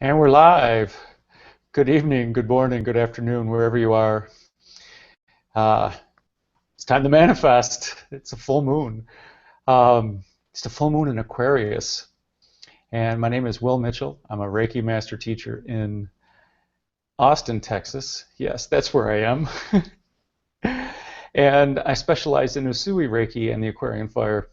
And we're live. Good evening, good morning, good afternoon, wherever you are. Uh, it's time to manifest. It's a full moon. It's the full moon in Aquarius. And my name is Will Mitchell. I'm a Reiki master teacher in Austin, Texas. Yes, that's where I am. And I specialize in Usui Reiki and the Aquarian Fire.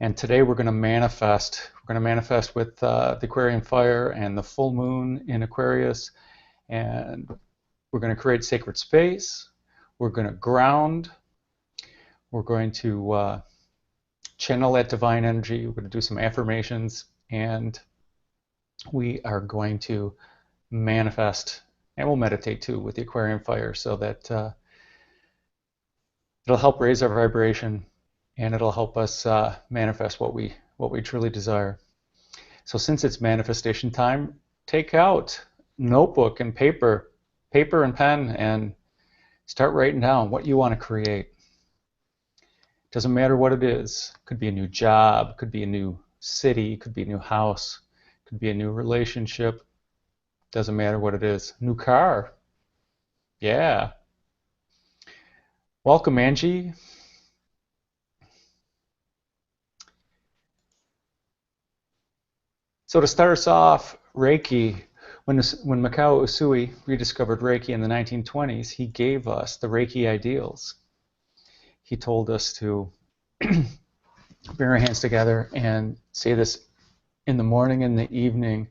And today we're going to manifest. We're going to manifest with the Aquarian Fire and the full moon in Aquarius. And we're going to create sacred space. We're going to ground. We're going to channel that divine energy. We're going to do some affirmations. And we are going to manifest. And we'll meditate too with the Aquarian Fire so that it'll help raise our vibration. And it'll help us manifest what we truly desire. So since it's manifestation time, take out notebook and paper and pen, and start writing down what you want to create. Doesn't matter what it is. Could be a new job, could be a new city, could be a new house, could be a new relationship. Doesn't matter what it is. New car. Yeah. Welcome, Angie. So to start us off, Reiki, when Mikao Usui rediscovered Reiki in the 1920s, he gave us the Reiki ideals. He told us to bring our hands together and say this in the morning and the evening.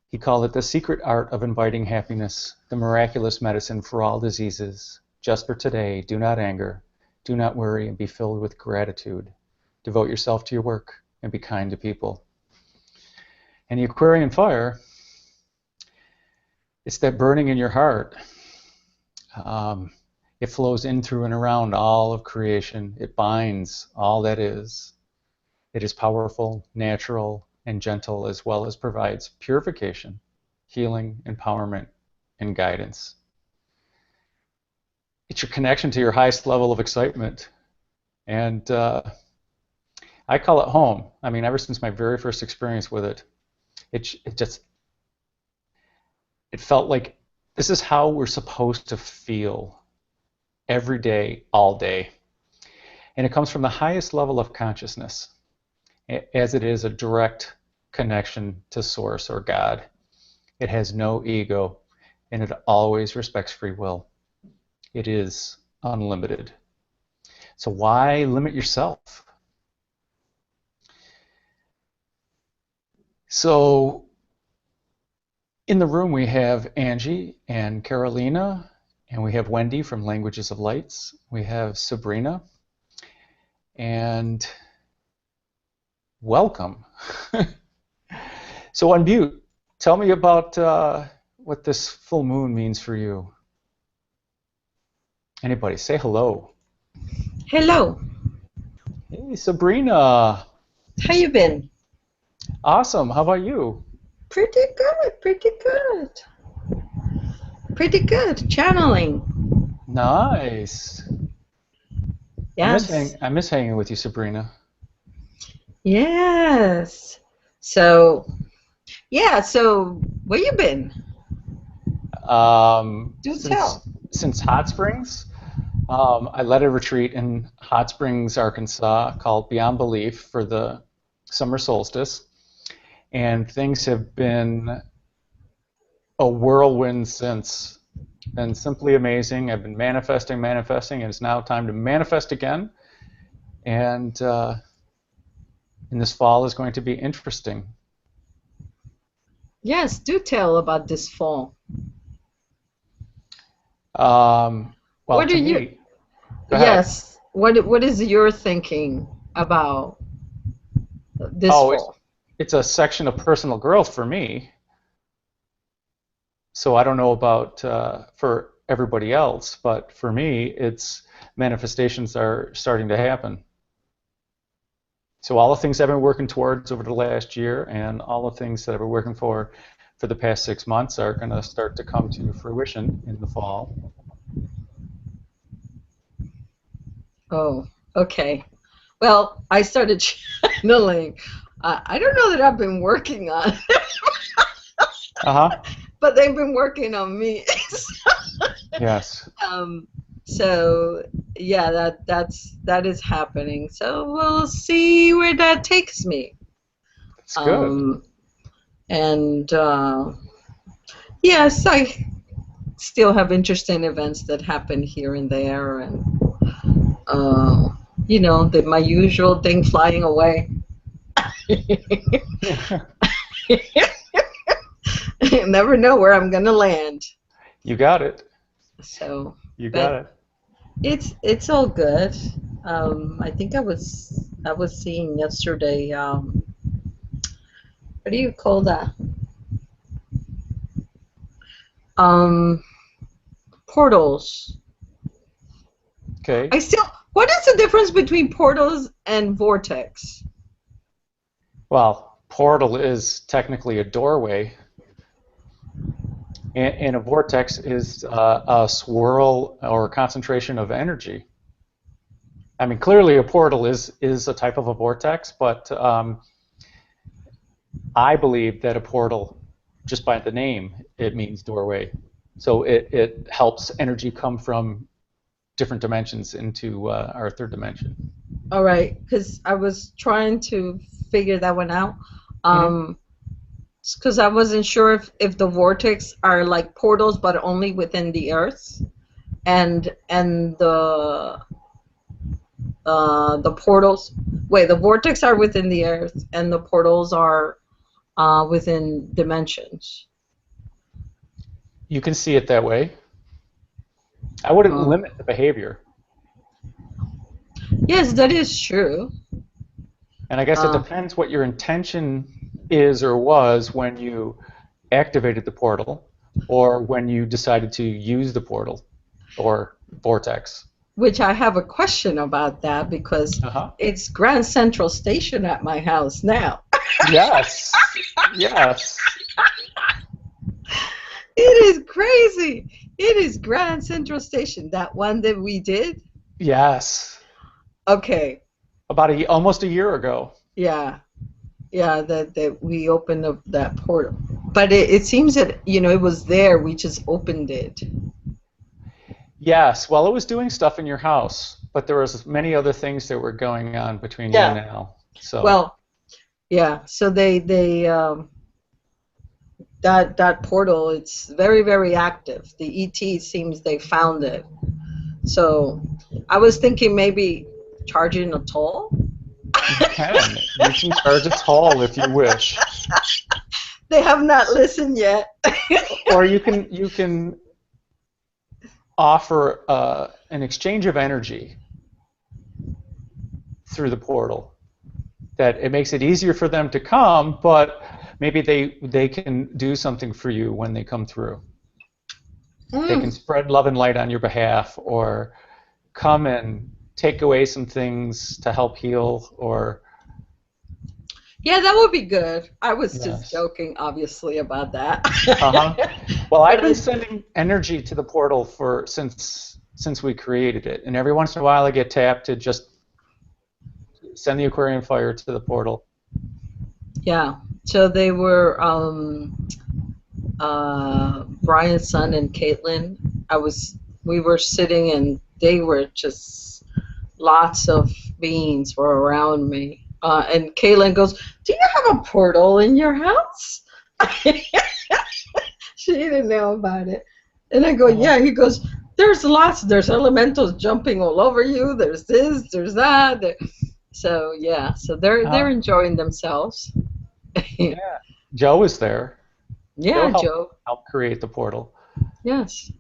He called it the secret art of inviting happiness, the miraculous medicine for all diseases. Just for today, do not anger, do not worry, and be filled with gratitude. Devote yourself to your work and be kind to people. And the Aquarian Fire, it's that burning in your heart. It flows in, through, and around all of creation. It binds all that is. It is powerful, natural, and gentle, as well as provides purification, healing, empowerment, and guidance. It's your connection to your highest level of excitement. And I call it home. I mean, ever since my very first experience with it, it felt like this is how we're supposed to feel every day, all day. And it comes from the highest level of consciousness, as it is a direct connection to Source or God. It has no ego, and it always respects free will. It is unlimited. So why limit yourself? So in the room we have Angie and Carolina, and we have Wendy from Languages of Lights. We have Sabrina, and welcome. So unmute. Tell me about what this full moon means for you. Anybody, say hello. Hello. Hey, Sabrina. How you been? Awesome. How about you? Pretty good, pretty good. Pretty good. Channeling. Nice. Yes. I miss hanging with you, Sabrina. Yes. So, yeah, so where you been? Do tell. Since Hot Springs. I led a retreat in Hot Springs, Arkansas called Beyond Belief for the summer solstice. And things have been a whirlwind since. Been simply amazing. I've been manifesting, and it's now time to manifest again. And this fall is going to be interesting. Yes, do tell about this fall. Well, what to are you? me, go ahead. Yes. What is your thinking about this fall? It's a section of personal growth for me. So I don't know about for everybody else, but for me, it's manifestations are starting to happen. So all the things I've been working towards over the last year and all the things that I've been working for the past 6 months are going to start to come to fruition in the fall. Oh, okay. Well, I started channeling. I don't know that I've been working on it, but they've been working on me. Yes. So yeah, that is happening. So we'll see where that takes me. It's good. And yes, I still have interesting events that happen here and there, and you know, my usual thing, flying away. You never know where I'm gonna land. You got it. So you got it. It's all good. I think I was seeing yesterday. What do you call that? Portals. Okay. What is the difference between portals and vortex? Well, portal is technically a doorway, and a vortex is a swirl or concentration of energy. I mean, clearly a portal is a type of a vortex, but I believe that a portal, just by the name, it means doorway. So it helps energy come from different dimensions into our third dimension. All right, because I was trying to figure that one out. Because I wasn't sure if the vortex are like portals, but only within the Earth, and the portals. Wait, the vortex are within the Earth, and the portals are within dimensions. You can see it that way. I wouldn't limit the behavior. Yes, that is true. And I guess it depends what your intention is or was when you activated the portal, or when you decided to use the portal or vortex. Which I have a question about that, because it's Grand Central Station at my house now. Yes. Yes. It is crazy. It is Grand Central Station. That one that we did? Yes. Okay. About almost a year ago. Yeah. Yeah, that we opened up that portal. But it seems that, you know, it was there. We just opened it. Yes. Well, it was doing stuff in your house, but there was many other things that were going on between you and Al. So. Well, yeah. So they that portal, it's very, very active. The ET seems they found it. So I was thinking maybe charging a toll. You can. You can charge a toll if you wish. They have not listened yet. Or you can offer an exchange of energy through the portal. That it makes it easier for them to come, but maybe they can do something for you when they come through. They can spread love and light on your behalf, or come and take away some things to help heal, or... Yeah, that would be good. I was just joking, obviously, about that. Well, I've been sending energy to the portal since we created it, and every once in a while I get tapped to just send the Aquarian Fire to the portal. Yeah. So they were Brian's son and Caitlin. We were sitting, and they were just lots of beings were around me. And Caitlin goes, "Do you have a portal in your house?" She didn't know about it. And I go, "Yeah." He goes, "There's lots. There's elementals jumping all over you. There's this. There's that." So yeah. So they're enjoying themselves. Yeah. Joe is there. Yeah, Joe helped create the portal. Yes.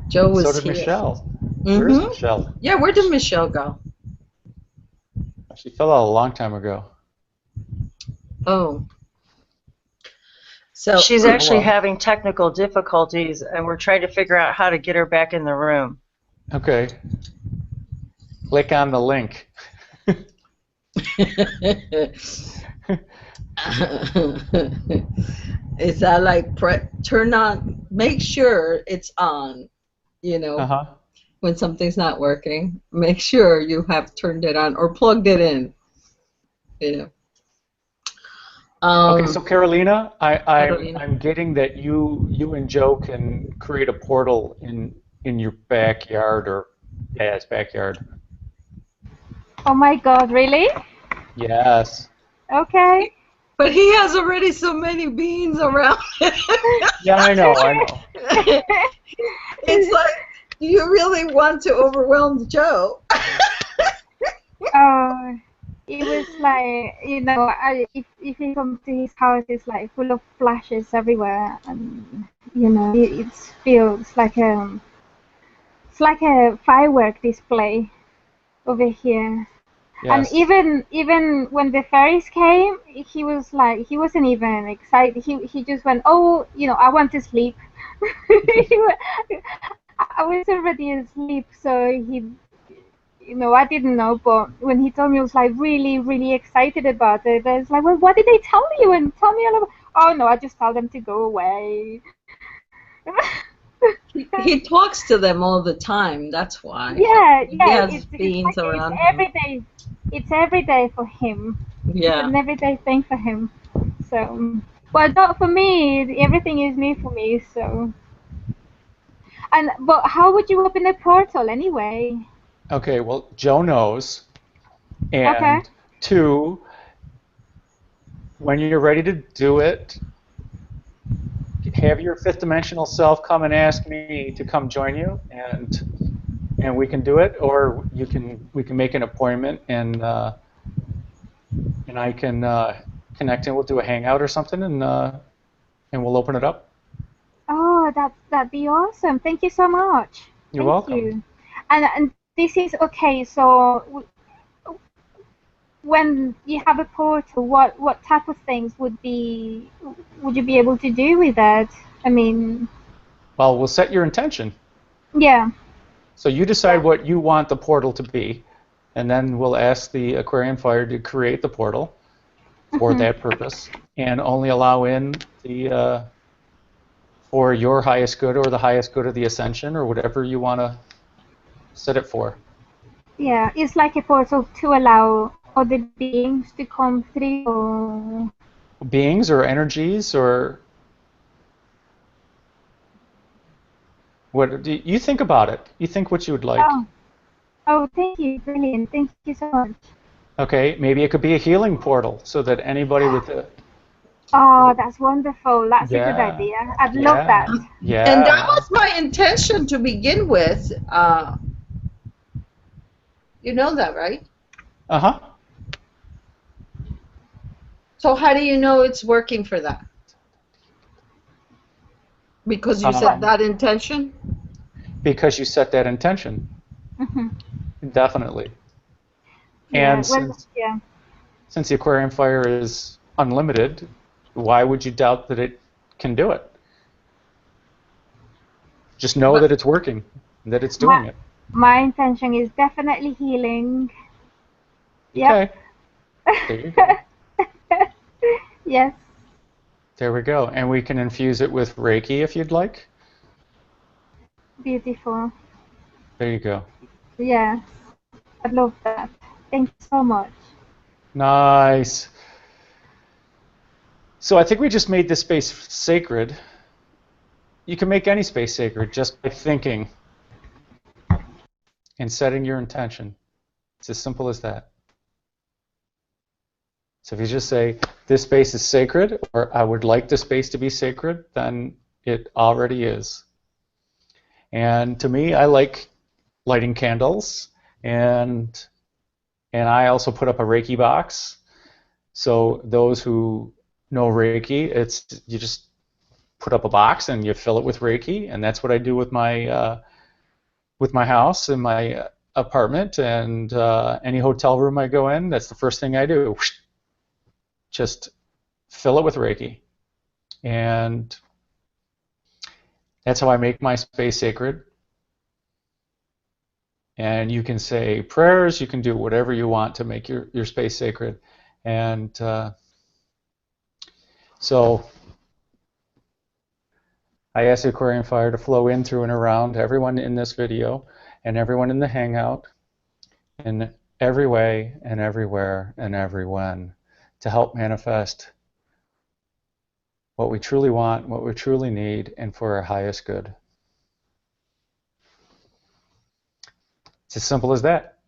Joe was here. So did Michelle. Where's Michelle? Yeah, where did Michelle go? She fell out a long time ago. Oh. So she's actually having technical difficulties, and we're trying to figure out how to get her back in the room. Okay. Click on the link. Is that like turn on? Make sure it's on. You know, when something's not working, make sure you have turned it on or plugged it in. Yeah. Okay, so Carolina, Carolina. I'm getting that you and Joe can create a portal in your backyard or Dad's backyard. Oh my God, really? Yes. Okay. But he has already so many beans around. Yeah, I know, I know. It's like, do you really want to overwhelm Joe? Oh, it was like, if you come to his house, it's like full of flashes everywhere, and it feels like a firework display over here. And Yes. even when the fairies came, he wasn't even excited. He just went, oh, I want to sleep. I was already asleep, so I didn't know. But when he told me, I was like really, really excited about it. I was like, well, what did they tell you? And tell me all about. Oh no, I just told them to go away. He talks to them all the time. That's why. Yeah, He yeah. has It's beans like it's around him. every day. It's every day for him. It's Yeah. an everyday thing for him. So, but not for me. Everything is new for me. So, but how would you open a portal anyway? Okay, well, Joe knows. Okay. And two, when you're ready to do it, have your fifth dimensional self come and ask me to come join you, and we can do it, or we can make an appointment, and I can connect and we'll do a hangout or something, and we'll open it up. Oh, that'd be awesome. Thank you so much. You're Thank welcome. you. And this is okay. So when you have a portal, what type of things would you be able to do with that? I mean, Well, we'll set your intention. yeah. So you decide what you want the portal to be, and then we'll ask the Aquarian Fire to create the portal for that purpose, and only allow in the for your highest good or the highest good of the Ascension or whatever you want to set it for. Yeah, it's like a portal to allow other beings to come through. Or... Beings or energies or what? You think about it. You think what you would like. Oh, thank you. Brilliant. Thank you so much. Okay, maybe it could be a healing portal so that anybody with a Oh, that's wonderful. That's a good yeah, idea. I'd love yeah, that. And that yeah. was my intention to begin with. You know that, right? Uh-huh. So how do you know it's working for that? Because you set Um, that intention? because you set that intention, Hmm. definitely. Yeah. And Well, yeah. since the Aquarian Fire is unlimited, why would you doubt that it can do it? Just know But that it's working, that it's My doing it. my intention is definitely healing. Yep. Okay, there you go. Yes. There we go. And we can infuse it with Reiki if you'd like. Beautiful. There you go. Yes. I'd love that. Thank you so much. Nice. So I think we just made this space sacred. You can make any space sacred just by thinking and setting your intention. It's as simple as that. So if you just say, this space is sacred, or I would like the space to be sacred, then it already is. And to me, I like lighting candles, and I also put up a Reiki box. So those who know Reiki, it's you just put up a box and you fill it with Reiki, and that's what I do with my house and my apartment and any hotel room I go in. That's the first thing I do. Just fill it with Reiki, and that's how I make my space sacred. And you can say prayers, you can do whatever you want to make your space sacred. And so I ask the Aquarian Fire to flow in, through, and around everyone in this video and everyone in the Hangout and every way and everywhere and every when to help manifest what we truly want, what we truly need, and for our highest good. It's as simple as that.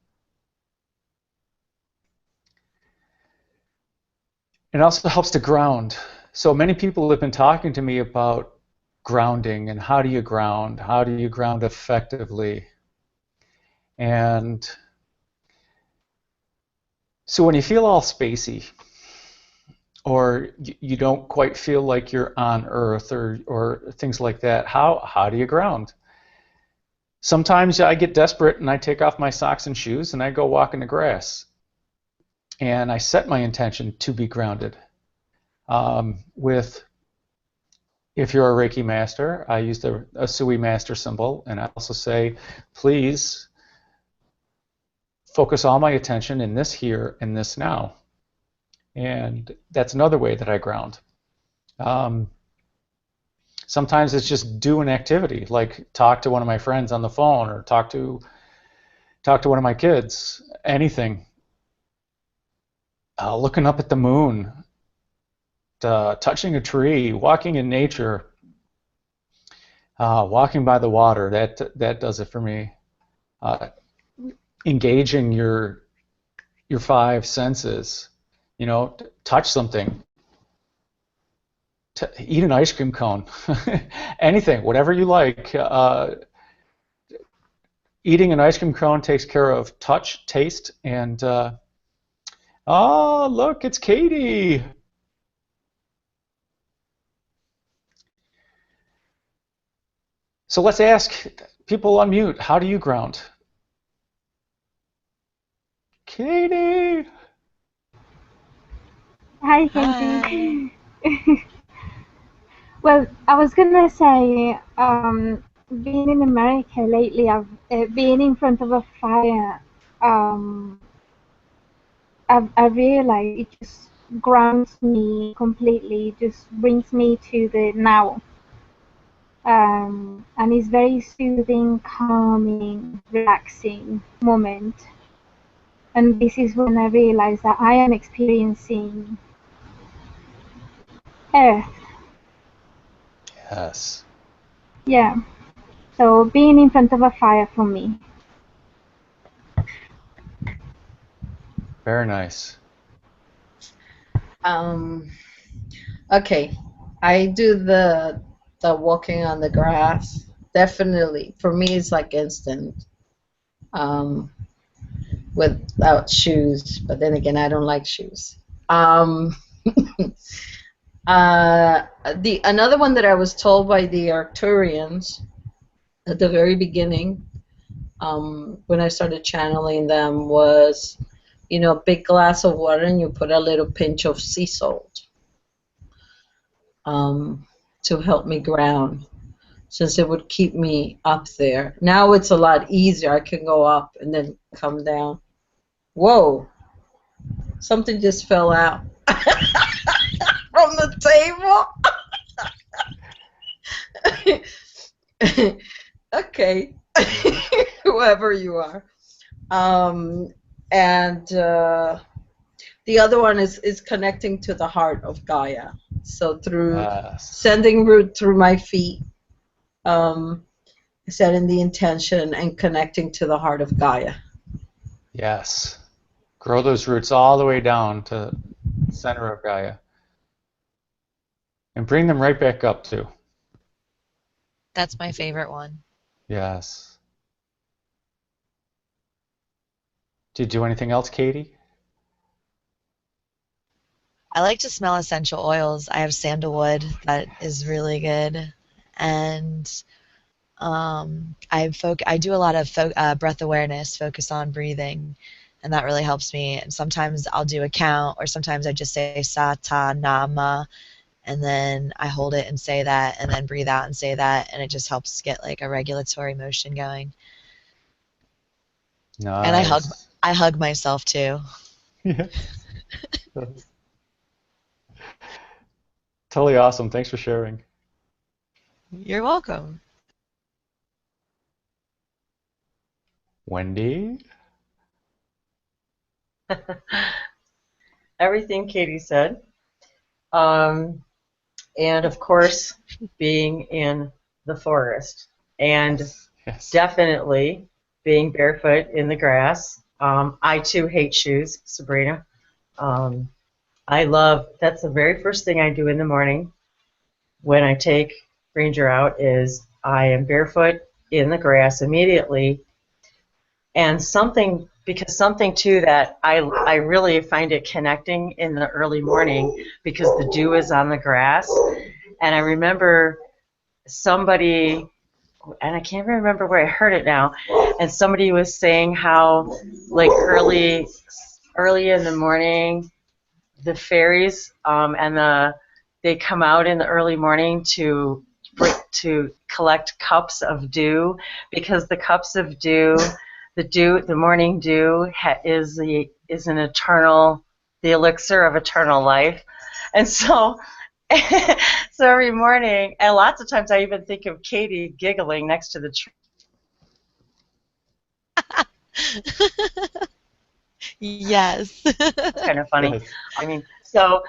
It also helps to ground. So many people have been talking to me about grounding and how do you ground? How do you ground effectively? And so when you feel all spacey, or you don't quite feel like you're on Earth, or things like that, how do you ground? Sometimes I get desperate and I take off my socks and shoes and I go walk in the grass. And I set my intention to be grounded. If you're a Reiki master, I use the Usui master symbol, and I also say, please focus all my attention in this here and this now. And that's another way that I ground. Sometimes it's just do an activity, like talk to one of my friends on the phone, or talk to one of my kids, anything. Looking up at the moon, touching a tree, walking in nature, walking by the water, that does it for me. Engaging your five senses, touch something, eat an ice cream cone, anything, whatever you like. Eating an ice cream cone takes care of touch, taste, and oh, look, it's Katie. So let's ask people on mute, how do you ground? Katie! Hi, Katie. Well, I was gonna say, being in America lately, I've been in front of a fire. I realized it just grounds me completely. It just brings me to the now. And it's very soothing, calming, relaxing moment. And this is when I realized that I am experiencing Earth. Yes. Yeah. So being in front of a fire for me. Very nice. Okay, I do the walking on the grass. Definitely, for me, it's like instant. Without shoes, but then again, I don't like shoes. Another one that I was told by the Arcturians at the very beginning, when I started channeling them, was, a big glass of water and you put a little pinch of sea salt to help me ground, since it would keep me up there. Now it's a lot easier. I can go up and then come down. Whoa! Something just fell out from the table. Okay, whoever you are. And the other one is connecting to the heart of Gaia. So through sending root through my feet, setting the intention and connecting to the heart of Gaia. Yes. Grow those roots all the way down to the center of Gaia. And bring them right back up too. That's my favorite one. Yes. Did you do anything else, Katie? I like to smell essential oils. I have sandalwood that is really good, and I do a lot of breath awareness, focus on breathing, and that really helps me. And sometimes I'll do a count, or sometimes I just say sa ta nama, and then I hold it and say that, and then breathe out and say that, and it just helps get like a regulatory motion going. Nice. And I hug myself too. Yeah. Totally awesome. Thanks for sharing. You're welcome. Wendy? Everything Katie said. And of course, being in the forest. And Yes. definitely being barefoot in the grass. I too hate shoes, Sabrina. That's the very first thing I do in the morning when I take Ranger out is I am barefoot in the grass immediately. And because something too that I really find it connecting in the early morning because the dew is on the grass. And I remember somebody, and I can't remember where I heard it now, and somebody was saying how like early in the morning the fairies they come out in the early morning to collect cups of dew because the cups of dew, the morning dew is an eternal, the elixir of eternal life, and so. So every morning, and lots of times I even think of Katie giggling next to the tree. Yes. It's kind of funny. Yes. I mean, so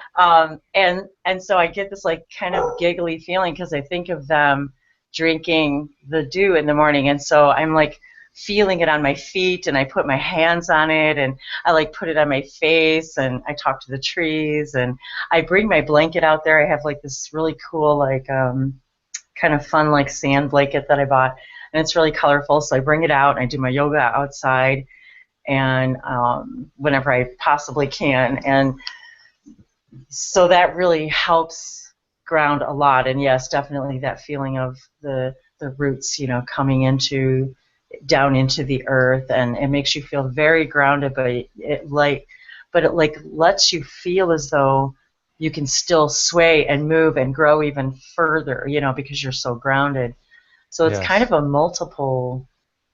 and so I get this like kind of giggly feeling because I think of them drinking the dew in the morning, and so I'm like feeling it on my feet, and I put my hands on it, and I like put it on my face, and I talk to the trees, and I bring my blanket out there. I have like this really cool like kind of fun like sand blanket that I bought, and it's really colorful. So I bring it out, and I do my yoga outside, and whenever I possibly can, and so that really helps ground a lot. And yes, definitely that feeling of the roots, coming down into the earth, and it makes you feel very grounded. But it lets you feel as though you can still sway and move and grow even further, because you're so grounded. So it's kind Yes. of a multiple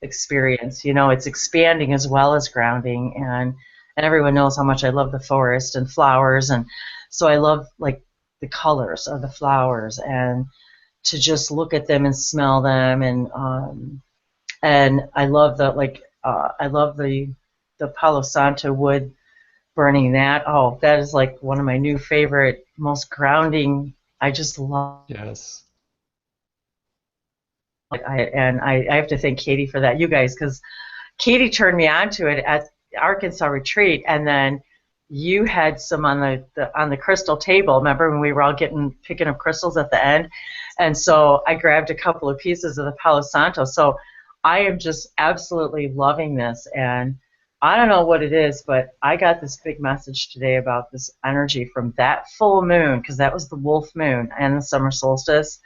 experience. It's expanding as well as grounding, and everyone knows how much I love the forest and flowers, and so I love like the colors of the flowers and to just look at them and smell them, and I love the Palo Santo wood burning that. Oh, that is like one of my new favorite, most grounding. I just love. Yes. I have to thank Katie for that, you guys, because Katie turned me on to it at Arkansas retreat, and then you had some on the crystal table. Remember when we were all picking up crystals at the end? And so I grabbed a couple of pieces of the Palo Santo. So I am just absolutely loving this, and I don't know what it is, but I got this big message today about this energy from that full moon, because that was the wolf moon and the summer solstice,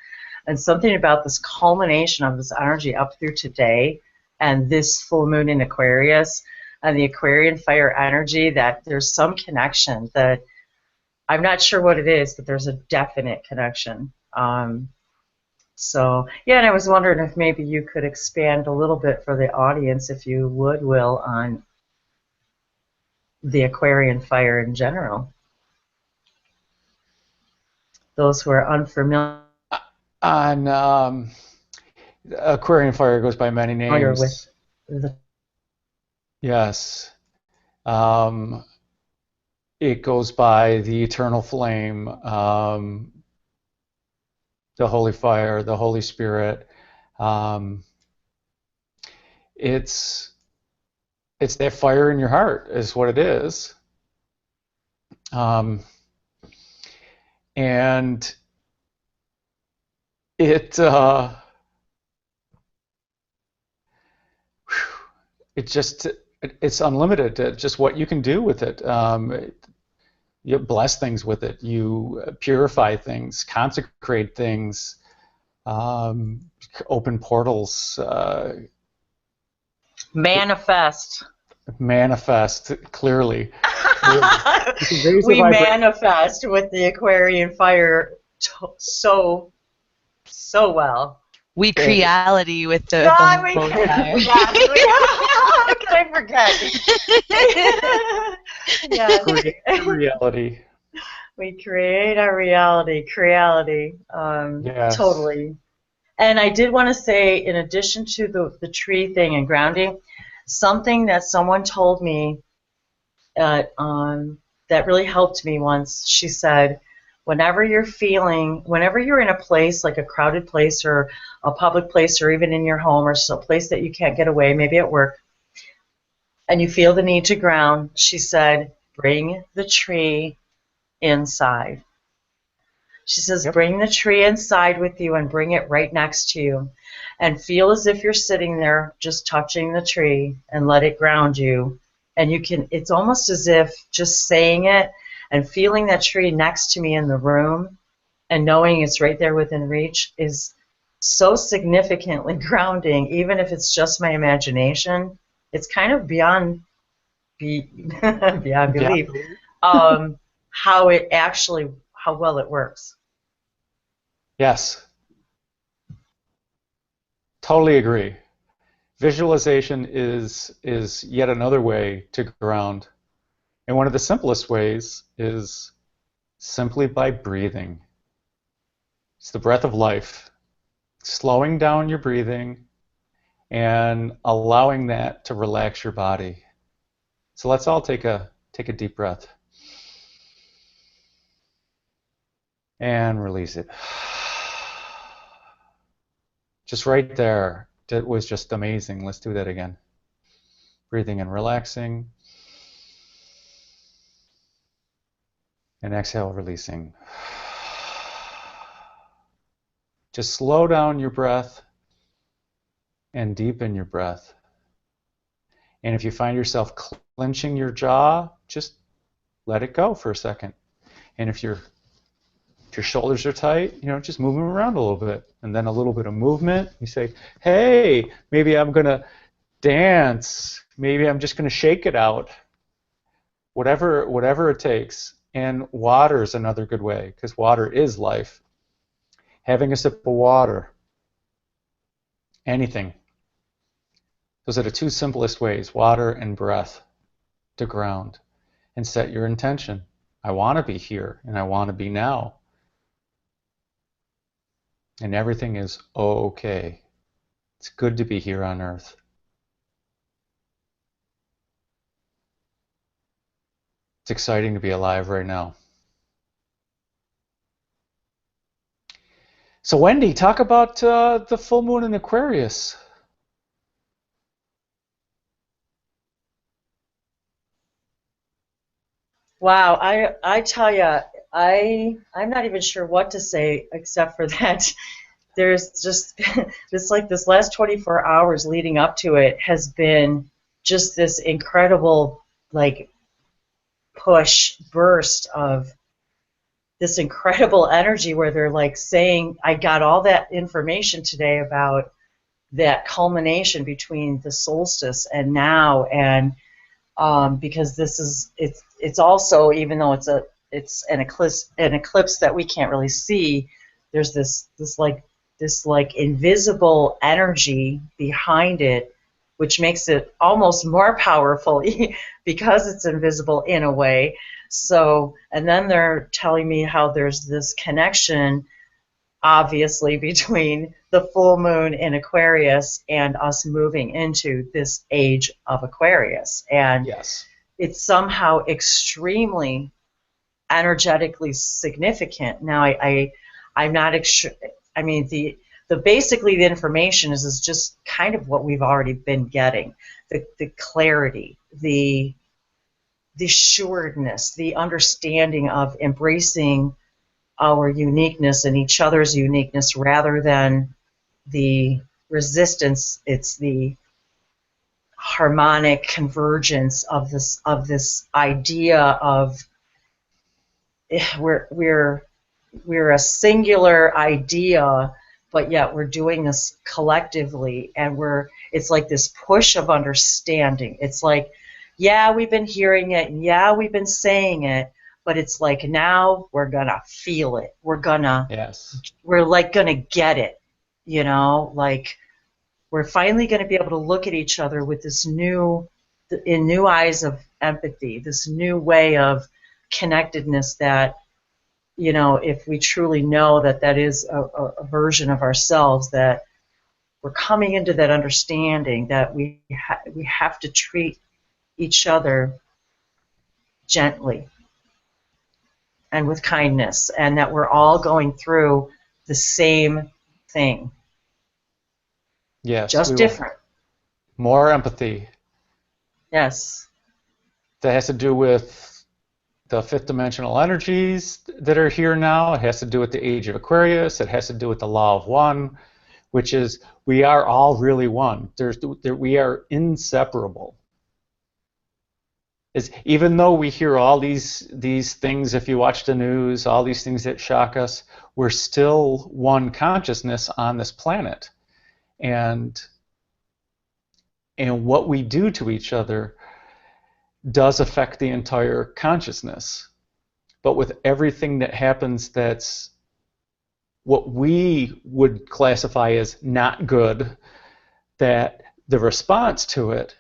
and something about this culmination of this energy up through today and this full moon in Aquarius and the Aquarian fire energy, that there's some connection that I'm not sure what it is, but there's a definite connection. So, yeah, and I was wondering if maybe you could expand a little bit for the audience, if you would, Will, on the Aquarian fire in general. Those who are unfamiliar On Aquarian Fire goes by many names. with the Yes. It goes by the eternal flame, the holy fire, the Holy Spirit. It's that fire in your heart is what it is. And it it's unlimited. Just what you can do with it. You bless things with it. You purify things, consecrate things, open portals, manifest. manifest clearly. We manifest with the Aquarian fire so well. We creality with the God, whole fire. How could I forget? Yes. Create reality. We create our reality. Creality. Yes. Totally. And I did want to say, in addition to the tree thing and grounding, something that someone told me that really helped me once. She said, whenever you're in a place, like a crowded place or a public place or even in your home or some place that you can't get away, maybe at work, and you feel the need to ground, she said, bring the tree inside. She says, bring the tree inside with you and bring it right next to you. And feel as if you're sitting there just touching the tree and let it ground you. And it's almost as if just saying it and feeling that tree next to me in the room and knowing it's right there within reach is so significantly grounding, even if it's just my imagination. It's kind of beyond belief, how well it works. Yes. Totally agree. Visualization is yet another way to ground. And one of the simplest ways is simply by breathing. It's the breath of life. Slowing down your breathing and allowing that to relax your body. So let's all take a deep breath. And release it. Just right there. That was just amazing. Let's do that again. Breathing and relaxing. And exhale, releasing. Just slow down your breath and deepen your breath. And if you find yourself clenching your jaw, just let it go for a second. And if your shoulders are tight, just move them around a little bit. And then a little bit of movement. You say, hey, maybe I'm going to dance. Maybe I'm just going to shake it out. Whatever it takes. And water is another good way, because water is life. Having a sip of water. Anything. Those are the two simplest ways, water and breath, to ground. And set your intention. I want to be here, and I want to be now. And everything is okay. It's good to be here on Earth. It's exciting to be alive right now. So Wendy, talk about the full moon in Aquarius. Wow, I tell you, I'm not even sure what to say except for that. There's just this last 24 hours leading up to it has been just this incredible burst of this incredible energy where they're saying, I got all that information today about that culmination between the solstice and now, and because it's also, even though it's an eclipse that we can't really see, there's this invisible energy behind it, which makes it almost more powerful because it's invisible in a way. So, and then they're telling me how there's this connection, obviously, between the full moon in Aquarius and us moving into this age of Aquarius. And yes, it's somehow extremely energetically significant. Now, I'm not I mean, basically the information is just kind of what we've already been getting. The clarity, the assuredness, the understanding of embracing our uniqueness and each other's uniqueness rather than the resistance. It's the harmonic convergence of this idea of we're a singular idea, but yet we're doing this collectively, and it's like this push of understanding. It's like, yeah, we've been hearing it, and yeah, we've been saying it, but it's like now we're gonna feel it. We're gonna get it, we're finally gonna be able to look at each other with this new eyes of empathy, this new way of connectedness that, if we truly know that is a version of ourselves, that we're coming into that understanding that we have to treat each other gently and with kindness, and that we're all going through the same thing, Yes, just we will. different. More empathy. Yes. That has to do with the fifth dimensional energies that are here now. It has to do with the age of Aquarius. It has to do with the law of one, which is we are all really one. We are inseparable. Even though we hear all these things, if you watch the news, all these things that shock us, we're still one consciousness on this planet. And what we do to each other does affect the entire consciousness. But with everything that happens that's what we would classify as not good, that the response to it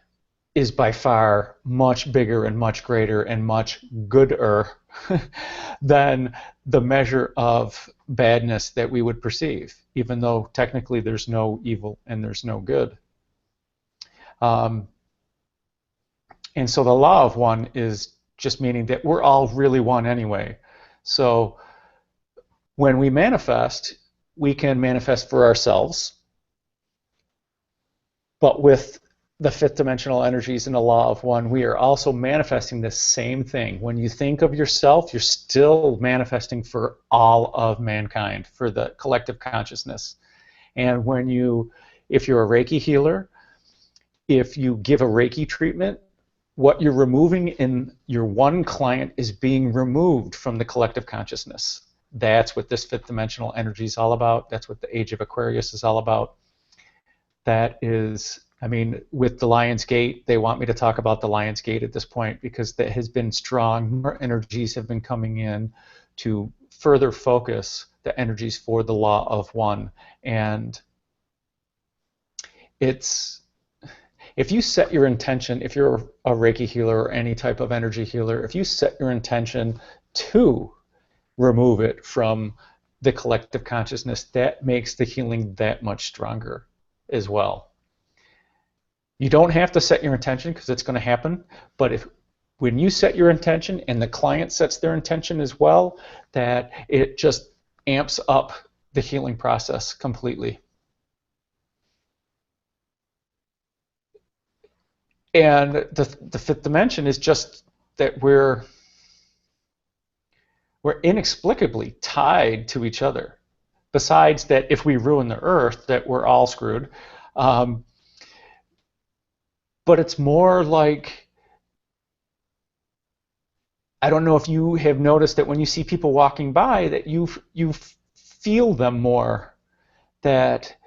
is by far much bigger and much greater and much gooder than the measure of badness that we would perceive, even though technically there's no evil and there's no good. And so the law of one is just meaning that we're all really one anyway. So when we manifest, we can manifest for ourselves, but with the fifth dimensional energies and the law of one, we are also manifesting the same thing. When you think of yourself, you're still manifesting for all of mankind, for the collective consciousness. And if you're a Reiki healer, if you give a Reiki treatment, what you're removing in your one client is being removed from the collective consciousness. That's what this fifth dimensional energy is all about. That's what the age of Aquarius is all about. That is, I mean, with the Lion's Gate, they want me to talk about the Lion's Gate at this point because that has been strong. More energies have been coming in to further focus the energies for the law of one. And if you set your intention, if you're a Reiki healer or any type of energy healer, if you set your intention to remove it from the collective consciousness, that makes the healing that much stronger as well. You don't have to set your intention because it's going to happen, but when you set your intention and the client sets their intention as well, that it just amps up the healing process completely. And the fifth dimension is just that we're inexplicably tied to each other. Besides that, if we ruin the earth, that we're all screwed. But it's more like, I don't know if you have noticed that when you see people walking by, that you feel them more, that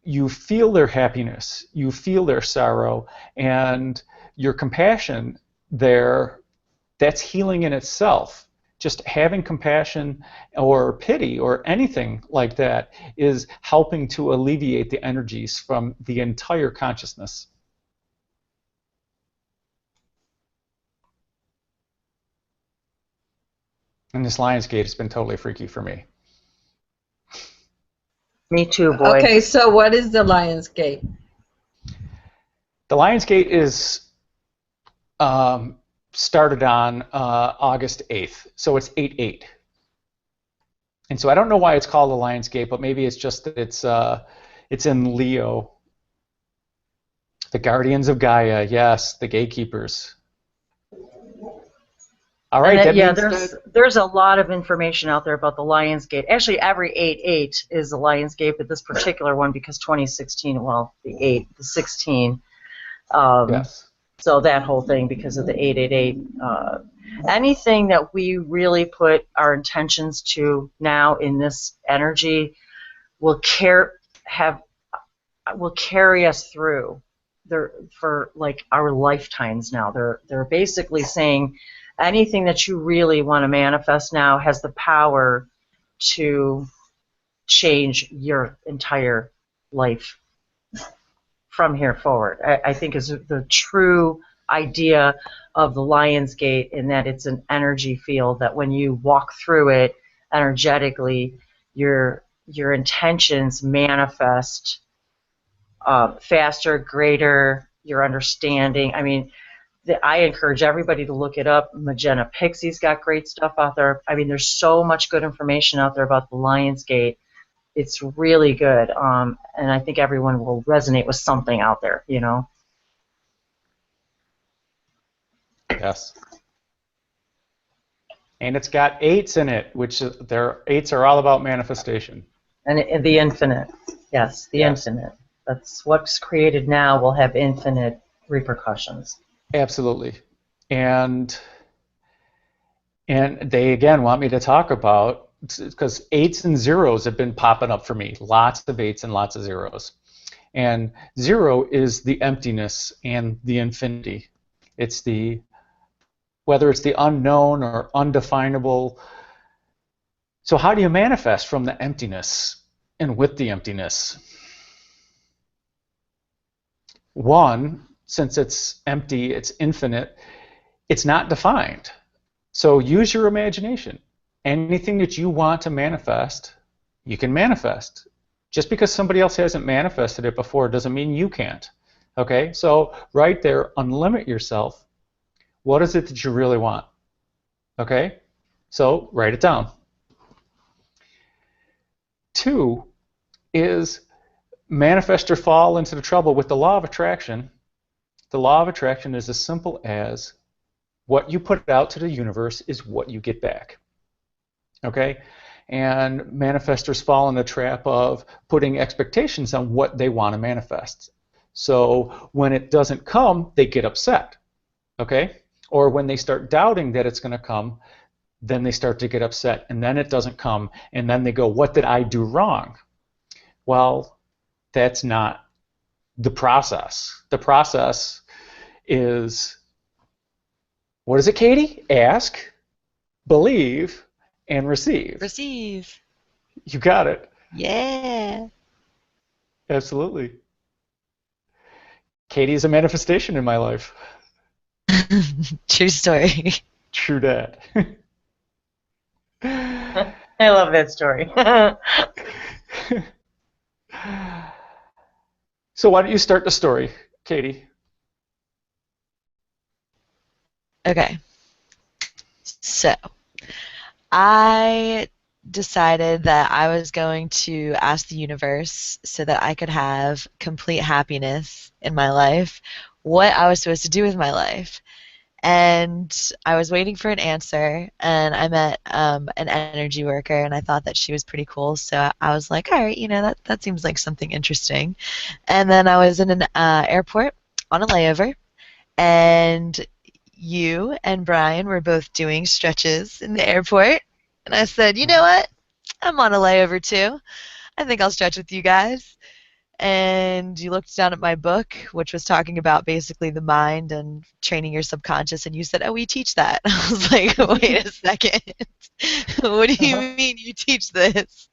you feel their happiness, you feel their sorrow, and your compassion there, that's healing in itself. Just having compassion or pity or anything like that is helping to alleviate the energies from the entire consciousness. And this Lion's Gate has been totally freaky for me. Me too, boy. Okay, so what is the Lion's Gate? The Lion's Gate is started on August 8th, so it's 8/8. And so I don't know why it's called the Lion's Gate, but maybe it's just that it's in Leo. The guardians of Gaia, yes, the gatekeepers. All right, there's a lot of information out there about the Lion's Gate. Actually, every 8/8 is the Lion's Gate, but this particular one, because 2016, well, the 16. Yes. So that whole thing, because of the 8/8. Anything that we really put our intentions to now in this energy will carry us through for like our lifetimes now. They're basically saying anything that you really want to manifest now has the power to change your entire life from here forward. I think is the true idea of the Lion's Gate, in that it's an energy field that when you walk through it energetically, your intentions manifest faster, greater, your understanding. I mean, I encourage everybody to look it up. Magenta Pixie's got great stuff out there. I mean, there's so much good information out there about the Lion's Gate. It's really good, and I think everyone will resonate with something out there, you know. Yes. And it's got 8s in it, which their 8s are all about manifestation. And the infinite, yes, the infinite. That's what's created now will have infinite repercussions. Absolutely. And they, again, want me to talk about, because 8s and 0s have been popping up for me. Lots of 8s and lots of 0s. And 0 is the emptiness and the infinity. It's the, whether it's the unknown or undefinable. So how do you manifest from the emptiness and with the emptiness? One, since it's empty, it's infinite, it's not defined. So use your imagination. Anything that you want to manifest, you can manifest. Just because somebody else hasn't manifested it before doesn't mean you can't. Okay? So right there, unlimit yourself. What is it that you really want? Okay? So write it down. 2 is manifest or fall into the trouble with the law of attraction. The law of attraction is as simple as what you put out to the universe is what you get back. Okay? And manifestors fall in the trap of putting expectations on what they want to manifest. So when it doesn't come, they get upset. Okay? Or when they start doubting that it's going to come, then they start to get upset, and then it doesn't come, and then they go, what did I do wrong? Well, that's not the process. The process is, what is it, Katie? Ask, believe, and receive. Receive. You got it. Yeah. Absolutely. Katie is a manifestation in my life. True story. True that. I love that story. So why don't you start the story, Katie? Okay. So, I decided that I was going to ask the universe so that I could have complete happiness in my life, what I was supposed to do with my life. And I was waiting for an answer, and I met an energy worker, and I thought that she was pretty cool, so I was like, all right, you know, that seems like something interesting. And then I was in an airport on a layover, and you and Brian were both doing stretches in the airport, and I said, you know what, I'm on a layover too. I think I'll stretch with you guys. And you looked down at my book, which was talking about basically the mind and training your subconscious, and you said, oh, we teach that. I was like, wait a second. What do you mean you teach this?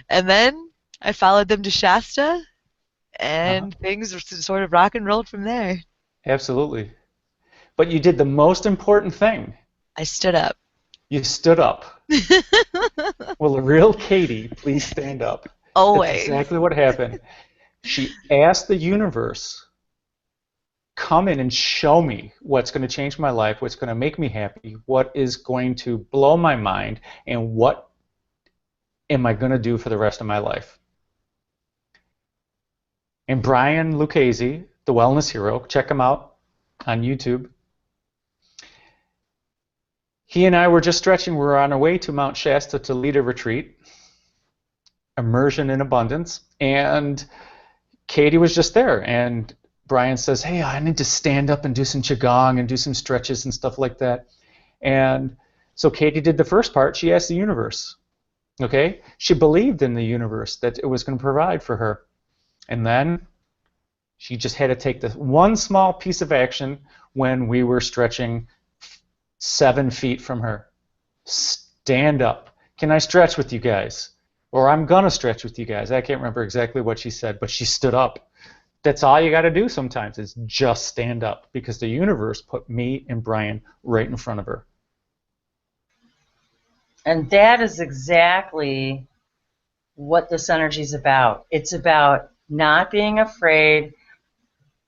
And then I followed them to Shasta, and things sort of rock and rolled from there. Absolutely. But you did the most important thing. I stood up. You stood up. Will a real Katie please stand up? Always. That's exactly what happened. She asked the universe, come in and show me what's going to change my life, what's going to make me happy, what is going to blow my mind, and what am I going to do for the rest of my life. And Brian Lucchese, the wellness hero, check him out on YouTube. He and I were just stretching. We were on our way to Mount Shasta to lead a retreat, Immersion in Abundance, and Katie was just there, and Brian says, hey, I need to stand up and do some qigong and do some stretches and stuff like that. And so Katie did the first part. She asked the universe. Okay? She believed in the universe that it was going to provide for her. And then she just had to take this one small piece of action when we were stretching 7 feet from her. Stand up. Can I stretch with you guys? Or I'm going to stretch with you guys. I can't remember exactly what she said, but she stood up. That's all you got to do sometimes is just stand up, because the universe put me and Brian right in front of her. And that is exactly what this energy is about. It's about not being afraid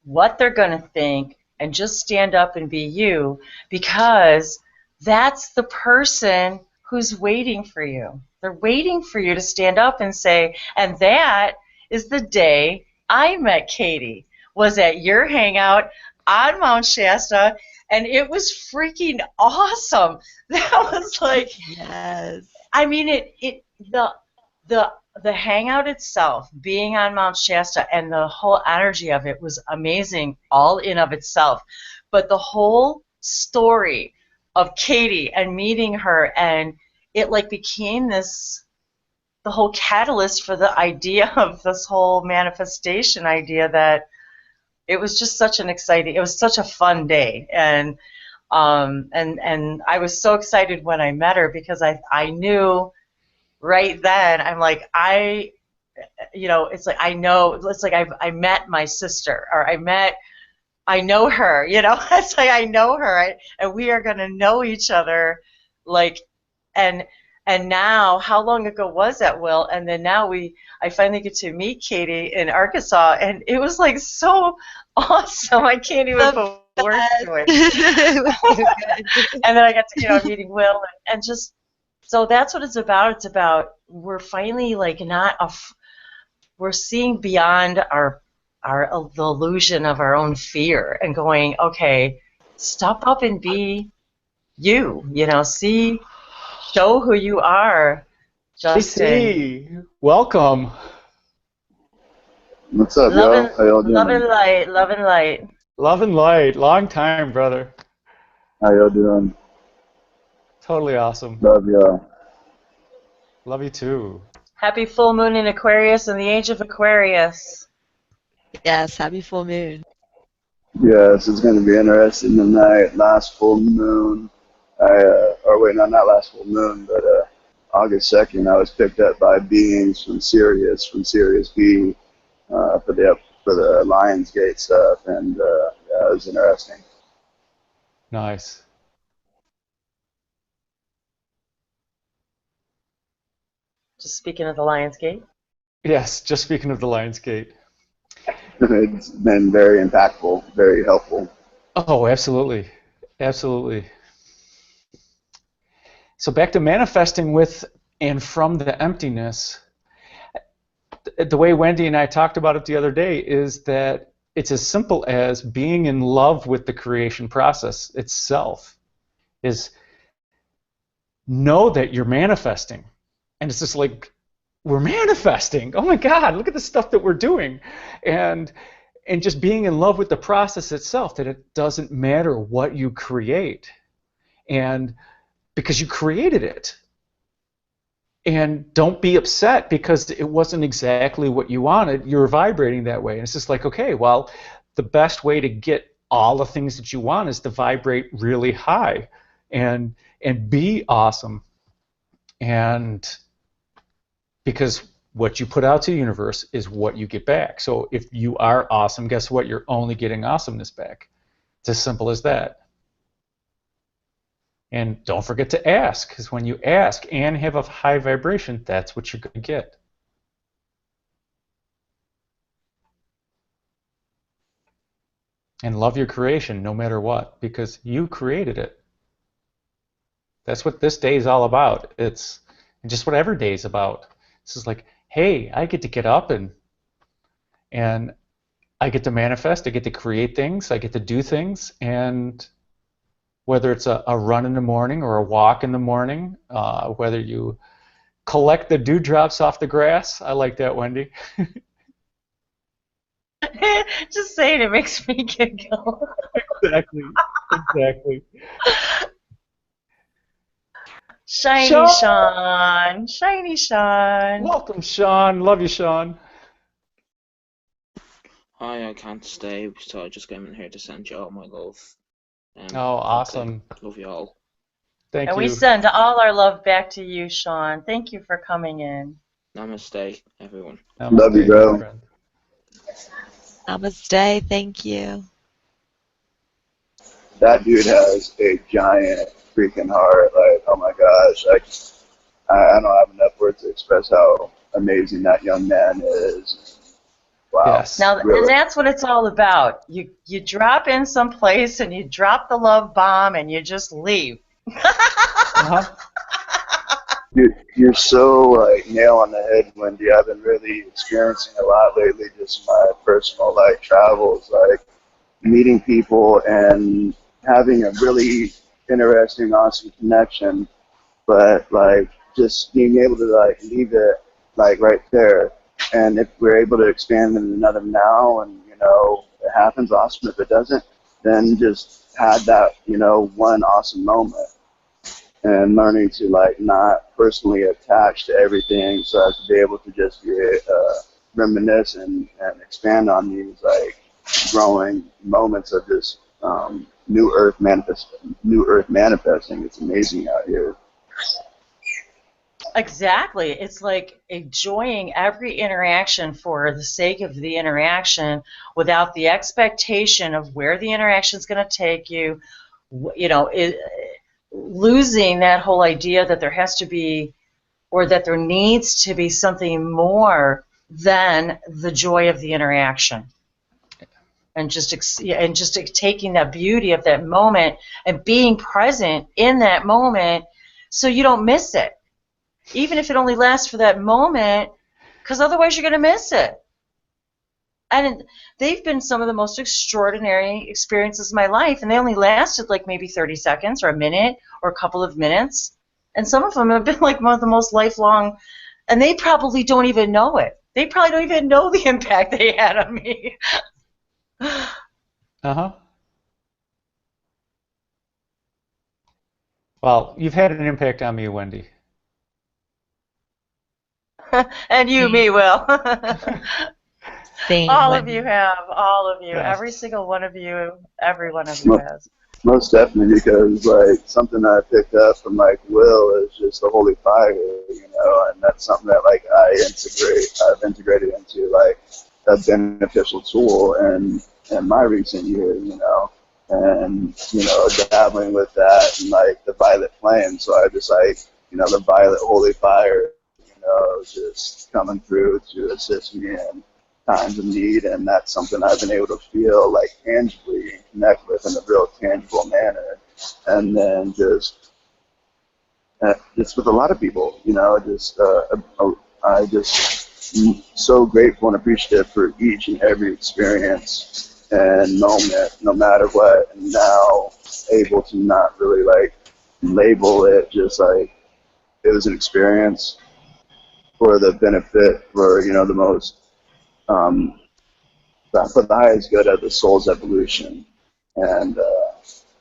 what they're going to think and just stand up and be you, because that's the person who's waiting for you. They're waiting for you to stand up and say, and that is the day I met Katie, was at your hangout on Mount Shasta, and it was freaking awesome. That was like, Yes. I mean, the hangout itself, being on Mount Shasta, and the whole energy of it was amazing, all in of itself. But the whole story of Katie and meeting her, and it like became this, the whole catalyst for the idea of this whole manifestation idea, that it was just such an exciting, it was such a fun day. And I was so excited when I met her, because I knew right then, I'm like, it's like, I know, it's like I met my sister, or I know her, it's like I know her, and we are going to know each other, like, and now, how long ago was that, Will? And then now I finally get to meet Katie in Arkansas, and it was like so awesome. I can't even put words to it. It was so good. And then I got to, meeting Will, and just, so that's what it's about. It's about, we're finally like we're seeing beyond the illusion of our own fear, and going, okay, step up and be you, show who you are, Justin. CC, welcome. What's up, y'all? How y'all doing? Love and light, love and light. Love and light. Long time, brother. How y'all doing? Totally awesome. Love y'all. Love you too. Happy full moon in Aquarius and the age of Aquarius. Yes, happy full moon. Yes, it's going to be interesting tonight. Last full moon. Not last full moon, but August 2nd, I was picked up by beings from Sirius B, for the Lionsgate stuff, and yeah, it was interesting. Nice. Just speaking of the Lionsgate. Yes, just speaking of the Lionsgate. It's been very impactful, very helpful. Oh, absolutely. Absolutely. So back to manifesting with and from the emptiness. The way Wendy and I talked about it the other day is that it's as simple as being in love with the creation process itself. Is know that you're manifesting. And it's just like, we're manifesting. Oh my God, look at the stuff that we're doing. And just being in love with the process itself, that it doesn't matter what you create. And because you created it. And don't be upset because it wasn't exactly what you wanted. You're vibrating that way. And it's just like, okay, well, the best way to get all the things that you want is to vibrate really high and be awesome. And because what you put out to the universe is what you get back. So if you are awesome, guess what? You're only getting awesomeness back. It's as simple as that. And don't forget to ask, because when you ask and have a high vibration, that's what you're going to get. And love your creation no matter what, because you created it. That's what this day is all about. It's just what every day is about. It's just like, hey, I get to get up and I get to manifest, I get to create things, I get to do things, and whether it's a run in the morning or a walk in the morning, whether you collect the dewdrops off the grass. I like that, Wendy. Just saying, it makes me giggle. Exactly. Shiny Sean. Shiny Sean. Welcome, Sean. Love you, Sean. Hi, I can't stay, so I just came in here to send you all my love. Oh, awesome. Love you all. Thank you. And we send all our love back to you, Sean. Thank you for coming in. Namaste, everyone. Namaste, Love you, bro. friend. Namaste, thank you. That dude has a giant freaking heart. Like, oh my gosh. Like, I don't have enough words to express how amazing that young man is. Wow. Yes. Now, Really? and that's what it's all about. You drop in someplace and you drop the love bomb and you just leave. Uh-huh. You're so like nail on the head, Wendy. I've been really experiencing a lot lately, just my personal like travels, like meeting people and having a really interesting, awesome connection. But like just being able to like leave it like right there, and if we're able to expand in another now, and you know it happens, awesome. If it doesn't, then just had that one awesome moment, and learning to like not personally attach to everything, so as to be able to just reminisce and expand on these like growing moments of this new earth manifesting. It's amazing out here. Exactly. It's like enjoying every interaction for the sake of the interaction without the expectation of where the interaction is going to take you. Losing that whole idea that there has to be or that there needs to be something more than the joy of the interaction. And just taking that beauty of that moment and being present in that moment so you don't miss it. Even if it only lasts for that moment, because otherwise you're going to miss it. And they've been some of the most extraordinary experiences of my life, and they only lasted like maybe 30 seconds or a minute or a couple of minutes. And some of them have been like one of the most lifelong, and they probably don't even know it. They probably don't even know the impact they had on me. Uh-huh. Well, you've had an impact on me, Wendy. And you, me, Will. Same. All of Wendy. you have. All of you. Yes. Every single one of you. Every one of you has. Most definitely, because like something that I picked up from like Will is just the holy fire, and that's something that like I've integrated into like a beneficial tool in my recent year, and dabbling with that and like the violet flame. So I just like the violet holy fire, just coming through to assist me in times of need, and that's something I've been able to feel like tangibly and connect with in a real tangible manner. And then just with a lot of people, I just so grateful and appreciative for each and every experience and moment, no matter what. And now able to not really like label it, just like it was an experience for the benefit, for the most for the highest good of the soul's evolution. And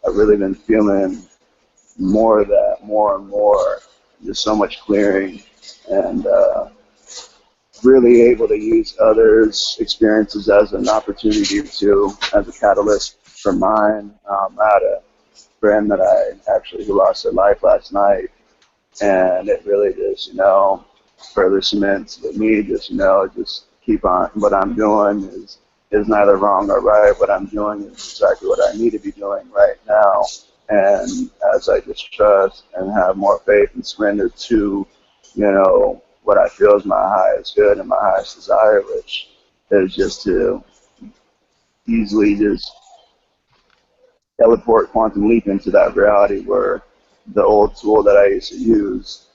I've really been feeling more of that, more and more, just so much clearing, and really able to use others' experiences as an opportunity as a catalyst for mine. I had a friend that who lost their life last night, and it really just, further cements with me, just keep on. What I'm doing is neither wrong or right. What I'm doing is exactly what I need to be doing right now. And as I just trust and have more faith and surrender to, what I feel is my highest good and my highest desire, which is just to easily just teleport, quantum leap into that reality where the old tool that I used to use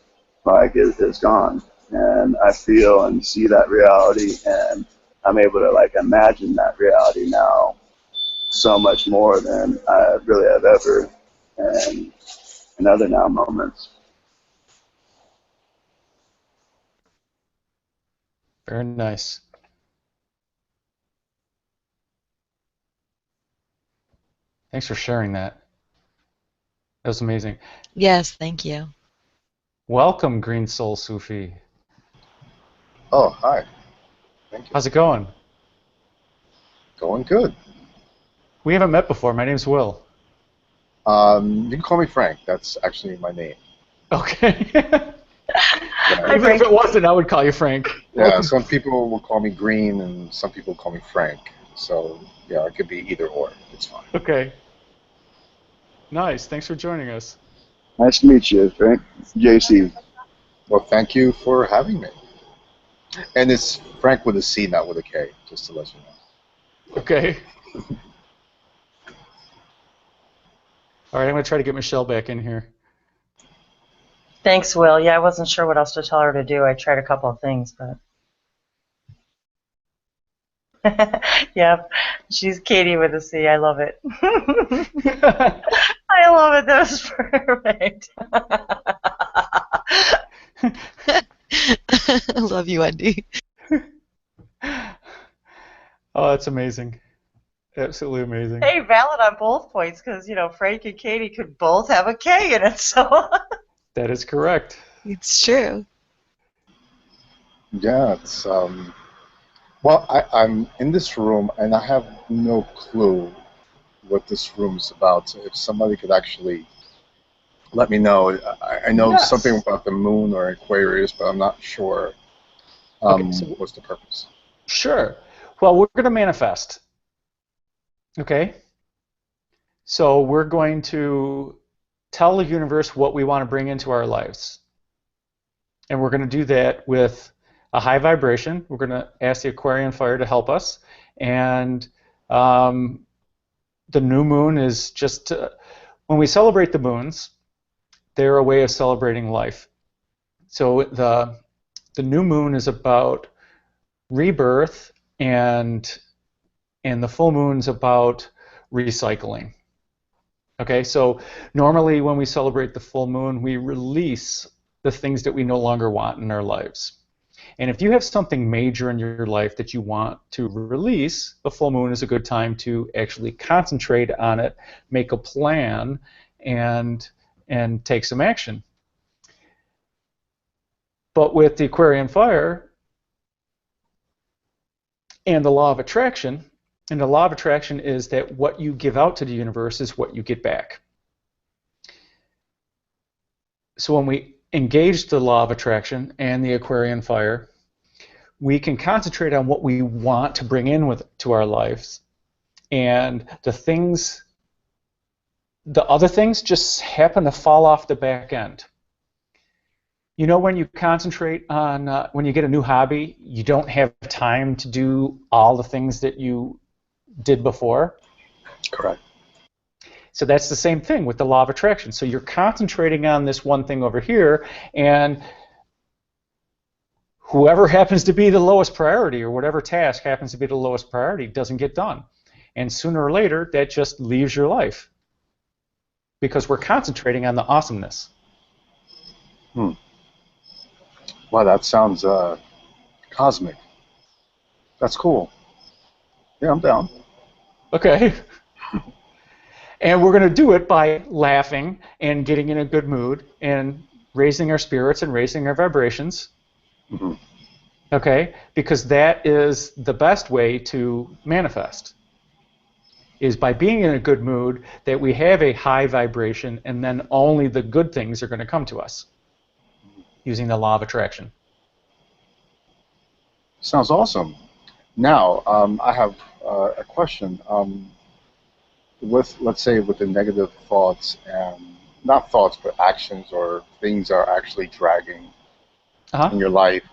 is gone. And I feel and see that reality, and I'm able to like imagine that reality now so much more than I really have ever, and in other now moments. Very nice. Thanks for sharing that. That was amazing. Yes, thank you. Welcome, Green Soul Sufi. Oh, hi. Thank you. How's it going? Going good. We haven't met before. My name's Will. You can call me Frank. That's actually my name. Okay. Yeah, Even if it wasn't, I would call you Frank. yeah, some people will call me Green, and some people call me Frank. So, yeah, it could be either or. It's fine. Okay. Nice. Thanks for joining us. Nice to meet you, Frank. JC. Well, thank you for having me. And it's Frank with a C, not with a K, just to let you know. Okay. All right, I'm going to try to get Michelle back in here. Thanks, Will. Yeah, I wasn't sure what else to tell her to do. I tried a couple of things, but yep, she's Katie with a C. I love it. I love it. That was perfect. I love you, Wendy. Oh, that's amazing. Absolutely amazing. Hey, valid on both points because, Frank and Katie could both have a K in it, so. That is correct. It's true. Yeah, it's well, I'm in this room and I have no clue what this room is about. So if somebody could actually let me know. I know Yes. something about the moon or Aquarius, but I'm not sure what's the purpose. Sure. Well, we're going to manifest. Okay? So we're going to tell the universe what we want to bring into our lives. And we're going to do that with a high vibration. We're going to ask the Aquarian Fire to help us. And the new moon is just, when we celebrate the moons, they're a way of celebrating life. So the new moon is about rebirth, and the full moon's about recycling. Okay, so normally when we celebrate the full moon, we release the things that we no longer want in our lives. And if you have something major in your life that you want to release, the full moon is a good time to actually concentrate on it, make a plan, and take some action. But with the Aquarian Fire and the law of attraction, and the law of attraction is that what you give out to the universe is what you get back. So when we engage the law of attraction and the Aquarian Fire, we can concentrate on what we want to bring in to our lives, and the other things just happen to fall off the back end. You know, when you concentrate on, when you get a new hobby, you don't have time to do all the things that you did before? Correct. So that's the same thing with the law of attraction. So you're concentrating on this one thing over here, and whoever happens to be the lowest priority, or whatever task happens to be the lowest priority, doesn't get done. And sooner or later, that just leaves your life. Because we're concentrating on the awesomeness. Wow, that sounds cosmic. That's cool. Yeah, I'm down. Okay. And we're going to do it by laughing and getting in a good mood and raising our spirits and raising our vibrations. Mm-hmm. Okay? Because that is the best way to manifest, is by being in a good mood, that we have a high vibration, and then only the good things are going to come to us using the law of attraction. Sounds awesome. Now, I have a question. Let's say with the negative thoughts, and not thoughts, but actions or things are actually dragging in your life,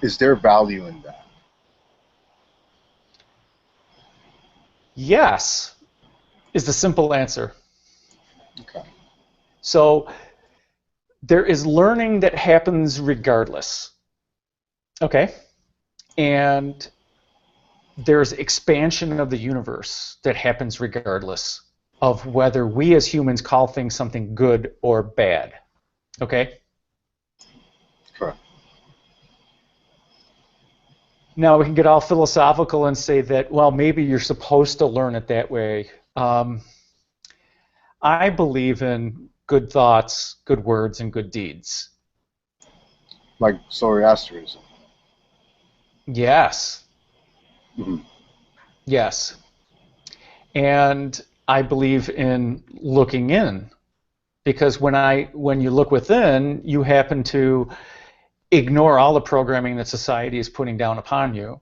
is there value in that? Yes, is the simple answer. Okay. So there is learning that happens regardless. Okay? And there's expansion of the universe that happens regardless of whether we as humans call things something good or bad. Okay? Correct. Now we can get all philosophical and say that, well, maybe you're supposed to learn it that way. I believe in good thoughts, good words, and good deeds. Like Zoroastrianism. Yes. Mm-hmm. Yes. And I believe in looking in, because when you look within, you happen to ignore all the programming that society is putting down upon you,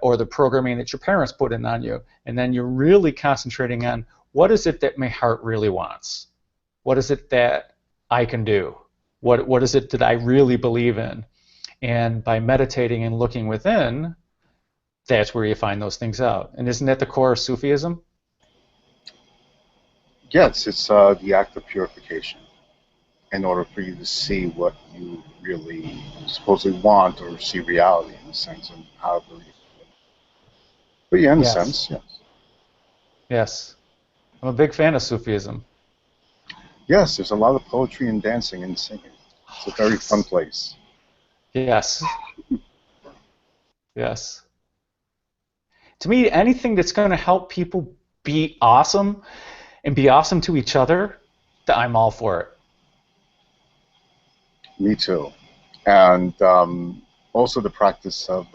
or the programming that your parents put in on you, and then you're really concentrating on what is it that my heart really wants? What is it that I can do? What is it that I really believe in? And by meditating and looking within, that's where you find those things out. And isn't that the core of Sufism? Yes, it's the act of purification in order for you to see what you really supposedly want, or see reality in a sense, and however you. But yeah, in a sense, yes. Yes. I'm a big fan of Sufism. Yes, there's a lot of poetry and dancing and singing. It's a very fun place. Yes. Yes. To me, anything that's going to help people be awesome and be awesome to each other, I'm all for it. Me too. And also the practice of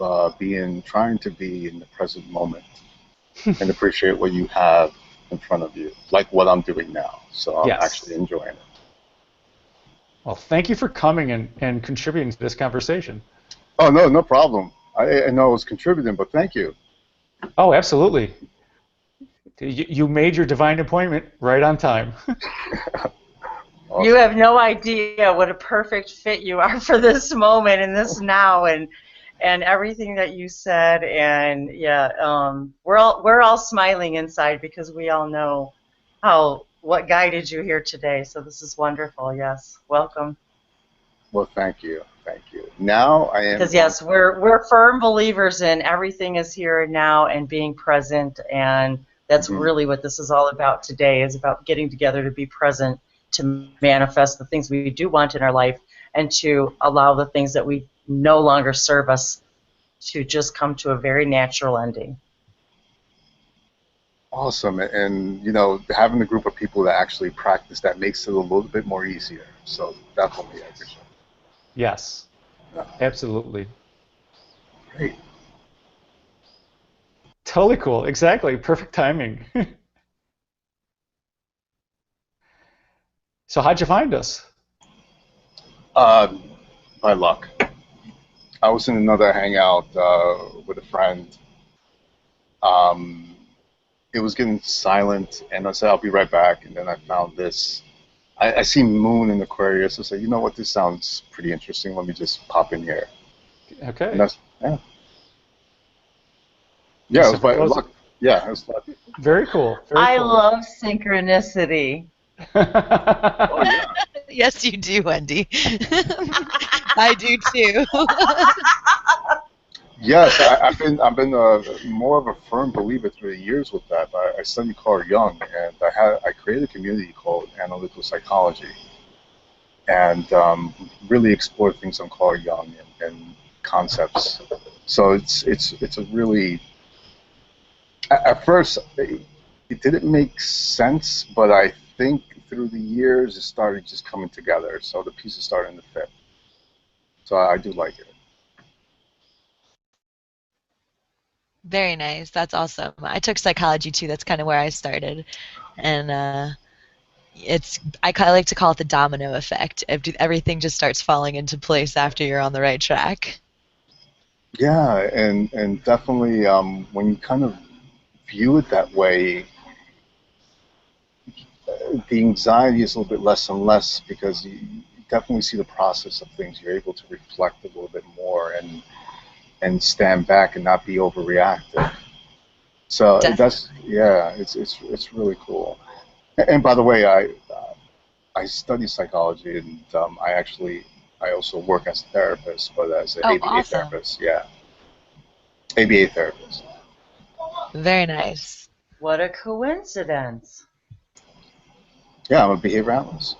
trying to be in the present moment and appreciate what you have in front of you, like what I'm doing now. So I'm actually enjoying it. Well, thank you for coming and contributing to this conversation. Oh, no problem. I know I was contributing, but thank you. Oh, absolutely. You made your divine appointment right on time. Awesome. You have no idea what a perfect fit you are for this moment and this now, and everything that you said, and we're all smiling inside because we all know what guided you here today. So this is wonderful. Yes, welcome. Well, thank you. Now I am. Because yes, we're firm believers in everything is here and now and being present, and that's really what this is all about today. Is about getting together to be present, to manifest the things we do want in our life, and to allow the things that we no longer serve us to just come to a very natural ending. Awesome. And having a group of people that actually practice that makes it a little bit more easier. So definitely I appreciate it. Yes, absolutely. Great. Totally cool. Exactly. Perfect timing. So how'd you find us? By luck. I was in another hangout with a friend. It was getting silent, and I said, I'll be right back. And then I found this. I see Moon in Aquarius. I said, you know what, this sounds pretty interesting. Let me just pop in here. Okay. And yeah, it was by luck. Yeah, it was luck. Very cool. I love synchronicity. Oh, yeah. Yes, you do, Wendy. I do too. Yes, I've been more of a firm believer through the years with that. I studied Carl Jung, and I created a community called Analytical Psychology, and really explored things on Carl Jung and concepts. So it's a really, at first it didn't make sense, but I think through the years it started just coming together. So the pieces started to fit. So I do like it. Very nice. That's awesome. I took psychology too. That's kind of where I started, and I like to call it the domino effect. Everything just starts falling into place after you're on the right track. Yeah, and definitely when you kind of view it that way, the anxiety is a little bit less and less, because you definitely see the process of things. You're able to reflect a little bit more and stand back and not be overreactive. So it's really cool. And by the way, I study psychology, and I also work as a therapist, but as an ABA therapist. Yeah, ABA therapist. Very nice. What a coincidence. Yeah, I'm a behavior analyst.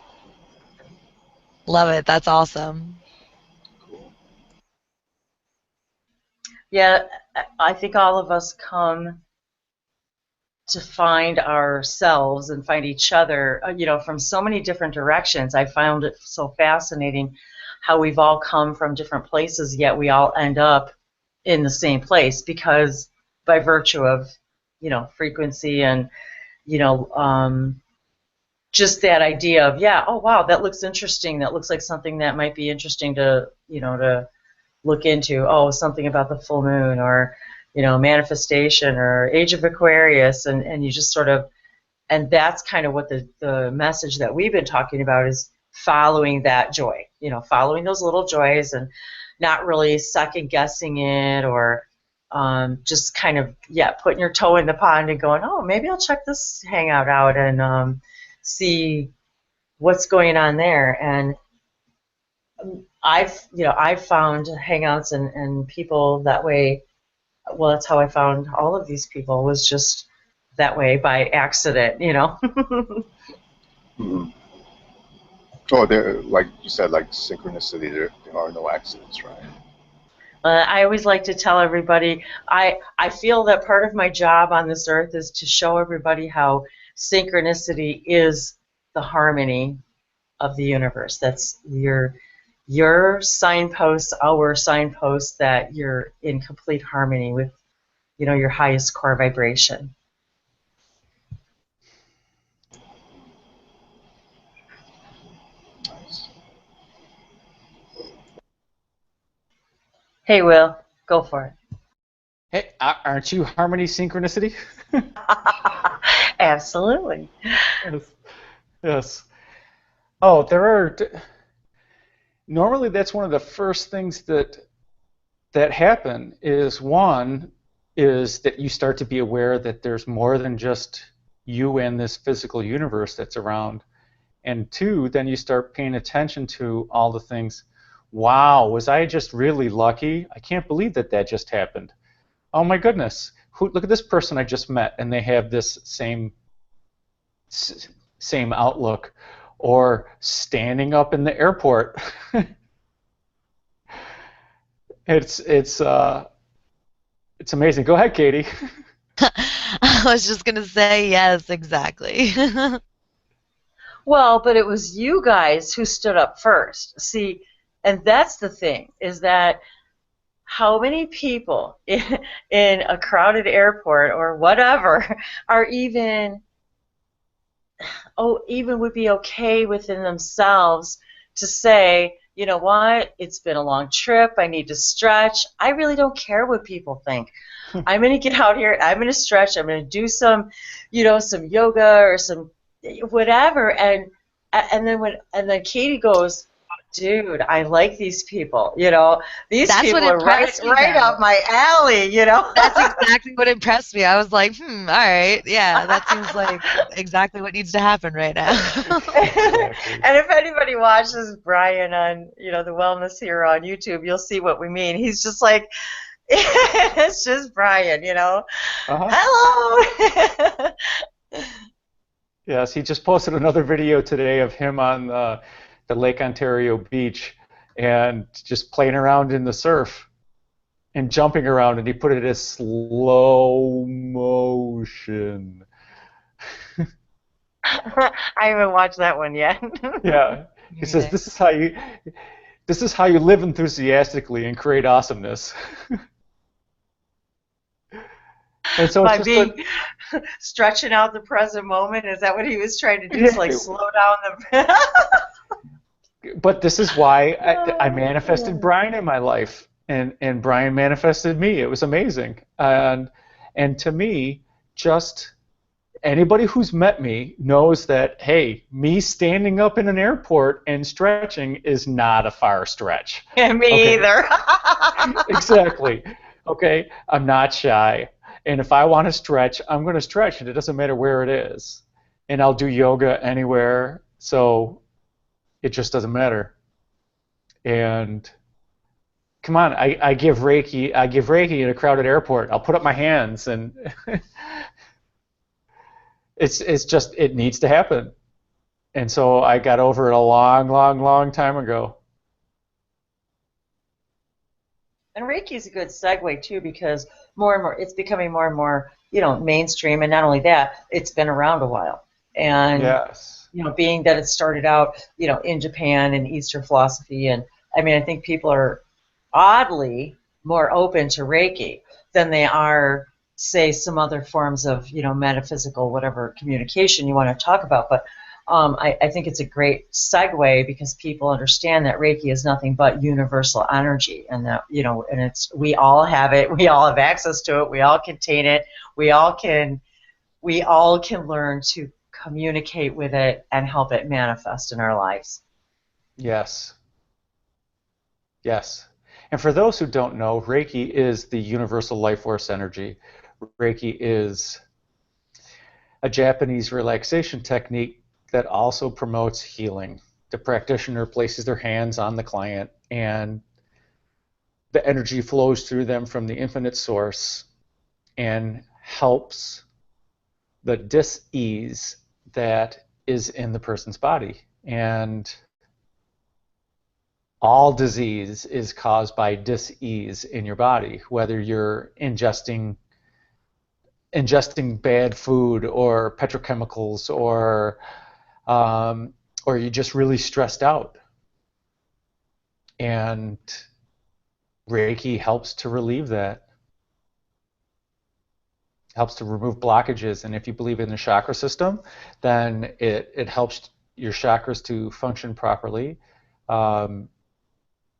Love it. That's awesome. Yeah, I think all of us come to find ourselves and find each other, from so many different directions. I found it so fascinating how we've all come from different places, yet we all end up in the same place, because by virtue of, frequency and, just that idea of, oh, wow, that looks interesting. That looks like something that might be interesting to look into. Oh, something about the full moon, or manifestation, or age of Aquarius, and you just sort of, and that's kind of what the message that we've been talking about is following that joy, following those little joys, and not really second guessing it, or just kind of, putting your toe in the pond and going, oh, maybe I'll check this hangout out and see what's going on there. And I've found hangouts and people that way. Well, that's how I found all of these people, was just that way by accident, Mm-hmm. Oh, there, like you said, like synchronicity. There are no accidents, right? I always like to tell everybody, I feel that part of my job on this earth is to show everybody how synchronicity is the harmony of the universe. That's your signpost, our signpost, that you're in complete harmony with, your highest core vibration. Nice. Hey, Will, go for it. Hey, aren't you harmony synchronicity? Absolutely. Yes. Yes. Oh, there are. Normally, that's one of the first things that happen. Is that you start to be aware that there's more than just you and this physical universe that's around, and two, then you start paying attention to all the things. Wow, was I just really lucky? I can't believe that just happened. Oh my goodness, look at this person I just met, and they have this same outlook. Or standing up in the airport. It's amazing. Go ahead, Katie. I was just going to say yes, exactly. Well, but it was you guys who stood up first. See, and that's the thing, is that how many people in a crowded airport or whatever are even would be okay within themselves to say, you know what, it's been a long trip, I need to stretch. I really don't care what people think. I'm going to get out here, I'm going to stretch, I'm going to do some, some yoga or some whatever. And then Katie goes, dude, I like these people, These That's people what are right up my alley, That's exactly what impressed me. I was like, all right, yeah, that seems like exactly what needs to happen right now. And if anybody watches Brian on, the Wellness Hero on YouTube, you'll see what we mean. He's just like, it's just Brian, Hello! Yes, he just posted another video today of him on the Lake Ontario beach and just playing around in the surf and jumping around, and he put it as slow motion. I haven't watched that one yet. Yeah, he says this is how you live enthusiastically and create awesomeness. And so by it's being stretching out the present moment, is that what he was trying to do? Yeah. Like slow down the. But this is why I manifested Brian in my life, and Brian manifested me. It was amazing, and to me, just anybody who's met me knows that, hey, me standing up in an airport and stretching is not a far stretch. Yeah, me either. Exactly. Okay, I'm not shy, and if I want to stretch, I'm going to stretch, and it doesn't matter where it is, and I'll do yoga anywhere. So. It just doesn't matter. And come on, I give Reiki in a crowded airport. I'll put up my hands, and it's just, it needs to happen. And so I got over it a long time ago. And Reiki is a good segue too, because more and more it's becoming more and more, mainstream, and not only that, it's been around a while. And yes. Being that it started out, in Japan and Eastern philosophy, and I mean, I think people are oddly more open to Reiki than they are, say, some other forms of, metaphysical, whatever communication you want to talk about. But I think it's a great segue, because people understand that Reiki is nothing but universal energy, and that, and we all have it, we all have access to it, we all contain it, we all can learn to communicate with it and help it manifest in our lives. Yes. Yes. And for those who don't know, Reiki is the universal life force energy. Reiki is a Japanese relaxation technique that also promotes healing. The practitioner places their hands on the client, and the energy flows through them from the infinite source and helps the dis-ease that is in the person's body. And all disease is caused by dis-ease in your body, whether you're ingesting bad food or petrochemicals, or you're just really stressed out. And Reiki helps to relieve that, helps to remove blockages. And if you believe in the chakra system, then it helps your chakras to function properly.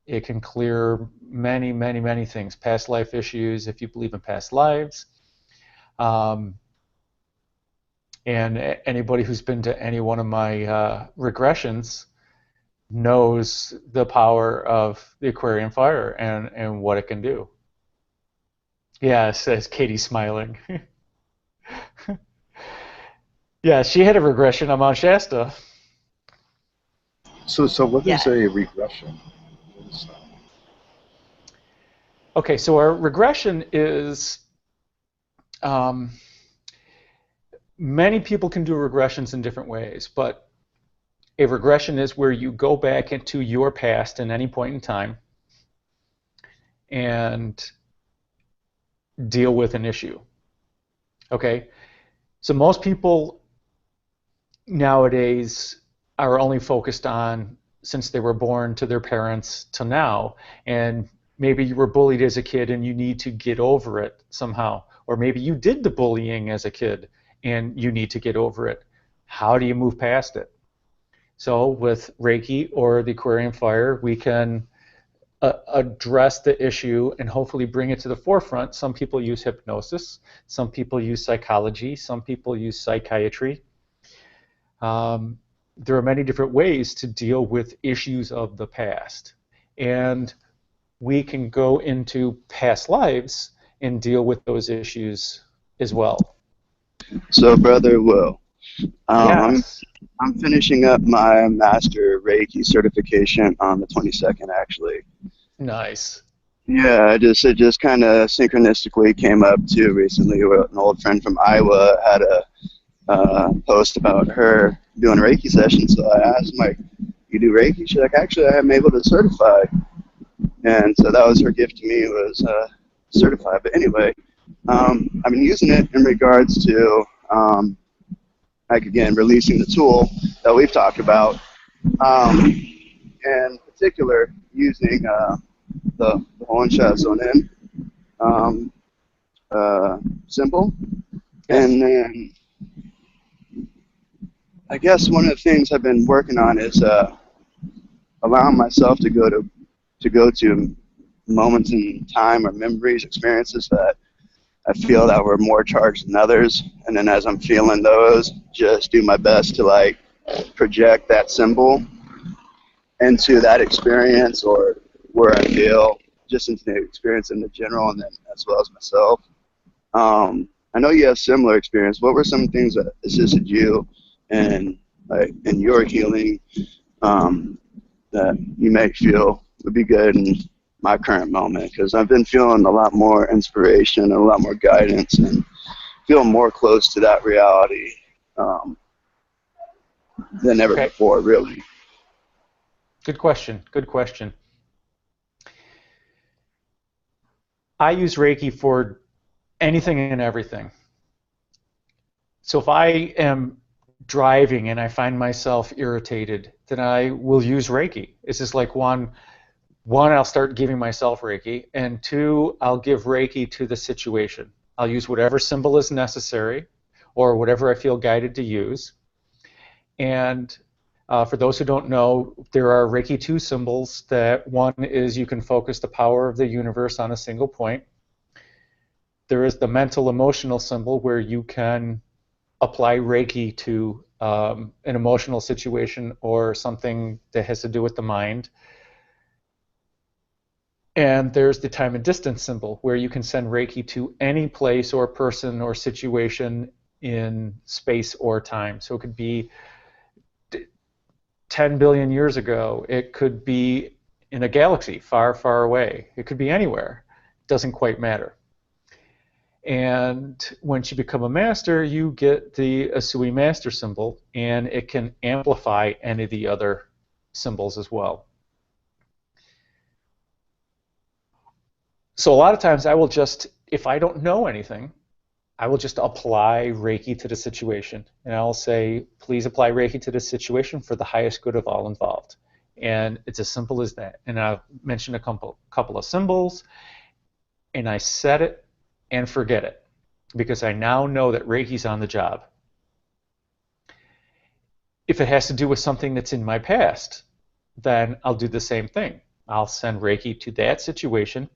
It can clear many, many, many things, past life issues, if you believe in past lives. And anybody who's been to any one of my regressions knows the power of the Aquarian Fire and what it can do. Yeah, says Katie, smiling. Yeah, she had a regression on Mount Shasta. So what is a regression? What is that? Okay, so our regression is, many people can do regressions in different ways, but a regression is where you go back into your past at any point in time and deal with an issue. Okay, so most people nowadays are only focused on since they were born to their parents to now, and maybe you were bullied as a kid and you need to get over it somehow, or maybe you did the bullying as a kid and you need to get over it. How do you move past it? So with Reiki or the Aquarian Fire, we can address the issue and hopefully bring it to the forefront. Some people use hypnosis, some people use psychology, some people use psychiatry. There are many different ways to deal with issues of the past. And we can go into past lives and deal with those issues as well. So, Brother Will, Yes. I'm finishing up my Master Reiki certification on the 22nd, actually. Nice. Yeah, it just kind of synchronistically came up too recently. Where an old friend from Iowa had a post about her doing a Reiki session, so I asked him, like, you do Reiki? She's like, actually, I'm able to certify. And so that was her gift to me, was certified. But anyway, I've been using it in regards to, like, again, releasing the tool that we've talked about. In particular, using the Honsha Zonin symbol. Yes. And then I guess one of the things I've been working on is allowing myself to go to moments in time or memories, experiences that I feel that were more charged than others. And then as I'm feeling those, just do my best to, like, project that symbol into that experience or where I feel, just into the experience in the general, and then as well as myself. I know you have similar experience. What were some things that assisted you in your healing that you may feel would be good in my current moment? Because I've been feeling a lot more inspiration and a lot more guidance and feel more close to that reality than ever before, really. Good question. Good question. I use Reiki for anything and everything. So if I am driving and I find myself irritated, then I will use Reiki. It's just like one, I'll start giving myself Reiki, and two, I'll give Reiki to the situation. I'll use whatever symbol is necessary or whatever I feel guided to use. And for those who don't know, there are Reiki 2 symbols. That one is you can focus the power of the universe on a single point. There is the mental emotional symbol where you can apply Reiki to an emotional situation or something that has to do with the mind. And there's the time and distance symbol, where you can send Reiki to any place or person or situation in space or time. So it could be 10 billion years ago. It could be in a galaxy far, far away. It could be anywhere. It doesn't quite matter. And once you become a master, you get the Usui master symbol, and it can amplify any of the other symbols as well. So a lot of times I will just, if I don't know anything, I will just apply Reiki to the situation. And I'll say, please apply Reiki to the situation for the highest good of all involved. And it's as simple as that. And I'll mention a couple of symbols, and I set it and forget it, because I now know that Reiki's on the job. If it has to do with something that's in my past, then I'll do the same thing. I'll send Reiki to that situation,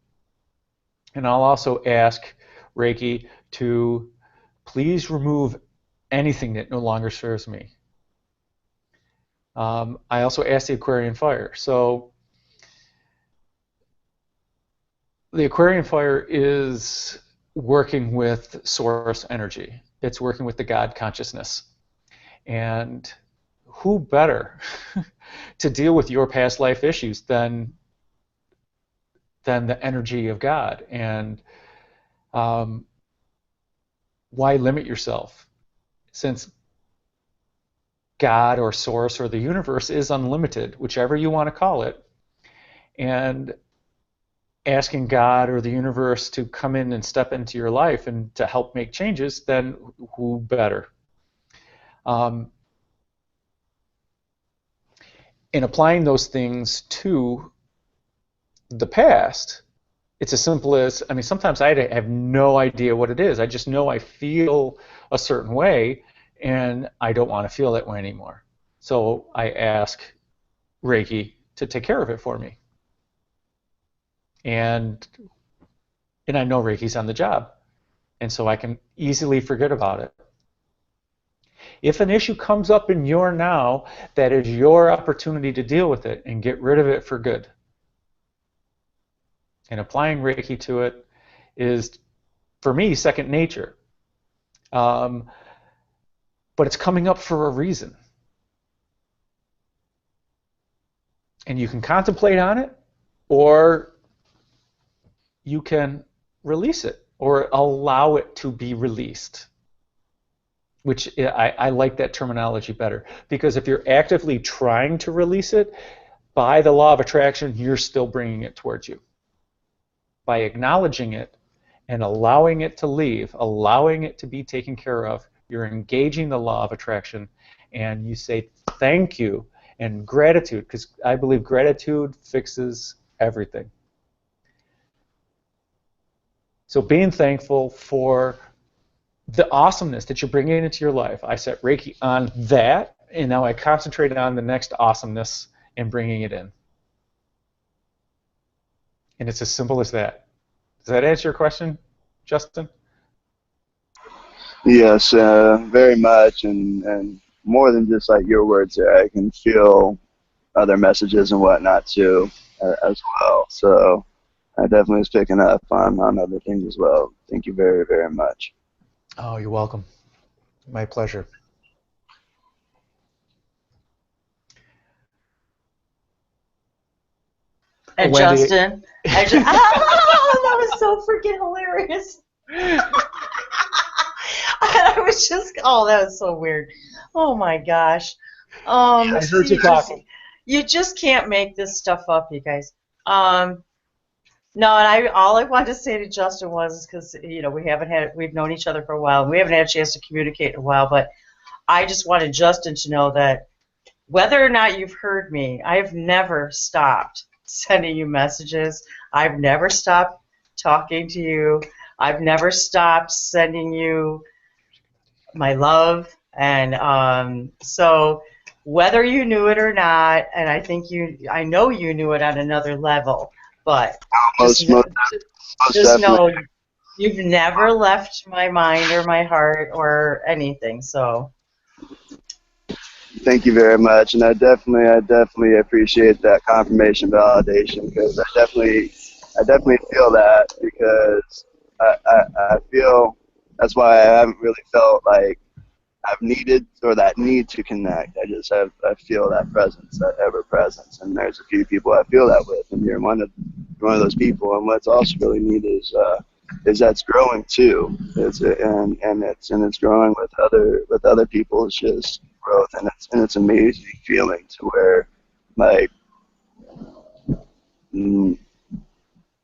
and I'll also ask Reiki to please remove anything that no longer serves me. I also ask the Aquarian Fire. So the Aquarian Fire is working with source energy. It's working with the God consciousness. And who better to deal with your past life issues than the energy of God? And why limit yourself, since God or source or the universe is unlimited, whichever you want to call it, and asking God or the universe to come in and step into your life and to help make changes, then who better? In applying those things to the past, it's as simple as, I mean, sometimes I have no idea what it is. I just know I feel a certain way, and I don't want to feel that way anymore. So I ask Reiki to take care of it for me. And I know Reiki's on the job, and so I can easily forget about it. If an issue comes up in your now, that is your opportunity to deal with it and get rid of it for good. And applying Reiki to it is, for me, second nature. But it's coming up for a reason. And you can contemplate on it, or you can release it, or allow it to be released. Which I like that terminology better, because if you're actively trying to release it, by the law of attraction, you're still bringing it towards you. By acknowledging it and allowing it to leave, allowing it to be taken care of, you're engaging the law of attraction, and you say thank you and gratitude, because I believe gratitude fixes everything. So being thankful for the awesomeness that you're bringing into your life. I set Reiki on that, and now I concentrate on the next awesomeness and bringing it in. And it's as simple as that. Does that answer your question, Justin? Yes, very much, and more than just like your words there. I can feel other messages and whatnot too, as well. So I definitely was picking up on other things as well. Thank you very, very much. Oh, you're welcome. My pleasure. And Wendy. Justin, that was so freaking hilarious. I was just, that was so weird. Oh my gosh. I heard you talking. You just can't make this stuff up, you guys. No, and all I wanted to say to Justin was, because we've known each other for a while, and we haven't had a chance to communicate in a while, but I just wanted Justin to know that whether or not you've heard me, I've never stopped sending you messages. I've never stopped talking to you. I've never stopped sending you my love, and so whether you knew it or not, and I know you knew it on another level. But just know you've never left my mind or my heart or anything. So thank you very much, and I definitely appreciate that confirmation, validation, because I definitely I definitely feel that because I feel that's why I haven't really felt like I've needed or that need to connect. I feel that presence, that ever presence, and there's a few people I feel that with, and you're one of those people. And what's also really neat is that's growing too. It's growing with other people. It's just growth, and it's amazing feeling to where like.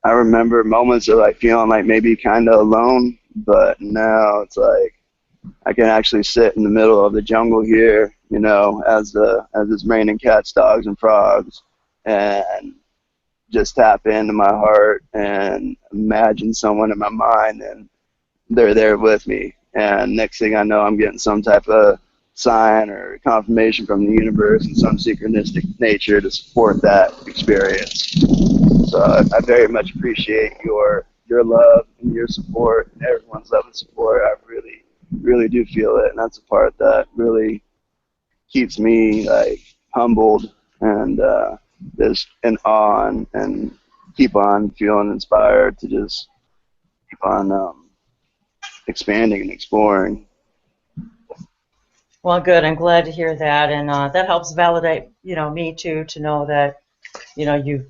I remember moments of like feeling like maybe kind of alone, but now it's like I can actually sit in the middle of the jungle here, you know, as it's raining cats, dogs, and frogs, and just tap into my heart and imagine someone in my mind, and they're there with me. And next thing I know, I'm getting some type of sign or confirmation from the universe in some synchronistic nature to support that experience. So I very much appreciate your love and your support and everyone's love and support. I really do feel it, and that's a part that really keeps me like humbled and just in awe and keep on feeling inspired to just keep on expanding and exploring. Well, good. I'm glad to hear that, and that helps validate, me too, to know that, you've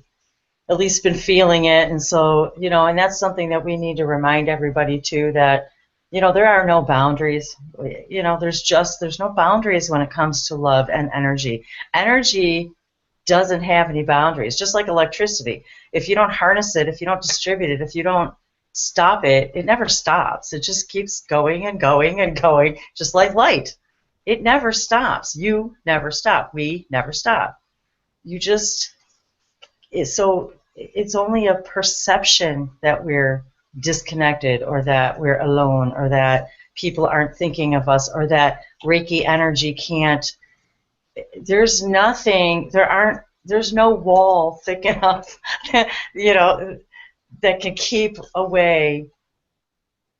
at least been feeling it, and so, and that's something that we need to remind everybody too, that, there are no boundaries. There's no boundaries when it comes to love and energy. Energy doesn't have any boundaries, just like electricity. If you don't harness it, if you don't distribute it, if you don't stop it, it never stops. It just keeps going and going and going, just like light. It never stops. You never stop. We never stop. So it's only a perception that we're disconnected, or that we're alone, or that people aren't thinking of us, or that Reiki energy can't. There's no wall thick enough, that can keep away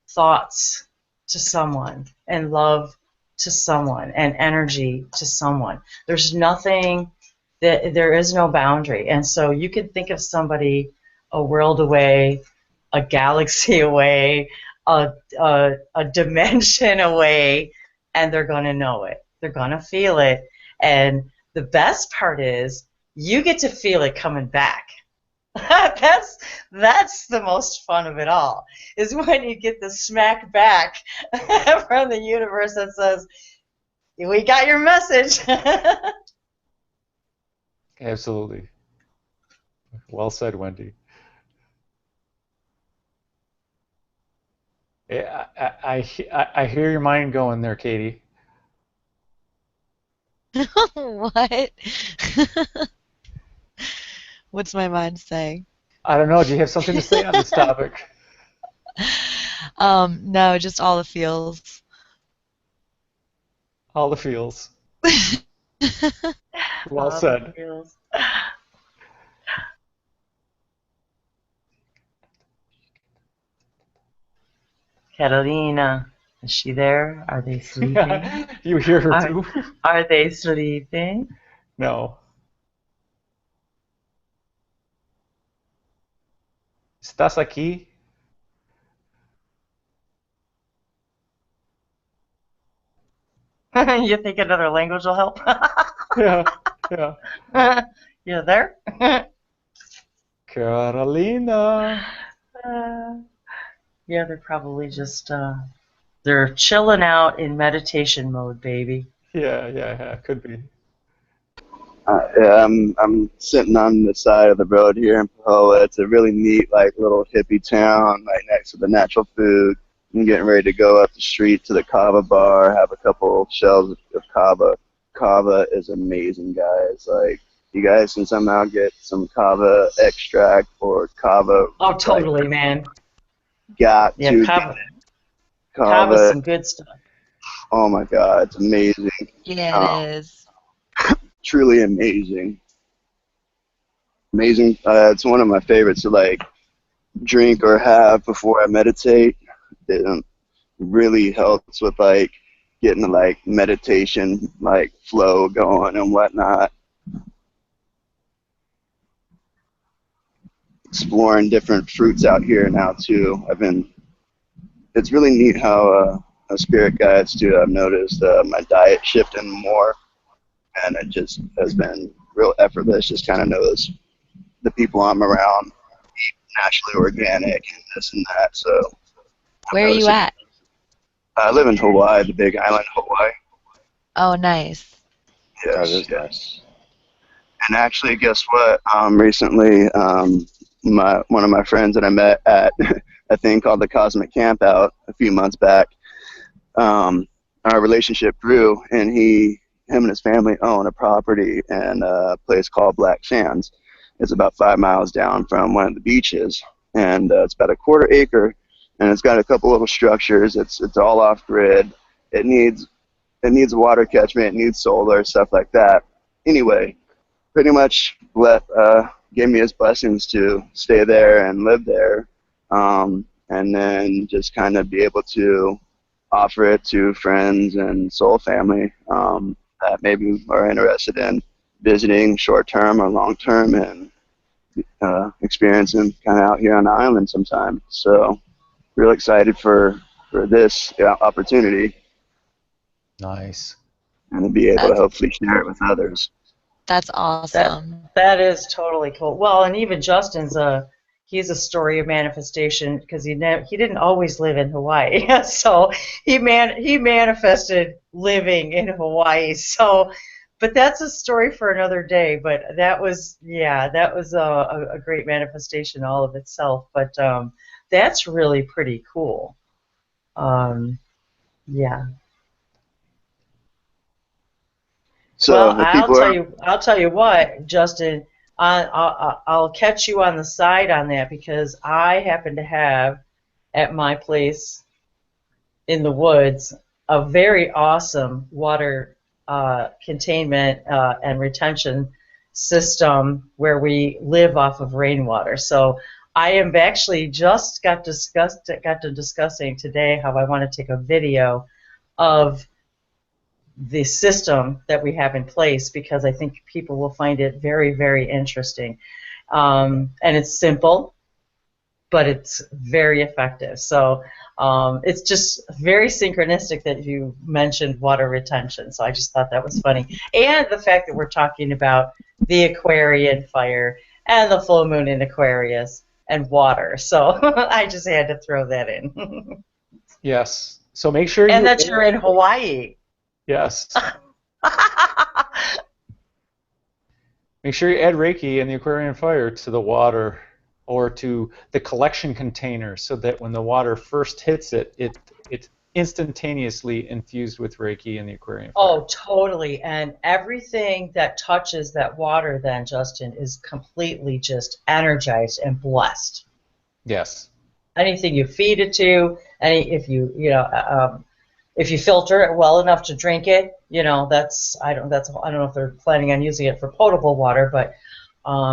thoughts to someone, and love to someone, and energy to someone. There is no boundary. And so you can think of somebody a world away, a galaxy away, a dimension away, and they're going to know it. They're going to feel it. And the best part is you get to feel it coming back. That's the most fun of it all, is when you get the smack back from the universe that says, we got your message. Absolutely. Well said, Wendy. I hear your mind going there, Katie. What? What's my mind saying? I don't know. Do you have something to say on this topic? No, just all the feels. All the feels. Well said. Catalina, is she there? Are they sleeping? You hear her too? Are they sleeping? No. ¿Estás aquí? You think another language will help? Yeah. You there? Carolina. Yeah, they're probably just, they're chilling out in meditation mode, baby. Yeah, could be. Yeah, I'm sitting on the side of the road here in Pahoa. It's a really neat, like, little hippie town right next to the natural food. I'm getting ready to go up the street to the kava bar, have a couple shells of kava. Kava is amazing, guys. Like, you guys can somehow get some kava extract or kava. Oh, totally, man. Got Yeah, to kava. get it. Kava's some good stuff. Oh my God, it's amazing. Yeah, it is. Truly amazing. Amazing. It's one of my favorites to like drink or have before I meditate. It really helps with like getting the like meditation like flow going and whatnot. exploring different fruits out here now too. It's really neat how spirit guides too. I've noticed my diet shifting more, and it just has been real effortless. Just kind of notice the people I'm around eat naturally organic and this and that. So Where are you at? I live in Hawaii, the big island of Hawaii. Oh, nice. Yes, That is yes. nice. And actually, guess what? Recently, one of my friends that I met at a thing called the Cosmic Campout a few months back, our relationship grew, and him and his family own a property in a place called Black Sands. It's about 5 miles down from one of the beaches, and it's about a quarter acre, and it's got a couple little structures. It's all off grid. It needs water catchment. It needs solar, stuff like that. Anyway, pretty much gave me his blessings to stay there and live there, and then just kind of be able to offer it to friends and soul family that maybe are interested in visiting short-term or long-term and experiencing kind of out here on the island sometime. So real excited for this opportunity Nice. and to be able to hopefully share it with others. That's awesome. That is totally cool. Well, and even Justin's he's a story of manifestation because he didn't always live in Hawaii, so he manifested living in Hawaii. So, but that's a story for another day. But that was a great manifestation all of itself. But that's really pretty cool. Yeah. So well, I'll tell you what, Justin. I'll catch you on the side on that because I happen to have at my place in the woods a very awesome water containment and retention system where we live off of rainwater. So I am actually just got to discussing today how I want to take a video of the system that we have in place because I think people will find it very, very interesting. And it's simple, but it's very effective. So it's just very synchronistic that you mentioned water retention. So I just thought that was funny. And the fact that we're talking about the Aquarian Fire and the full moon in Aquarius and water. So I just had to throw that in. Yes. So make sure and that you're in Hawaii. Yes. Make sure you add Reiki and the Aquarian Fire to the water or to the collection container so that when the water first hits it, it's instantaneously infused with Reiki and the Aquarian Fire. Oh, totally. And everything that touches that water then, Justin, is completely just energized and blessed. Yes. Anything you feed it to, if you filter it well enough to drink it, I don't know if they're planning on using it for potable water, but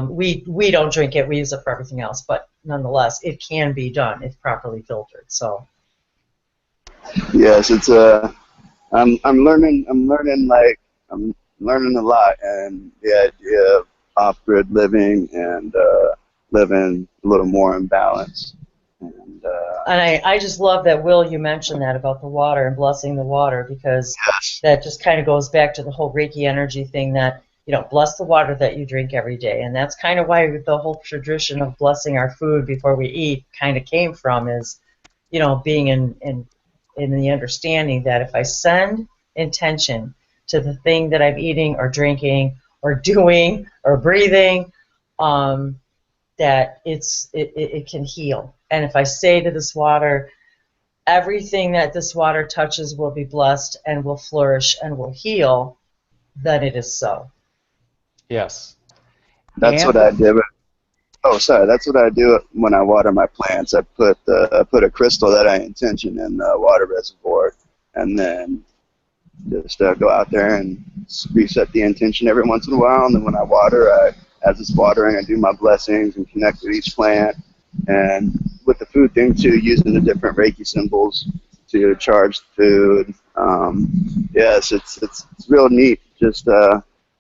we don't drink it. We use it for everything else, but nonetheless, it can be done if properly filtered. So. Yes, it's I'm learning a lot, and the idea of off-grid living and living a little more in balance. And I just love that, Will, you mentioned that about the water and blessing the water because that just kind of goes back to the whole Reiki energy thing that, bless the water that you drink every day. And that's kind of why the whole tradition of blessing our food before we eat kind of came from is, being in the understanding that if I send intention to the thing that I'm eating or drinking or doing or breathing, that it can heal. And if I say to this water, everything that this water touches will be blessed and will flourish and will heal, then it is so. Yes. That's what I did. That's what I do when I water my plants. I put a crystal that I intention in the water reservoir, and then just go out there and reset the intention every once in a while. And then when I water, as it's watering, I do my blessings and connect with each plant. And with the food thing too, using the different Reiki symbols to charge the food. Yes, it's real neat just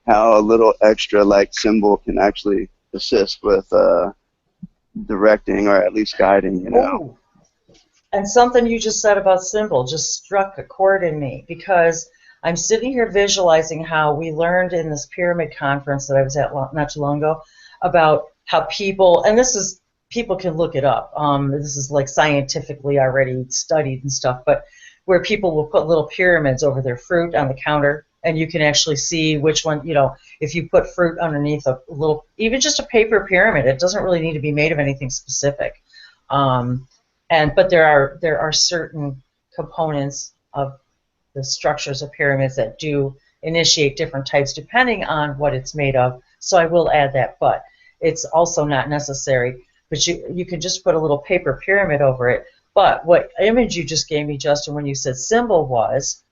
how a little extra symbol can actually assist with directing or at least guiding, you know. Oh, and something you just said about symbol just struck a chord in me, because I'm sitting here visualizing how we learned in this pyramid conference that I was at not too long ago about how people, and this is, people can look it up. This is like scientifically already studied and stuff, but where people will put little pyramids over their fruit on the counter, and you can actually see which one, you know, if you put fruit underneath a little, even just a paper pyramid, it doesn't really need to be made of anything specific. But there are certain components of the structures of pyramids that do initiate different types depending on what it's made of. So I will add that, but it's also not necessary. But you can just put a little paper pyramid over it. But what image you just gave me, Justin, when you said symbol was,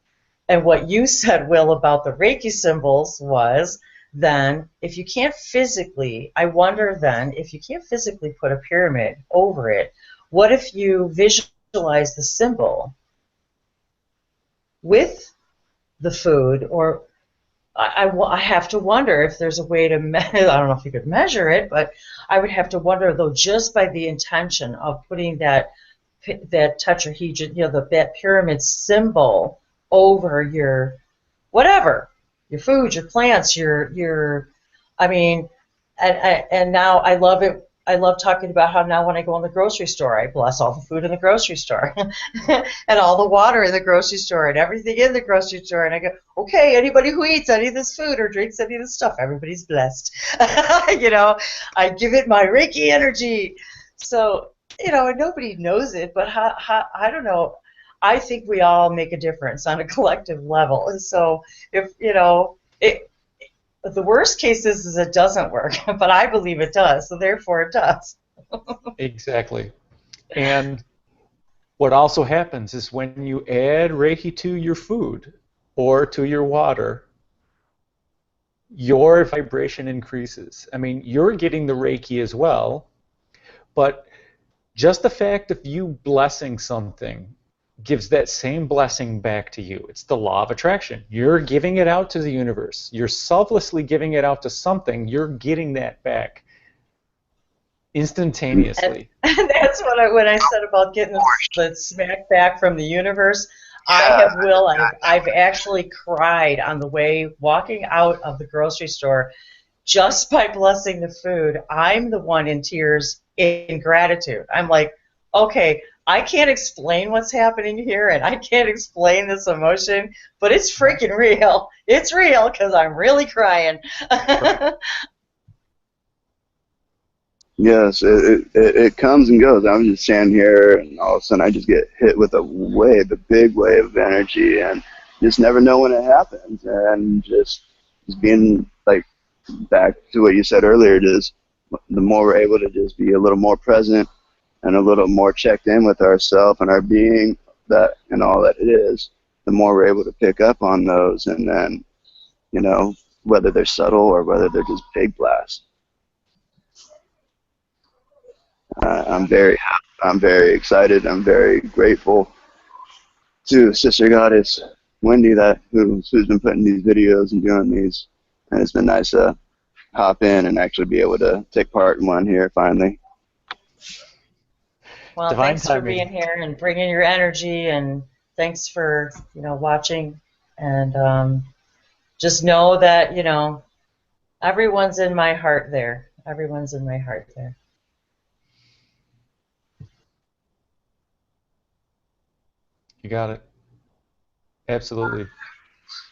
and what you said, Will, about the Reiki symbols was, then if you can't physically, I wonder then, if you can't physically put a pyramid over it, what if you visualize the symbol with the food? Or I have to wonder if there's a way to I don't know if you could measure it, but I would have to wonder, though, just by the intention of putting that tetrahedron, you know, that pyramid symbol over your whatever, your food, your plants, your I mean, and now I love it. I love talking about how now when I go in the grocery store, I bless all the food in the grocery store and all the water in the grocery store and everything in the grocery store. And I go, okay, anybody who eats any of this food or drinks any of this stuff, everybody's blessed. You know, I give it my Reiki energy. So, you know, and nobody knows it, but I don't know. I think we all make a difference on a collective level. And so if, you know, the worst case is it doesn't work, but I believe it does, so therefore it does. Exactly. And what also happens is when you add Reiki to your food or to your water, your vibration increases. I mean, you're getting the Reiki as well, but just the fact of you blessing something gives that same blessing back to you. It's the law of attraction. You're giving it out to the universe. You're selflessly giving it out to something. You're getting that back instantaneously. And that's what when I said about getting the smack back from the universe. I've actually cried on the way walking out of the grocery store just by blessing the food. I'm the one in tears in gratitude. I'm like, okay, I can't explain what's happening here, and I can't explain this emotion, but it's freaking real. It's real because I'm really crying. Yes, it comes and goes. I'm just standing here, and all of a sudden I just get hit with a big wave of energy, and just never know when it happens. And just being like, back to what you said earlier, just the more we're able to just be a little more present and a little more checked in with ourselves and our being, that and all that it is, the more we're able to pick up on those, and then, you know, whether they're subtle or whether they're just big blasts. I'm very excited. I'm very grateful to Sister Goddess Wendy who's been putting these videos and doing these, and it's been nice to hop in and actually be able to take part in one here finally. Well, Divine thanks timing. for being here and bringing your energy, and thanks for, you know, watching, and just know that, you know, everyone's in my heart there. Everyone's in my heart there. You got it. Absolutely.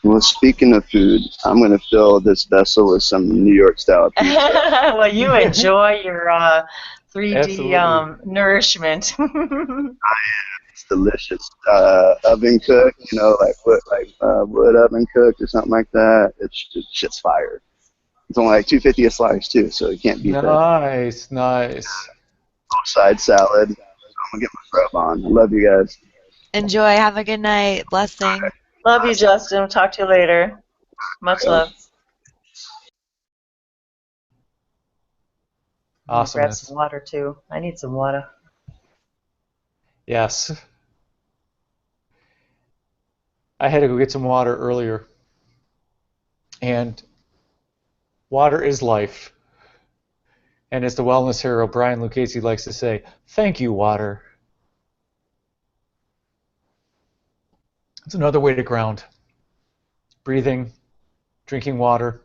Well, speaking of food, I'm going to fill this vessel with some New York style pizza. Well, you enjoy your 3D Absolutely. nourishment. It's delicious. Oven cooked, you know, like wood oven cooked or something like that. It's shit's fire. It's only like $2.50 a slice too, so you can't beat that. Nice, nice. Side salad. I'm gonna get my grub on. I love you guys. Enjoy. Have a good night. Blessing. Love you, Justin. Talk to you later. Much love. I'm gonna grab Awesomeness. some water too. I need some water. Yes. I had to go get some water earlier. And water is life. And as the wellness hero Brian Lucchese likes to say, thank you, water. It's another way to ground. Breathing, drinking water.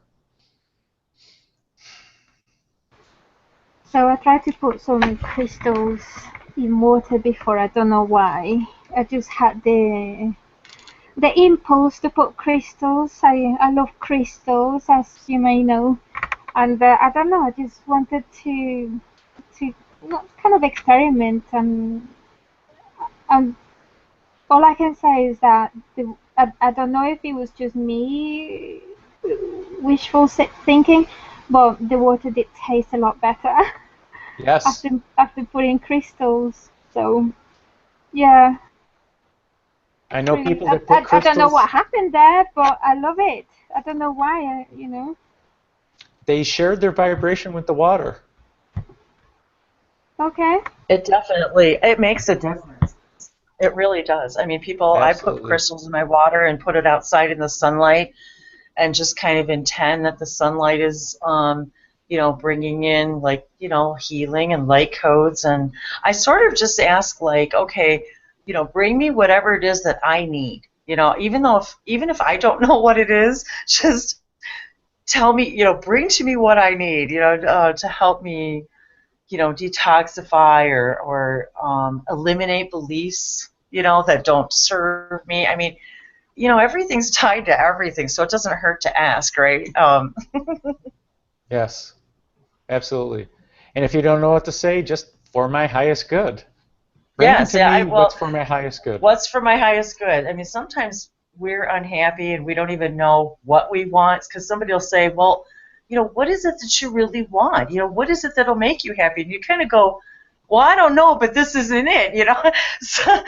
So I tried to put some crystals in water before. I don't know why. I just had the impulse to put crystals. I love crystals, as you may know, and I don't know. I just wanted to not kind of experiment, and all I can say is that I don't know if it was just me wishful thinking, but the water did taste a lot better Yes. after putting crystals. So yeah. I know Really, people that put I don't know crystals. what happened there, but I love it. I don't know why, They shared their vibration with the water. Okay. It makes a difference. It really does. I mean, I put Absolutely. crystals in my water and put it outside in the sunlight and just kind of intend that the sunlight is, bringing in like, healing and light codes. And I sort of just ask like, okay, bring me whatever it is that I need. Even if I don't know what it is, just tell me, bring to me what I need, to help me, detoxify or eliminate beliefs, that don't serve me. I mean, everything's tied to everything, so it doesn't hurt to ask, right? Yes, absolutely. And if you don't know what to say, just for my highest good. Bring Yes, to me what's for my highest good. What's for my highest good? I mean, sometimes we're unhappy and we don't even know what we want because somebody will say, well, what is it that you really want? What is it that'll make you happy? And you kind of go, well, I don't know, but this isn't it, so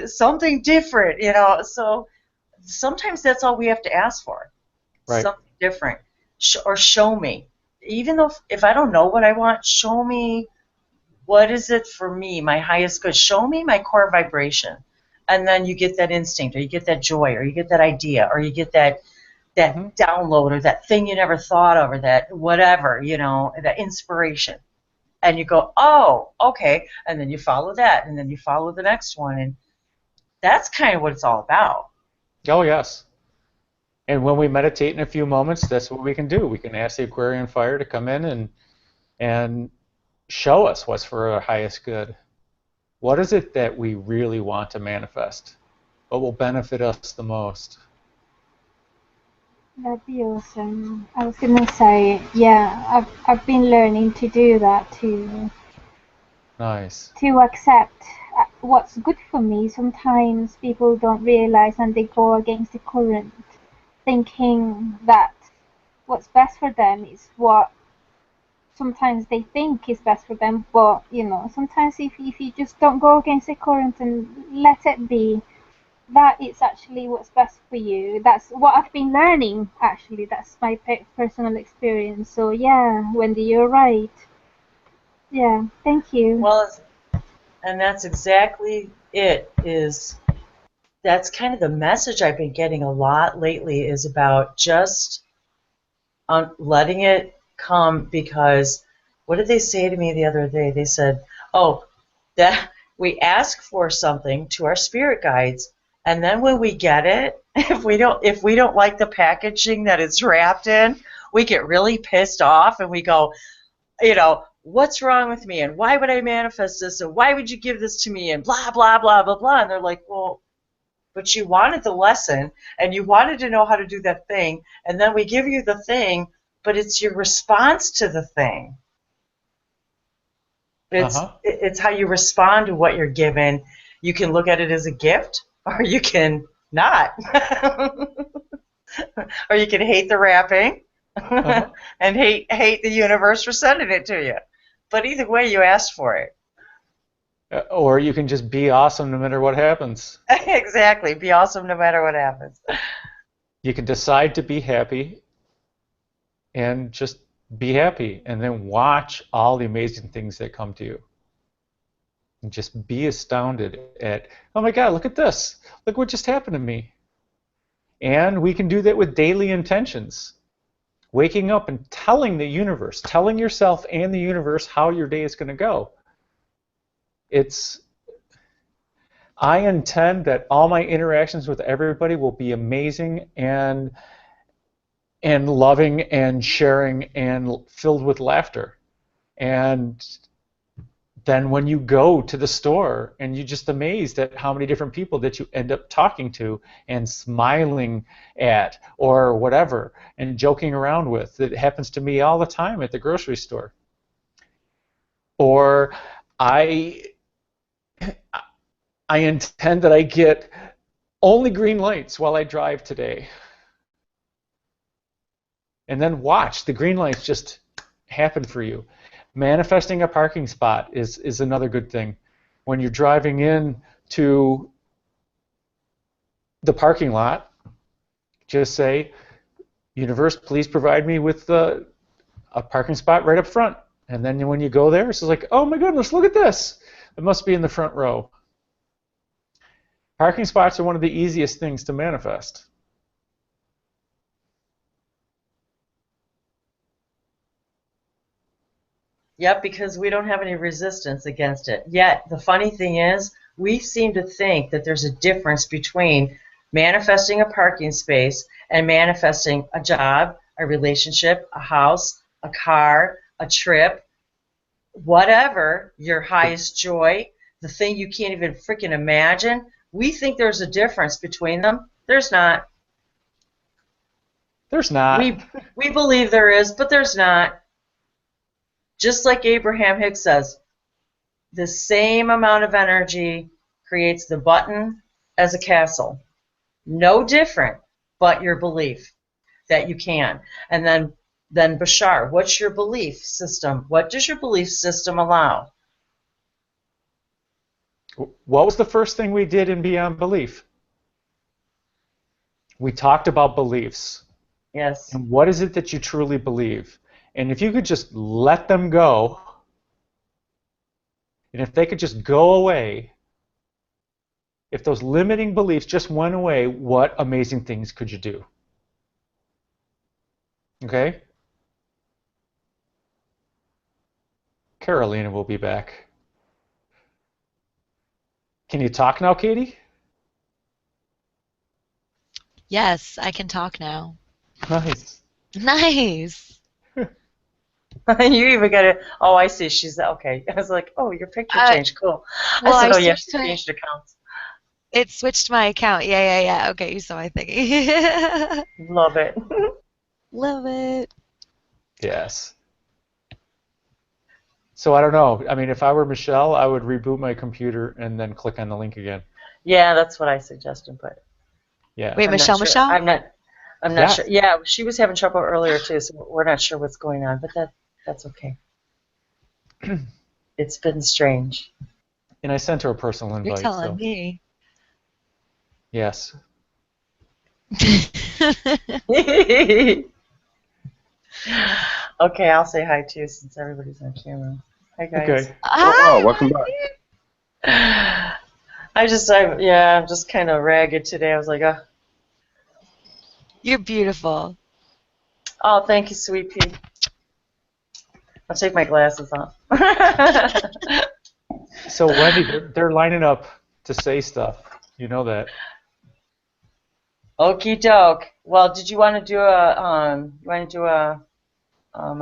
something different, So sometimes that's all we have to ask for, Right. something different, or show me. Even though if I don't know what I want, show me what is it for me, my highest good. Show me my core vibration, and then you get that instinct, or you get that joy, or you get that idea, or you get that download, or that thing you never thought of, or that whatever, that inspiration. And you go, oh, okay, and then you follow that, and then you follow the next one, and that's kind of what it's all about. Oh, yes. And when we meditate in a few moments, that's what we can do. We can ask the Aquarian Fire to come in and show us what's for our highest good. What is it that we really want to manifest? What will benefit us the most? That'd be awesome. I was gonna say, yeah, I've been learning to do that Nice. to accept what's good for me. Sometimes people don't realize and they go against the current, thinking that what's best for them is what sometimes they think is best for them. But sometimes if you just don't go against the current and let it be, that is actually what's best for you. That's what I've been learning, actually. That's my personal experience. So yeah, Wendy, you're right. Yeah, thank you. Well, and that's exactly it. That's kind of the message I've been getting a lot lately, is about just letting it come. Because what did they say to me the other day? They said, oh, that we ask for something to our spirit guides, and then when we get it, if we don't like the packaging that it's wrapped in, we get really pissed off and we go, what's wrong with me, and why would I manifest this, and why would you give this to me, and blah blah blah blah blah. And they're like, well, but you wanted the lesson and you wanted to know how to do that thing, and then we give you the thing, but it's your response to the thing. It's how you respond to what you're given. You can look at it as a gift, or you can not. Or you can hate the wrapping and hate the universe for sending it to you. But either way, you asked for it. Or you can just be awesome no matter what happens. Exactly. Be awesome no matter what happens. You can decide to be happy and just be happy, and then watch all the amazing things that come to you. And just be astounded at, oh my God, look at this. Look what just happened to me. And we can do that with daily intentions. waking up and telling the universe, telling yourself and the universe how your day is going to go. I intend that all my interactions with everybody will be amazing and loving and sharing and filled with laughter. And then when you go to the store and you're just amazed at how many different people that you end up talking to and smiling at or whatever and joking around with. It happens to me all the time at the grocery store. Or I intend that I get only green lights while I drive today. And then watch the green lights just happen for you. Manifesting a parking spot is another good thing. When you're driving in to the parking lot, just say, universe, please provide me with a parking spot right up front. And then when you go there, it's like, oh my goodness, look at this. It must be in the front row. Parking spots are one of the easiest things to manifest. Yep, because we don't have any resistance against it. Yet, the funny thing is, we seem to think that there's a difference between manifesting a parking space and manifesting a job, a relationship, a house, a car, a trip, whatever, your highest joy, the thing you can't even freaking imagine. We think there's a difference between them. There's not. There's not. We believe there is, but there's not. Just like Abraham Hicks says, the same amount of energy creates the button as a castle. No different, but your belief that you can. And then Bashar, what's your belief system? What does your belief system allow? What was the first thing we did in Beyond Belief? We talked about beliefs. Yes. And what is it that you truly believe? And if you could just let them go, and if they could just go away, if those limiting beliefs just went away, what amazing things could you do? Okay? Carolina will be back. Can you talk now, Katie? Yes, I can talk now. Nice. Nice. You even got it. Oh, I see. She's okay. I was like, oh, your picture changed. Cool. Well, I said, oh, I yes, switched you changed accounts. It switched my account. Yeah. Okay, you saw my thingy. Love it. Love it. Yes. So I don't know. I mean, if I were Michelle, I would reboot my computer and then click on the link again. Yeah, that's what I suggested. But yeah. Wait, Michelle? I'm not sure. Yeah, she was having trouble earlier too, so we're not sure what's going on. But that's okay. It's been strange. And I sent her a personal invite. You're telling so. me. Yes. Okay, I'll say hi too since everybody's on camera. Hi guys. Okay. Oh, welcome back. I'm just kind of ragged today. I was like, oh. You're beautiful. Oh, thank you, sweet pea. I'll take my glasses off. So Wendy, they're lining up to say stuff. You know that. Okie doke. Well, did you want to do a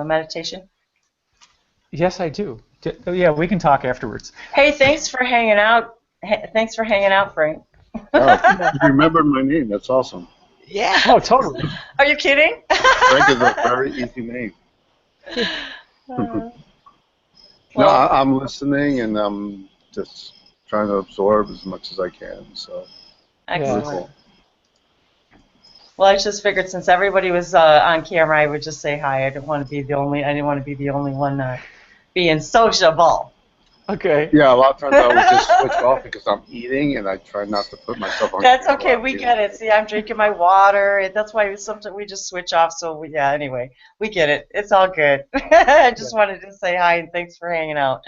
meditation? Yes, I do. Yeah, we can talk afterwards. Hey, thanks for hanging out. Thanks for hanging out, Frank. Oh, you remembered my name. That's awesome. Yeah. Oh, totally. Are you kidding? Frank is a very easy name. No, I'm listening and I'm just trying to absorb as much as I can. So Excellent. cool. Well, I just figured since everybody was on camera, I would just say hi. I didn't want to be the only one being sociable. Okay. Yeah, a lot of times I would just switch off because I'm eating and I try not to put myself on. That's okay. We get it. See, I'm drinking my water. That's why sometimes we just switch off. So anyway, we get it. It's all good. I just wanted to say hi and thanks for hanging out.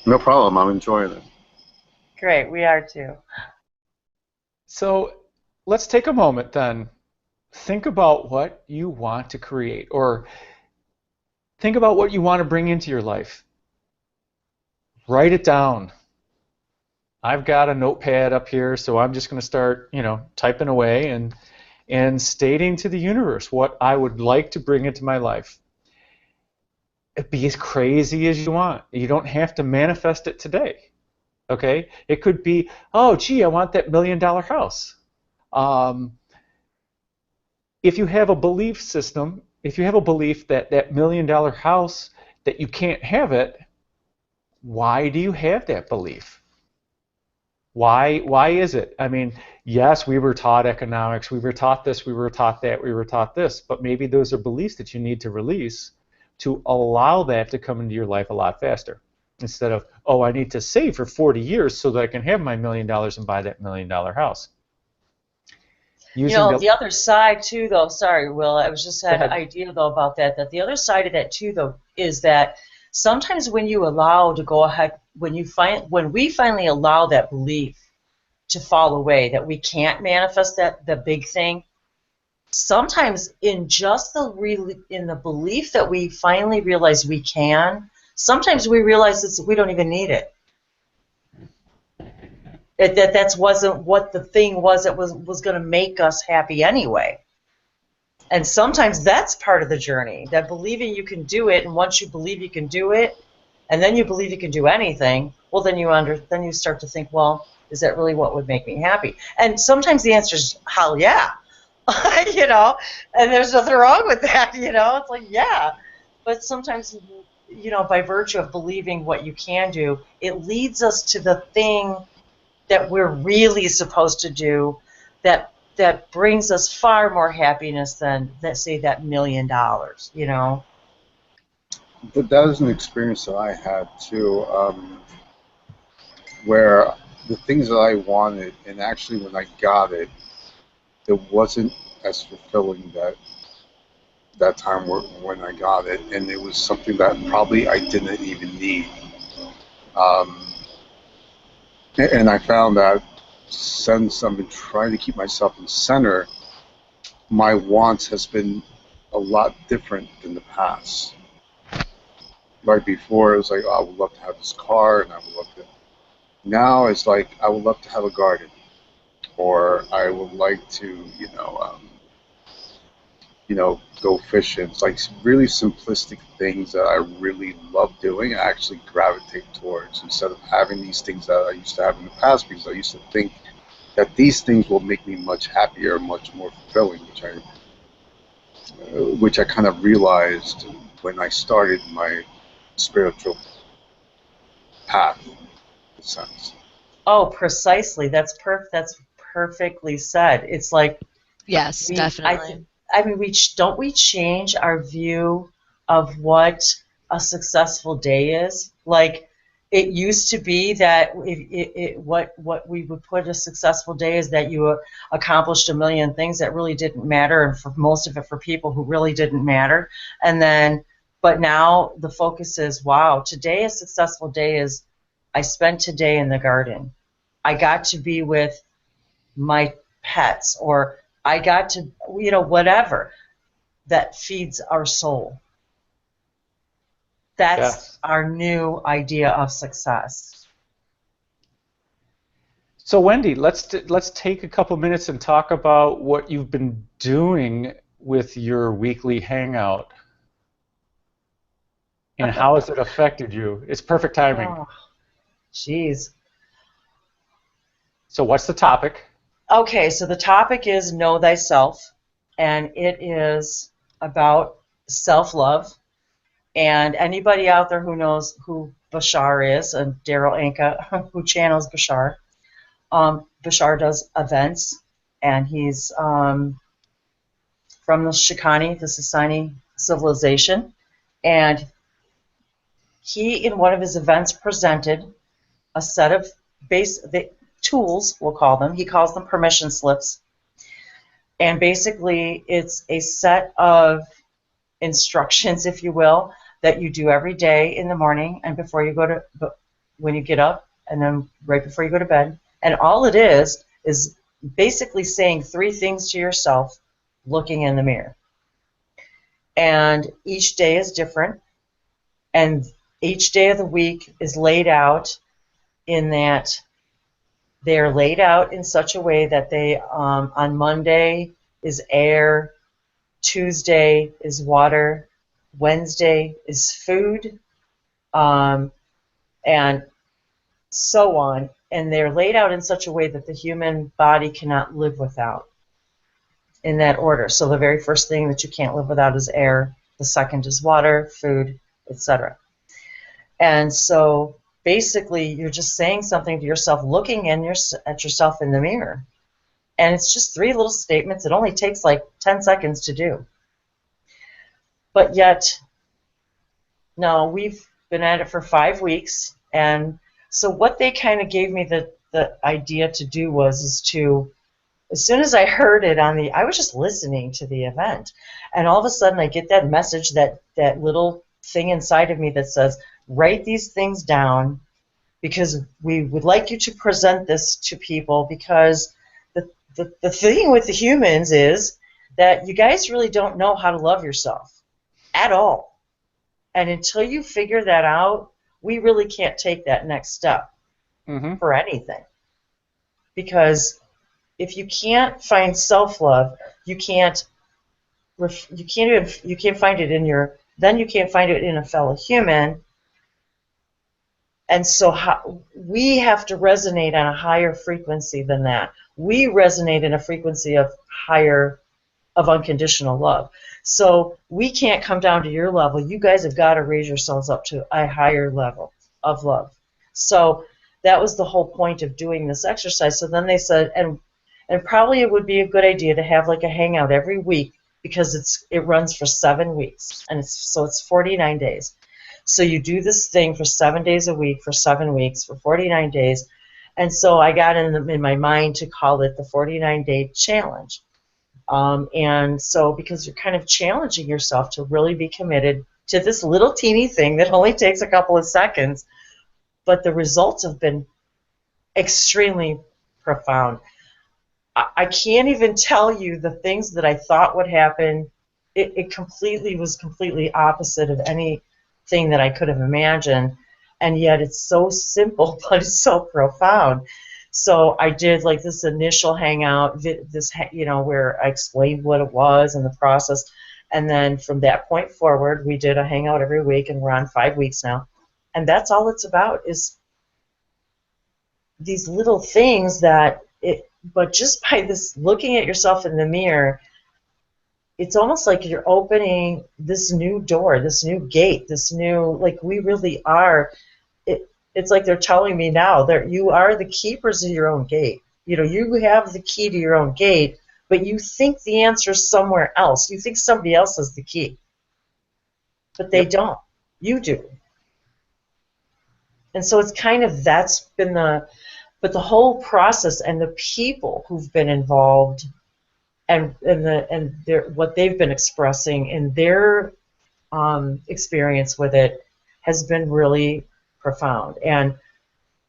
No problem. I'm enjoying it. Great. We are too. So let's take a moment then think about what you want to create, or think about what you want to bring into your life. Write it down. I've got a notepad up here, so I'm just going to start, typing away and stating to the universe what I would like to bring into my life. Be as crazy as you want. You don't have to manifest it today. Okay? It could be, oh, gee, I want that $1 million house. If you have a belief system, if you have a belief that that $1 million house, that you can't have it, why do you have that belief? Why is it? I mean, yes, we were taught economics, we were taught this, we were taught that, we were taught this, but maybe those are beliefs that you need to release to allow that to come into your life a lot faster. Instead of, oh, I need to save for 40 years so that I can have my $1 million and buy that $1 million house. The other side too, though, sorry, Will, I was just had an idea though about that the other side of that too, though, is that sometimes when you allow to go ahead, when we finally allow that belief to fall away, that we can't manifest the big thing, sometimes in the belief that we finally realize we can, sometimes we realize we don't even need it. That wasn't what the thing was that was going to make us happy anyway. And sometimes that's part of the journey, that believing you can do it, and once you believe you can do it, and then you believe you can do anything, well, then you start to think, well, is that really what would make me happy? And sometimes the answer is, hell yeah. And there's nothing wrong with that, It's like, yeah. But sometimes, by virtue of believing what you can do, it leads us to the thing that we're really supposed to do that brings us far more happiness than, let's say, that $1 million, But that was an experience that I had too, where the things that I wanted, and actually when I got it, it wasn't as fulfilling that time when I got it, and it was something that probably I didn't even need. And I found that since I've been trying to keep myself in center, my wants has been a lot different than the past. Right before, it was like, oh, I would love to have this car, and I would love to. Now it's like, I would love to have a garden, or I would like to, go fishing. It's like really simplistic things that I really love doing. I actually gravitate towards, instead of having these things that I used to have in the past, because I used to think that these things will make me much happier, much more fulfilling, which I kind of realized when I started my spiritual path, in a sense. Oh, precisely. That's perfectly said. It's like, Yes, definitely. Don't we change our view of what a successful day is? Like, it used to be that what we would put a successful day is that you accomplished 1 million things that really didn't matter, and for most of it for people who really didn't matter. But now the focus is, wow, today a successful day is I spent today in the garden. I got to be with my pets, or I got to, whatever that feeds our soul. That's our new idea of success. So Wendy, let's take a couple minutes and talk about what you've been doing with your weekly hangout, and how has it affected you? It's perfect timing. Oh, jeez. So what's the topic? Okay, so the topic is Know Thyself, and it is about self-love. And anybody out there who knows who Bashar is, and Daryl Anka, who channels Bashar, Bashar does events, and he's from the Shikani, the Sasani civilization, and he, in one of his events, presented a set of tools, we'll call them. He calls them permission slips. And basically, it's a set of instructions, if you will, that you do every day in the morning and before you when you get up, and then right before you go to bed. And all it is basically saying 3 things to yourself looking in the mirror. And each day is different, and each day of the week is laid out in that they're laid out in such a way that they, on Monday is air, Tuesday is water, Wednesday is food, and so on. And they're laid out in such a way that the human body cannot live without, in that order. So the very first thing that you can't live without is air, the second is water, food, etc. And so basically you're just saying something to yourself, looking at yourself in the mirror. And it's just 3 little statements. It only takes like 10 seconds to do. But yet, no, we've been at it for 5 weeks. And so what they kind of gave me the idea to do is to, as soon as I heard it I was just listening to the event. And all of a sudden I get that message, that little thing inside of me that says, write these things down, because we would like you to present this to people, because the thing with the humans is that you guys really don't know how to love yourself at all. And until you figure that out, we really can't take that next step for anything. Because if you can't find self-love, you can't find it in you can't find it in a fellow human. And so we have to resonate on a higher frequency than that. We resonate in a frequency of unconditional love. So we can't come down to your level. You guys have got to raise yourselves up to a higher level of love. So that was the whole point of doing this exercise. So then they said, and probably it would be a good idea to have like a hangout every week, because it runs for 7 weeks, and it's 49 days. So you do this thing for 7 days a week for 7 weeks for 49 days. And so I got in my mind to call it the 49-day challenge. And so because you're kind of challenging yourself to really be committed to this little teeny thing that only takes a couple of seconds, but the results have been extremely profound. I can't even tell you the things that I thought would happen. It was completely opposite of anything that I could have imagined, and yet it's so simple, but it's so profound. So I did like this initial hangout, where I explained what it was and the process, and then from that point forward, we did a hangout every week, and we're on 5 weeks now, and that's all it's about, is these little things but just by this looking at yourself in the mirror, it's almost like you're opening this new door, this new gate, this new, like we really are. It's like they're telling me now that you are the keepers of your own gate. You have the key to your own gate, but you think the answer is somewhere else. You think somebody else has the key, but they don't. You do. And so it's kind of, that's been but the whole process and the people who've been involved and what they've been expressing in their experience with it has been really profound. And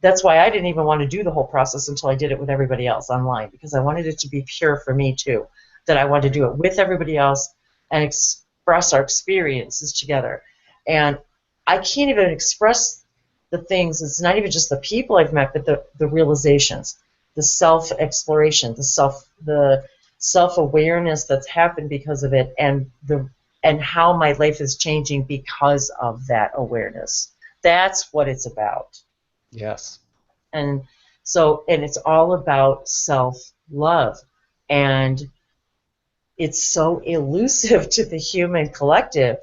that's why I didn't even want to do the whole process until I did it with everybody else online, because I wanted it to be pure for me too, that I wanted to do it with everybody else and express our experiences together. And I can't even express the things. It's not even just the people I've met, but the realizations, the self-exploration, the self-awareness that's happened because of it, and how my life is changing because of that awareness. That's what it's about. Yes. And it's all about self-love, and it's so elusive to the human collective.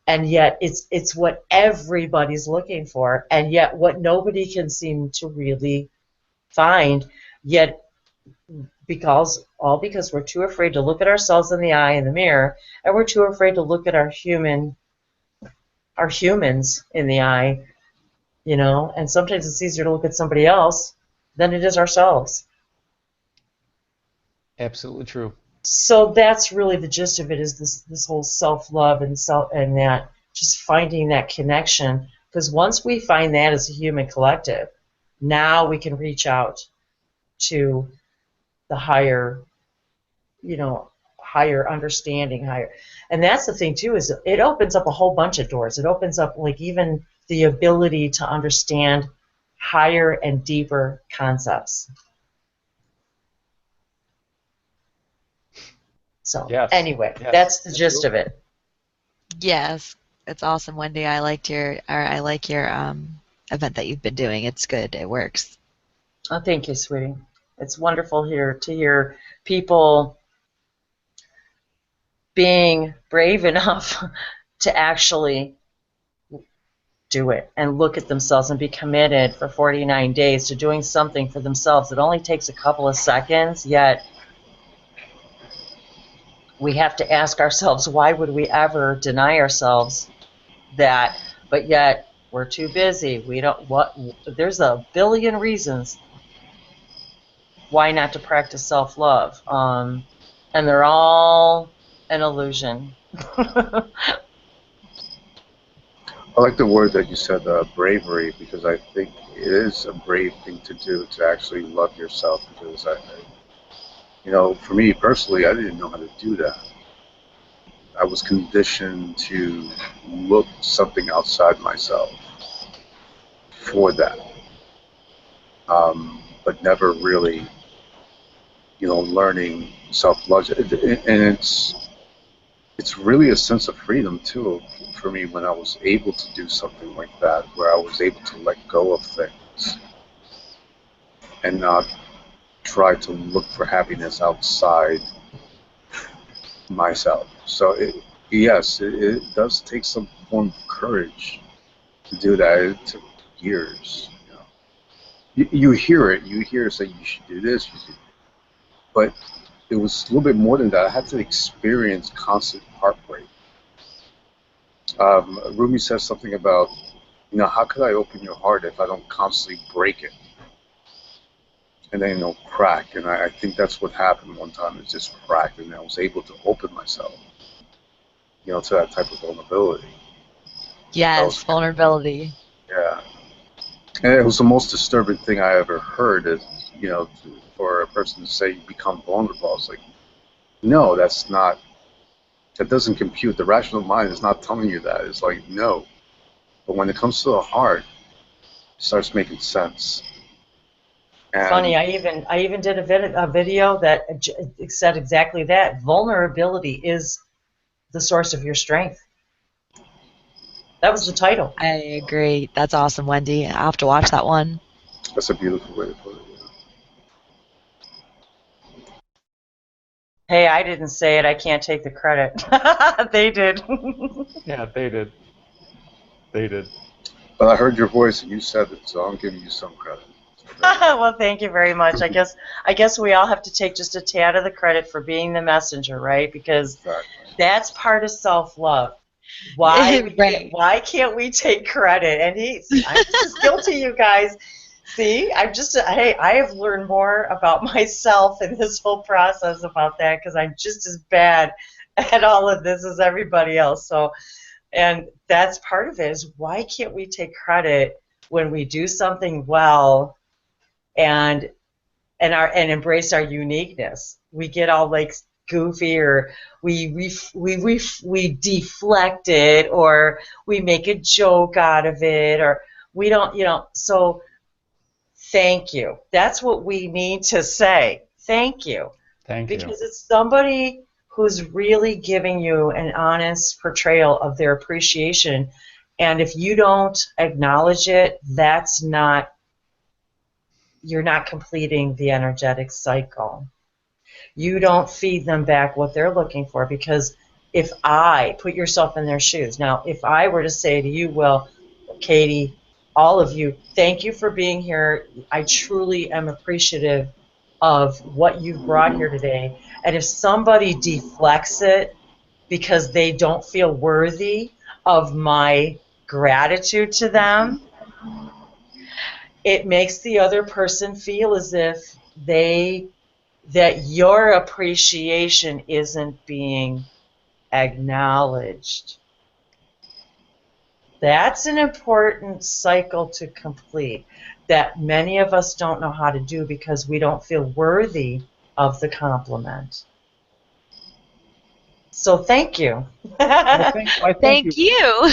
And yet it's what everybody's looking for, and yet what nobody can seem to really find, yet because we're too afraid to look at ourselves in the eye in the mirror, and we're too afraid to look at our humans in the eye, and sometimes it's easier to look at somebody else than it is ourselves. Absolutely true. So that's really the gist of it, is this whole self-love and that just finding that connection. Because once we find that as a human collective, now we can reach out to the higher higher understanding, higher. And that's the thing too, is it opens up a whole bunch of doors. It opens up like even the ability to understand higher and deeper concepts. So Yes. anyway, Yes. that's the gist of it. Yes, it's awesome, Wendy. I like your event that you've been doing. It's good. It works. Oh, thank you, sweetie. It's wonderful here to hear people being brave enough to actually do it and look at themselves and be committed for 49 days to doing something for themselves. It only takes a couple of seconds, yet we have to ask ourselves, why would we ever deny ourselves that? But yet we're too busy. We don't. There's a billion reasons why not to practice self-love, and they're all an illusion. I like the word that you said, bravery, because I think it is a brave thing to do to actually love yourself. Because for me personally, I didn't know how to do that. I was conditioned to look something outside myself for that, but never really, learning self-love. And it's really a sense of freedom too for me when I was able to do something like that, where I was able to let go of things and not try to look for happiness outside myself. So yes, it does take some form of courage to do that. It took years. You hear it. You hear it say you should do this, but it was a little bit more than that. I had to experience constant heartbreak. Rumi says something about, how could I open your heart if I don't constantly break it? And then it'll crack. And I think that's what happened one time. It just cracked, and I was able to open myself, to that type of vulnerability. Yes, vulnerability. Yeah. And it was the most disturbing thing I ever heard is, for a person to say you become vulnerable. I was like, no, that doesn't compute. The rational mind is not telling you that. It's like, no. But when it comes to the heart, it starts making sense. And funny, I even did a video that said exactly that. Vulnerability is the source of your strength. That was the title. I agree. That's awesome, Wendy. I'll have to watch that one. That's a beautiful way to put it. Hey, I didn't say it. I can't take the credit. They did. Yeah, they did. They did. But I heard your voice and you said it, so I'm giving you some credit. Well, thank you very much. I guess we all have to take just a tad of the credit for being the messenger, right? Because that's part of self-love. Why can't we take credit? And I'm just as guilty, you guys. See, I have learned more about myself in this whole process about that because I'm just as bad at all of this as everybody else. So, and that's part of it is why can't we take credit when we do something well and embrace our uniqueness? We get all like goofy, or we deflect it, or we make a joke out of it, or we don't, so thank you. That's what we need to say. Thank you. Thank you. Because it's somebody who's really giving you an honest portrayal of their appreciation. And if you don't acknowledge it, you're not completing the energetic cycle. You don't feed them back what they're looking for, because if I put yourself in their shoes. Now, if I were to say to you, well, Katie, all of you, thank you for being here. I truly am appreciative of what you've brought here today. And if somebody deflects it because they don't feel worthy of my gratitude to them, it makes the other person feel as if that your appreciation isn't being acknowledged. That's an important cycle to complete that many of us don't know how to do because we don't feel worthy of the compliment. So thank you. Well, thank you. Thank you.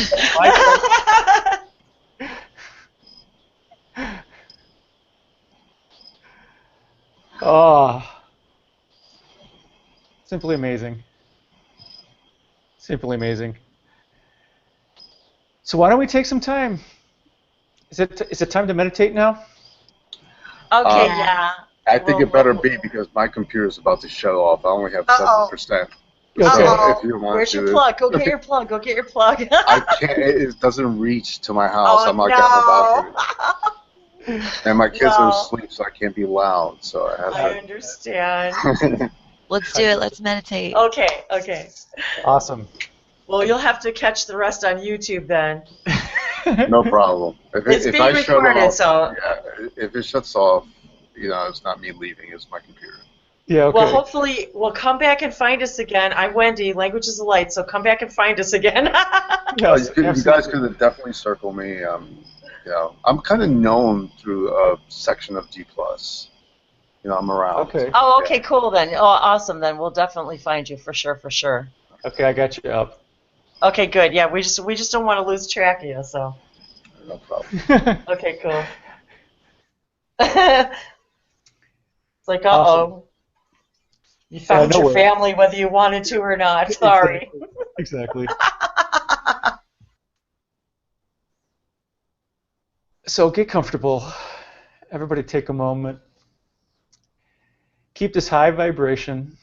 Oh, simply amazing. Simply amazing. So why don't we take some time? Is it time to meditate now? Okay, Um, yeah. I think it better Well, be because my computer is about to shut off. I only have uh-oh. 7%. Okay. So if you want Where's to your do plug? Go it, get your plug. Go get your plug. I can't. It doesn't reach to my house. Oh I'm not getting a battery, no. and my kids are Well, asleep, so I can't be loud. So I I have understand. to. Let's do it. Let's meditate. Okay. Awesome. Well, you'll have to catch the rest on YouTube then. No problem. It's If being I shut recorded, off, so. yeah. If it shuts off, it's not me leaving. It's my computer. Yeah. Okay. Well, hopefully, we'll come back and find us again. I'm Wendy, Language is a Light, so come back and find us again. Yes, You guys absolutely. could definitely circle me. I'm kind of known through a section of G+. I'm around. Okay. Oh, okay, cool then. Oh, awesome then. We'll definitely find you for sure. Okay, I got you up. Okay, good. Yeah, we just don't want to lose track of you, so. No problem. Okay, cool. It's like, Awesome. uh-oh. You found no your worries. family whether you wanted to or not. Sorry. Exactly. So get comfortable. Everybody take a moment. Keep this high vibration.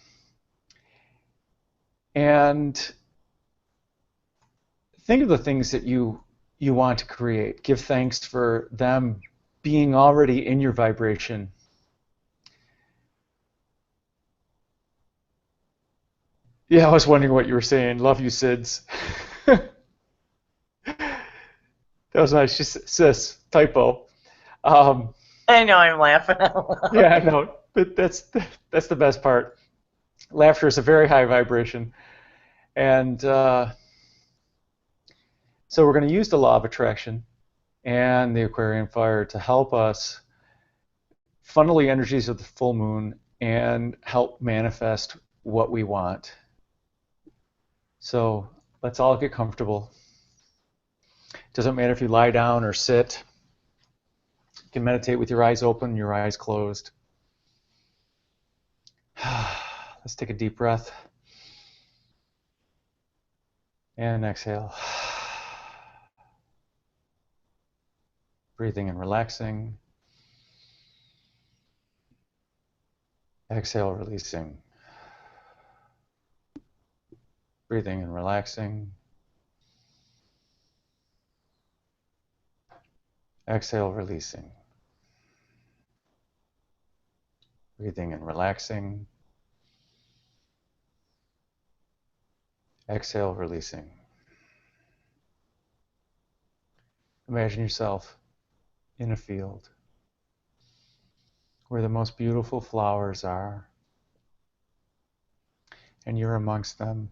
And think of the things that you want to create. Give thanks for them being already in your vibration. Yeah, I was wondering what you were saying. Love you, Sids. That was nice. Sis, typo. I know, I'm laughing. Yeah, I know. But that's the best part. Laughter is a very high vibration. And so we're going to use the law of attraction and the Aquarian Fire to help us funnel the energies of the full moon and help manifest what we want. So let's all get comfortable. Doesn't matter if you lie down or sit. You can meditate with your eyes open, your eyes closed. Let's take a deep breath. And exhale. Breathing and relaxing. Exhale, releasing. Breathing and relaxing. Exhale, releasing. Breathing and relaxing. Exhale, releasing. Imagine yourself in a field where the most beautiful flowers are, and you're amongst them,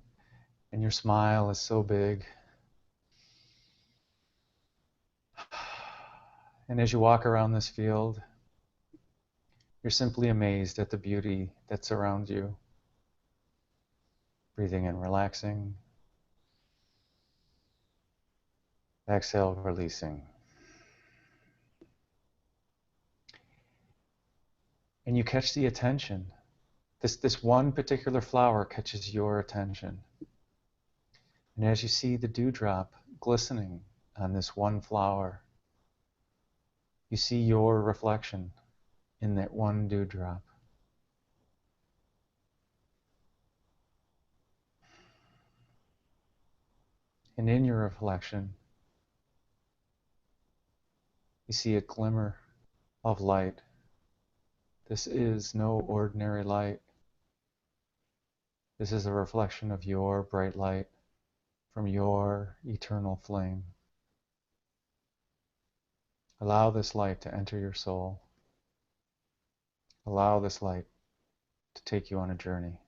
and your smile is so big. And as you walk around this field, you're simply amazed at the beauty that surrounds you. Breathing and relaxing. Exhale, releasing. And you catch the attention. This one particular flower catches your attention. And as you see the dewdrop glistening on this one flower, you see your reflection in that one dewdrop. And in your reflection, you see a glimmer of light. This is no ordinary light. This is a reflection of your bright light from your eternal flame. Allow this light to enter your soul. Allow this light to take you on a journey.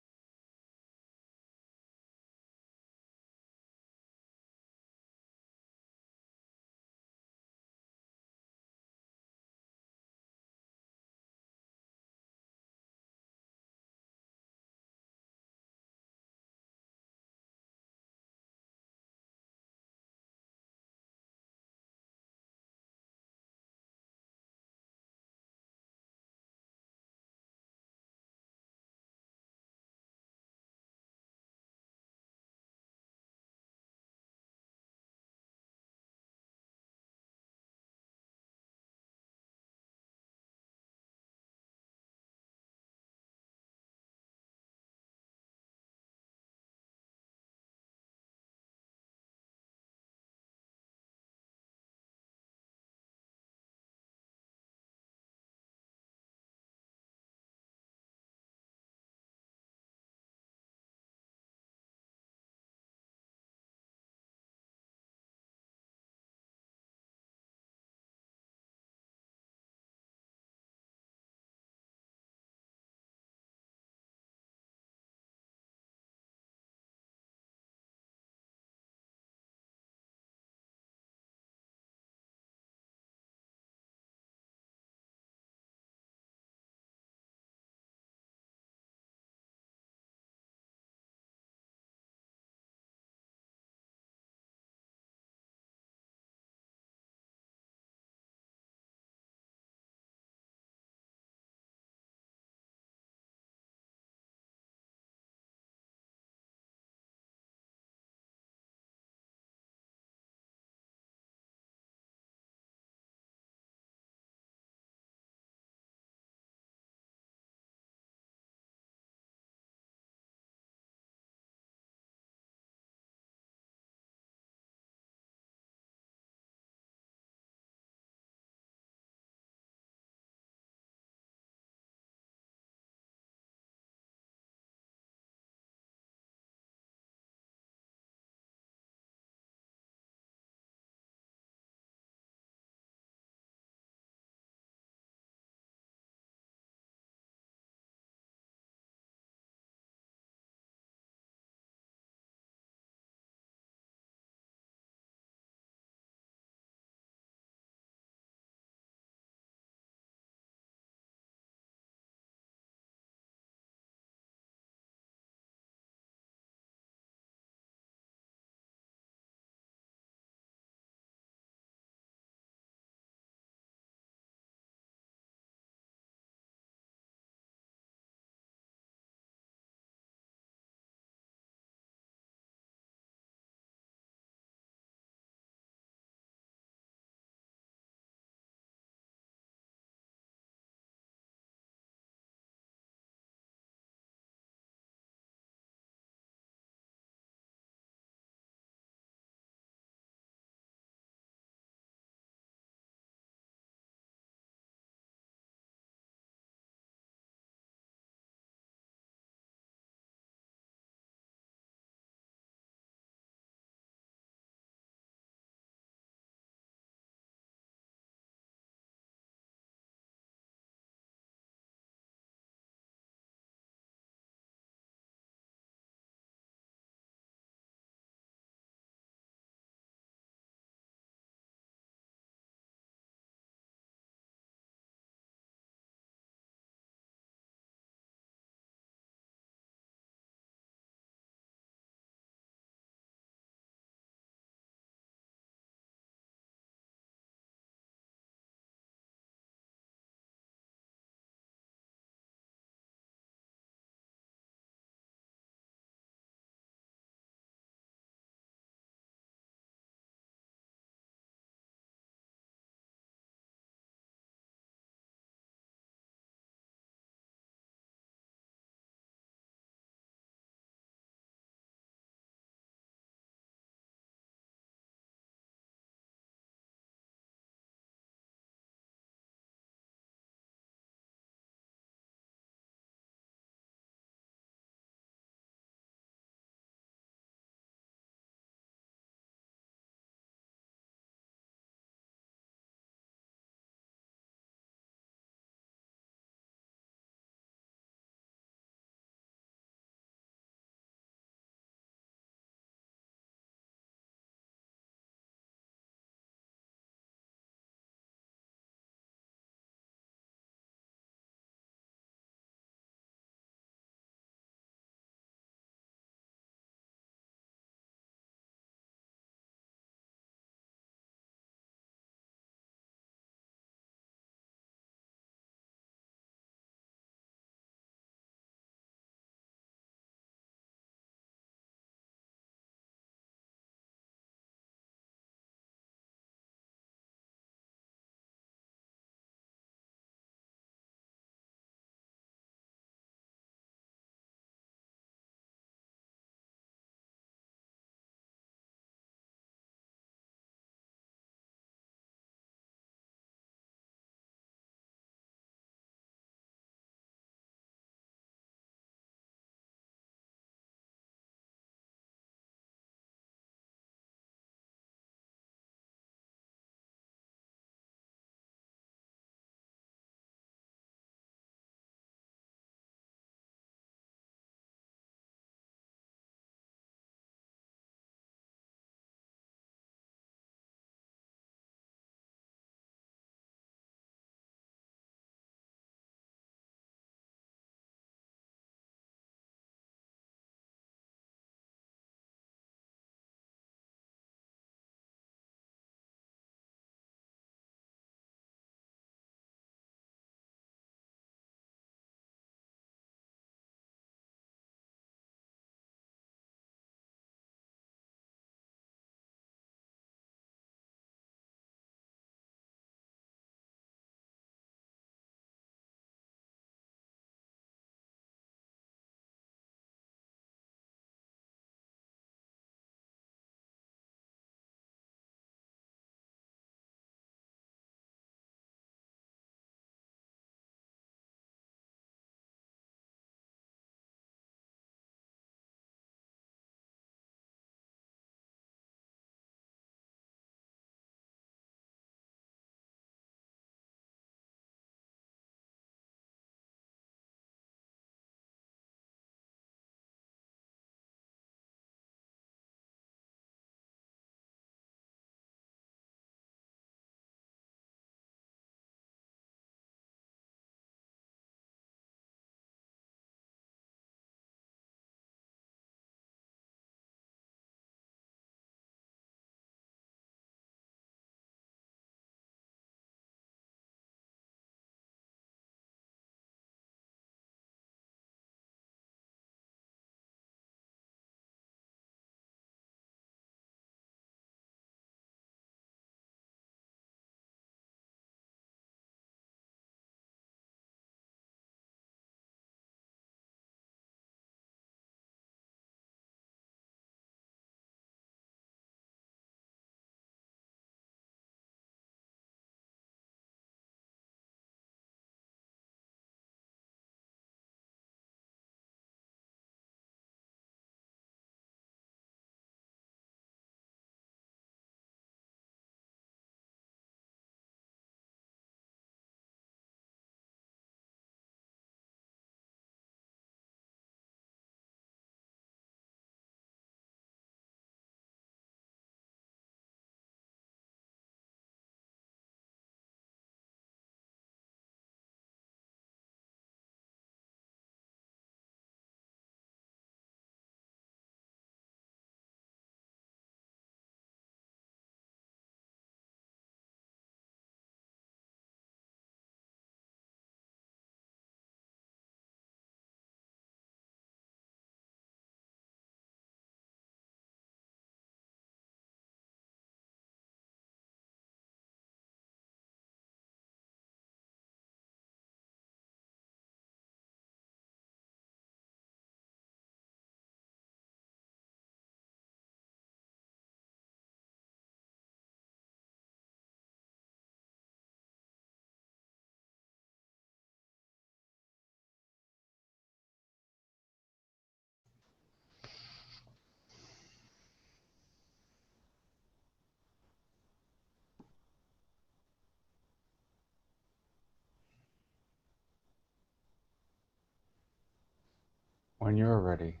When you're ready,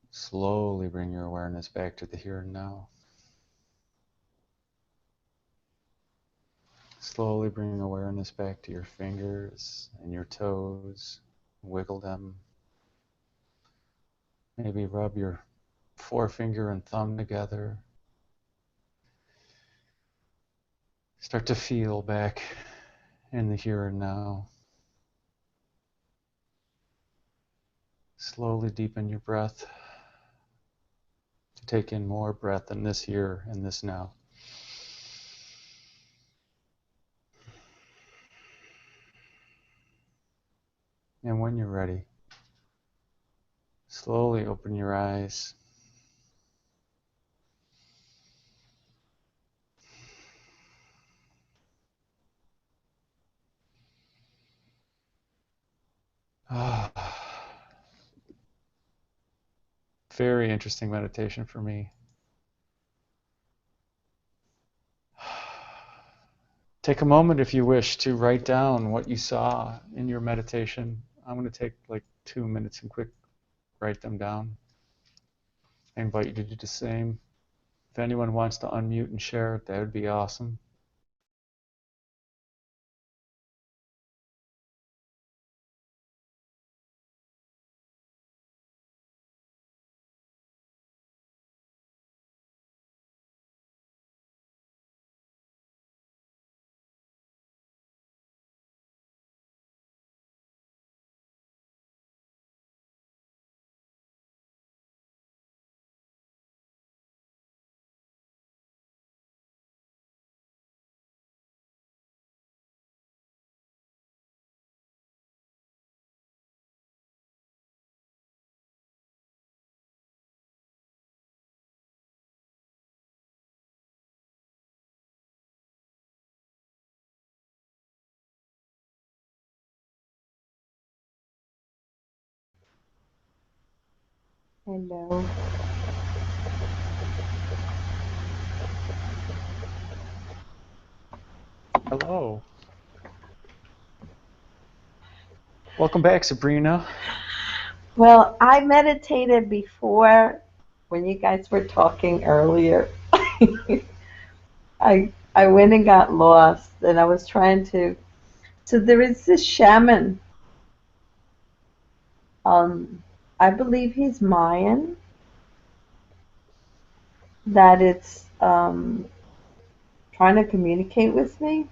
slowly bring your awareness back to the here and now. Slowly bring awareness back to your fingers and your toes. Wiggle them. Maybe rub your forefinger and thumb together. Start to feel back in the here and now. Slowly deepen your breath to take in more breath in this here and this now. And when you're ready, slowly open your eyes. Very interesting meditation for me. Take a moment, if you wish, to write down what you saw in your meditation. I'm going to take like 2 minutes and quick write them down. I invite you to do the same. If anyone wants to unmute and share it, that would be awesome. Hello. Hello. Welcome back, Sabrina. Well, I meditated before when you guys were talking earlier. I went and got lost, and I was trying to. So there is this shaman. I believe he's Mayan. That it's trying to communicate with me.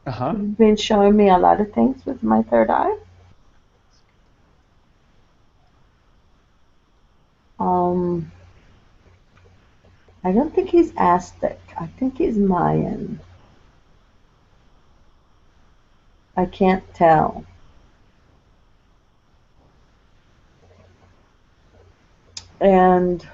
Uh-huh. He's been showing me a lot of things with my third eye. I don't think he's Aztec. I think he's Mayan. I can't tell. And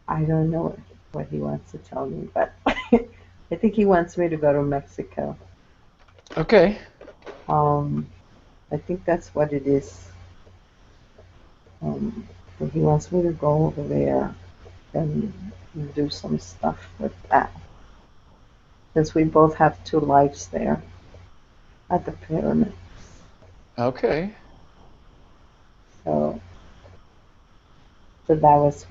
I don't know what he wants to tell me, but I think he wants me to go to Mexico. Okay. I think that's what it is. So he wants me to go over there and do some stuff with that. Since we both have 2 lives there at the pyramid. Okay. So that was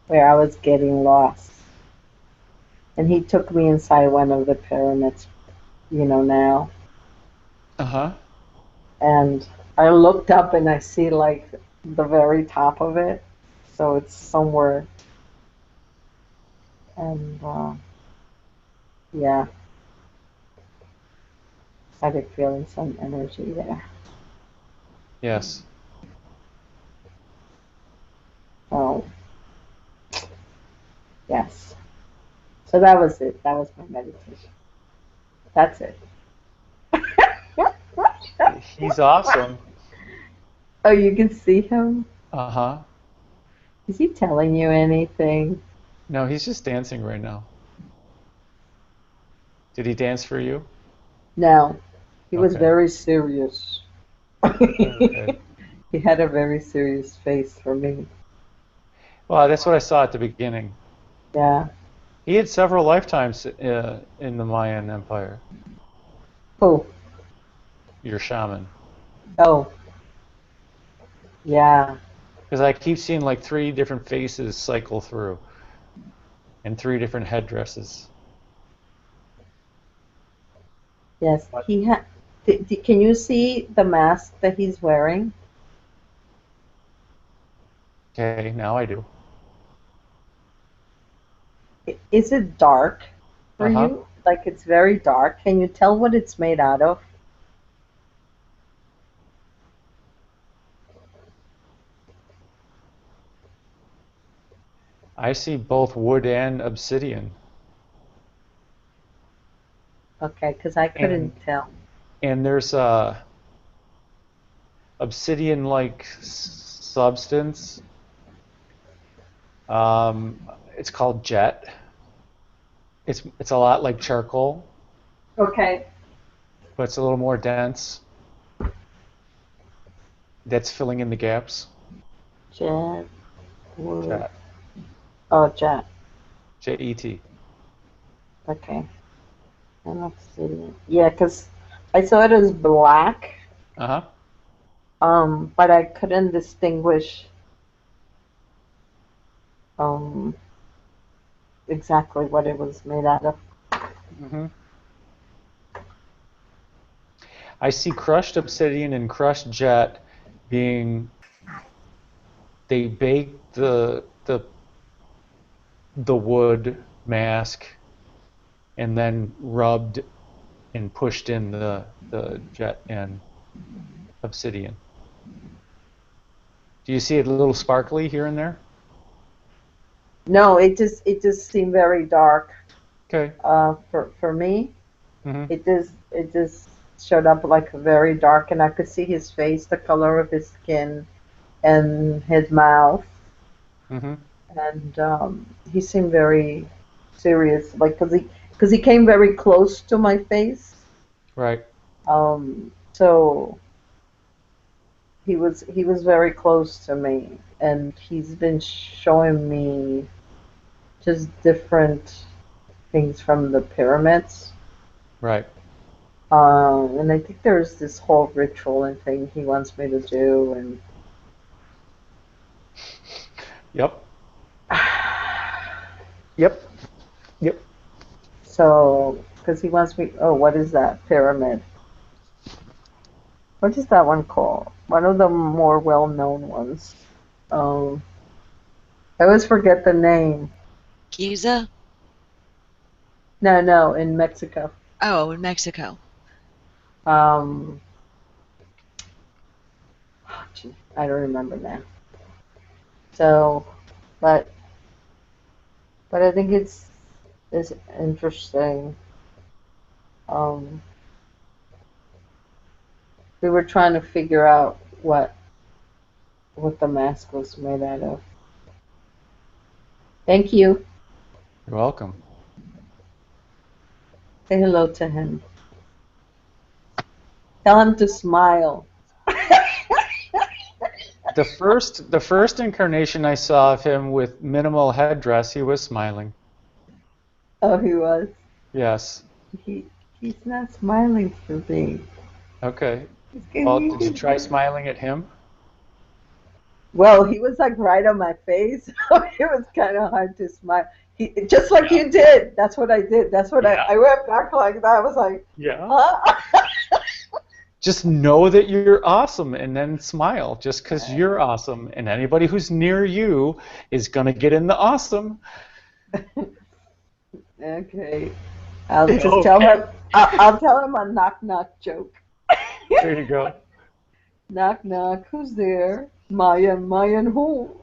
where I was getting lost. And he took me inside one of the pyramids, now. Uh-huh. And I looked up and I see like the very top of it. So it's somewhere. And yeah. Started feeling some energy there. Yes. So yes. So that was it. That was my meditation. That's it. He's awesome. Oh, you can see him? Uh-huh. Is he telling you anything? No, he's just dancing right now. Did he dance for you? No. He was Okay. very serious. Okay. He had a very serious face for me. Well, that's what I saw at the beginning. Yeah. He had several lifetimes in the Mayan Empire. Who? Your shaman. Oh. Yeah. Because I keep seeing like 3 different faces cycle through, and 3 different headdresses. Yes. He had. Can you see the mask that he's wearing? Okay, now I do. Is it dark for you? Like it's very dark. Can you tell what it's made out of? I see both wood and obsidian. Okay, because I couldn't tell. And there's a obsidian-like substance. It's called jet. It's a lot like charcoal, Okay. but it's a little more dense. That's filling in the gaps. Jet. Wood. Jet. Oh, jet. J-E-T. Okay. And obsidian. Yeah, because I saw it as black. Uh-huh. But I couldn't distinguish exactly what it was made out of. Mm-hmm. I see crushed obsidian and crushed jet being. They baked the wood mask and then rubbed and pushed in the jet and obsidian. Do you see it a little sparkly here and there? No, it just seemed very dark. Okay. For me, Mm-hmm. it just showed up like very dark, and I could see his face, the color of his skin, and his mouth, Mm-hmm. and he seemed very serious, like because he came very close to my face. Right. So he was very close to me, and he's been showing me just different things from the pyramids. Right. And I think there's this whole ritual and thing he wants me to do, and Yep. Yep. Yep. so because he wants me. Oh, what is that pyramid? What is that one called? One of the more well-known ones. I always forget the name. Giza? No, in Mexico. Oh, in Mexico. I don't remember now. So, but I think it's interesting. We were trying to figure out what the mask was made out of. Thank you. You're welcome. Say hello to him. Tell him to smile. The first incarnation I saw of him with minimal headdress, he was smiling. Oh, he was. Yes. He's not smiling for me. Okay. Well, did you try smiling at him? Well, he was like right on my face. So it was kind of hard to smile. Just like you did. That's what I did. That's what I went back like that. I was like, yeah. Huh? Just know that you're awesome and then smile just because you're awesome. And anybody who's near you is going to get in the awesome. Okay. I'll just tell him. I'll tell him a knock-knock joke. There you go. Knock, knock. Who's there? Mayan who?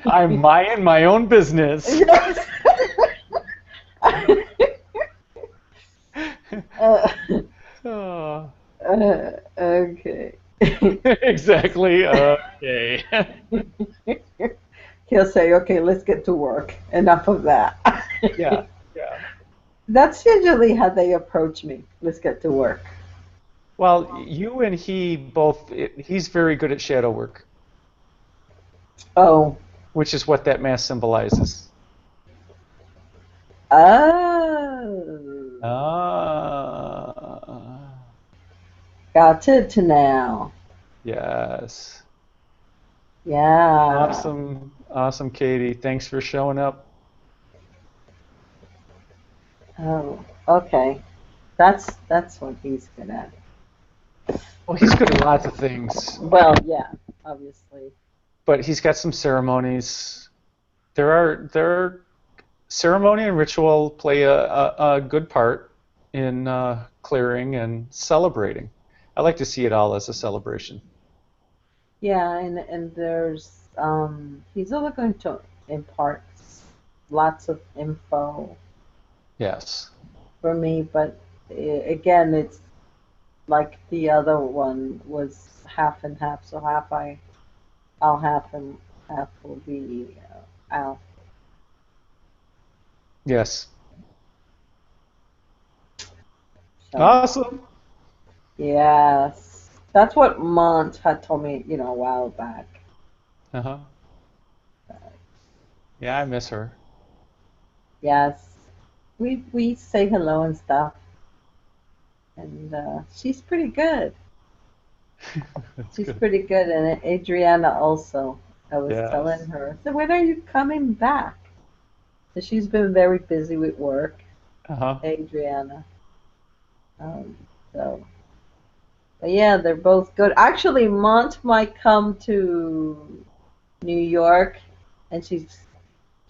I'm Mayan my own business. Yes. Okay. Exactly. Okay. He'll say, okay, let's get to work. Enough of that. Yeah. That's usually how they approach me. Let's get to work. Well, you and he both, he's very good at shadow work. Oh. Which is what that mask symbolizes. Oh. Ah. Got it now. Yes. Yeah. Awesome, Katie. Thanks for showing up. Oh, okay. That's what he's good at. Well, he's good at lots of things, Well, yeah, obviously. but he's got some ceremonies. There are ceremony and ritual play a good part in clearing and celebrating. I like to see it all as a celebration. Yeah, and there's he's also going to impart lots of info Yes. for me, but again, it's like the other one was half and half, so I'll half and half will be out. Yes. So Awesome. yes, that's what Mont had told me, a while back. Uh-huh. Yeah, I miss her. Yes, we say hello and stuff, and she's pretty good. That's She's good. pretty good, and Adriana also. I was telling Yes. her, so when are you coming back? So she's been very busy with work, Uh-huh. Adriana. Um, so, but yeah, they're both good. Actually, Mont might come to New York, and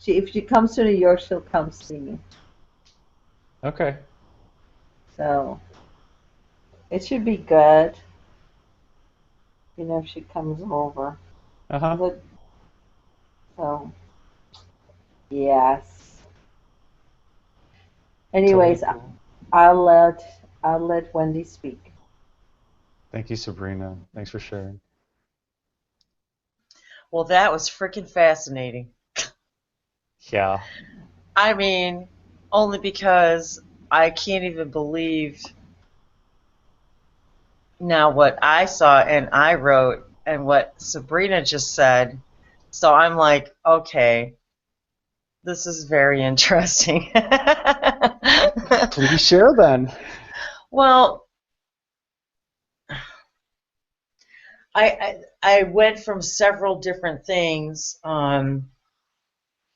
if she comes to New York, she'll come see me. Okay. So it should be good, if she comes over. Uh-huh. But, so yes. Totally Anyways, cool. I'll let Wendy speak. Thank you, Sabrina. Thanks for sharing. Well, that was freaking fascinating. Yeah. I mean, only because I can't even believe now what I saw and I wrote and what Sabrina just said. So I'm like, okay, this is very interesting. Please share then. Well, I went from several different things. I